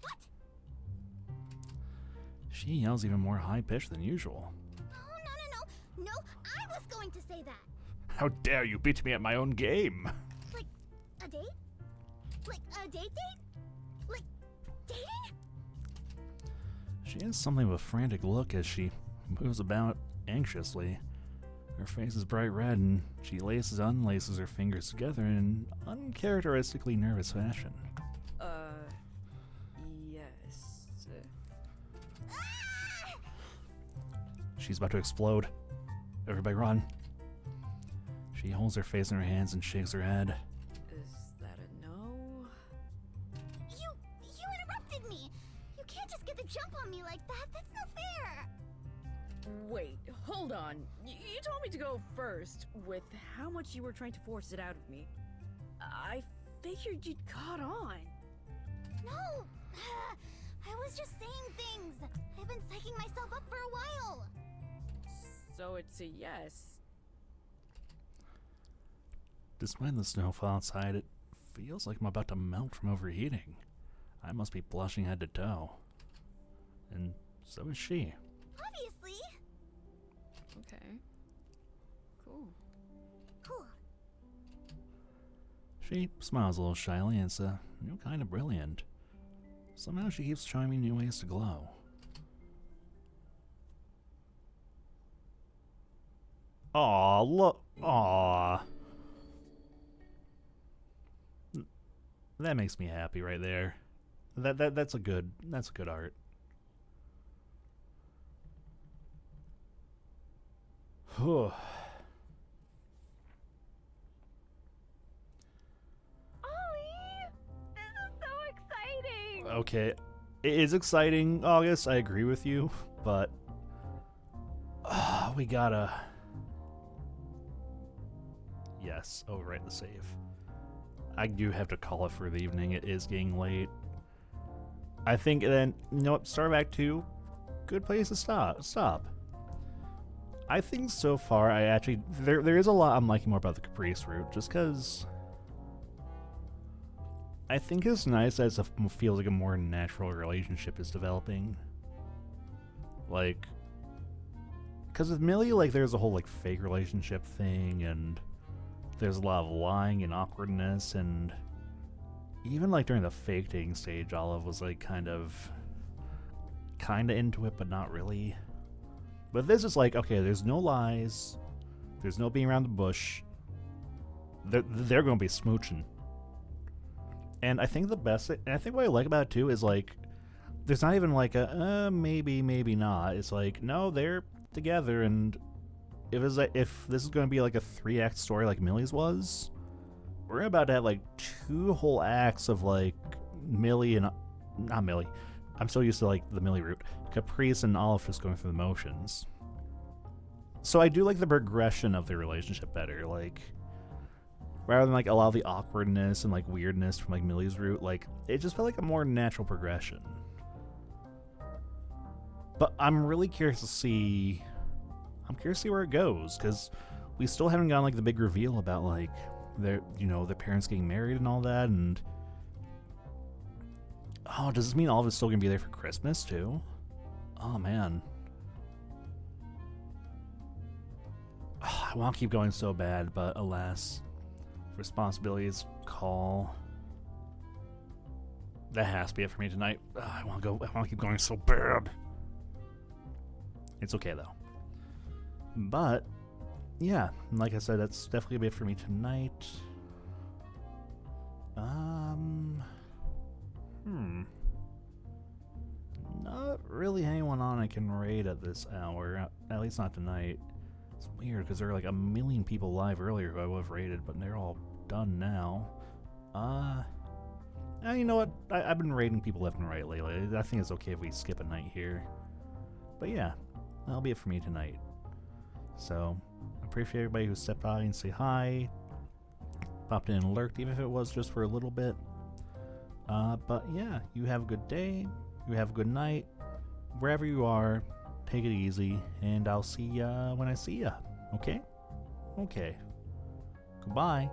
What? She yells even more high-pitched than usual. Oh, no. No, I was going to say that. How dare you beat me at my own game? Like, a date? Like, a date? Like, dating? She has something of a frantic look as she moves about anxiously. Her face is bright red, and she unlaces her fingers together in uncharacteristically nervous fashion. Yes. Ah! She's about to explode. Everybody run. She holds her face in her hands and shakes her head. Is that a no? You interrupted me! You can't just get the jump on me like that. That's not fair! Wait, hold on. You told me to go first. With how much you were trying to force it out of me, I figured you'd caught on. No! I was just saying things. I've been psyching myself up for a while. So it's a yes. Despite the snowfall outside, it feels like I'm about to melt from overheating. I must be blushing head to toe. And so is she. Obviously. Okay. Cool. Cool. She smiles a little shyly and it's a new kind of brilliant. Somehow she keeps showing me new ways to glow. Aw, look. Aw. That makes me happy right there. That's a good art. Whew. Okay, it is exciting, August. I agree with you, but we gotta. Yes, overwrite the save. I do have to call it for the evening. It is getting late. I think then, you know what? Start back 2. Good place to stop. I think so far, I actually there is a lot I'm liking more about the Caprice route, just because. I think it's nice as it feels like a more natural relationship is developing. Like, because with Millie, like, there's a whole, like, fake relationship thing, and there's a lot of lying and awkwardness, and even, like, during the fake dating stage, Olive was, like, kind of into it, but not really. But this is like, okay, there's no lies, there's no being around the bush, they're going to be smooching. And I think what I like about it too is like, there's not even like a maybe not. It's like, no, they're together, and if this is going to be like a 3-act story like Millie's was, we're about to have like 2 whole acts of like Millie and not Millie. I'm so used to like the Millie route. Caprice and Olive just going through the motions. So I do like the progression of the relationship better. Like, rather than like a lot of the awkwardness and like weirdness from like Millie's route, like it just felt like a more natural progression. But I'm really curious to see. I'm curious to see where it goes, because we still haven't gotten like the big reveal about like their parents getting married and all that. And oh, does this mean Olive is still gonna be there for Christmas too? Oh man. Oh, I want to keep going so bad, but alas. Responsibilities call. That has to be it for me tonight. I want to keep going so bad. It's okay though. But yeah, like I said, that's definitely a bit for me tonight. Not really anyone on I can raid at this hour. At least not tonight. It's weird because there were like a million people live earlier who I would have raided, but they're all done now. You know what? I've been raiding people left and right lately. I think it's okay if we skip a night here. But yeah, that'll be it for me tonight. So, I appreciate everybody who stepped by and say hi. Popped in and lurked, even if it was just for a little bit. But yeah, you have a good day. You have a good night. Wherever you are, take it easy. And I'll see ya when I see ya. Okay? Okay. Goodbye.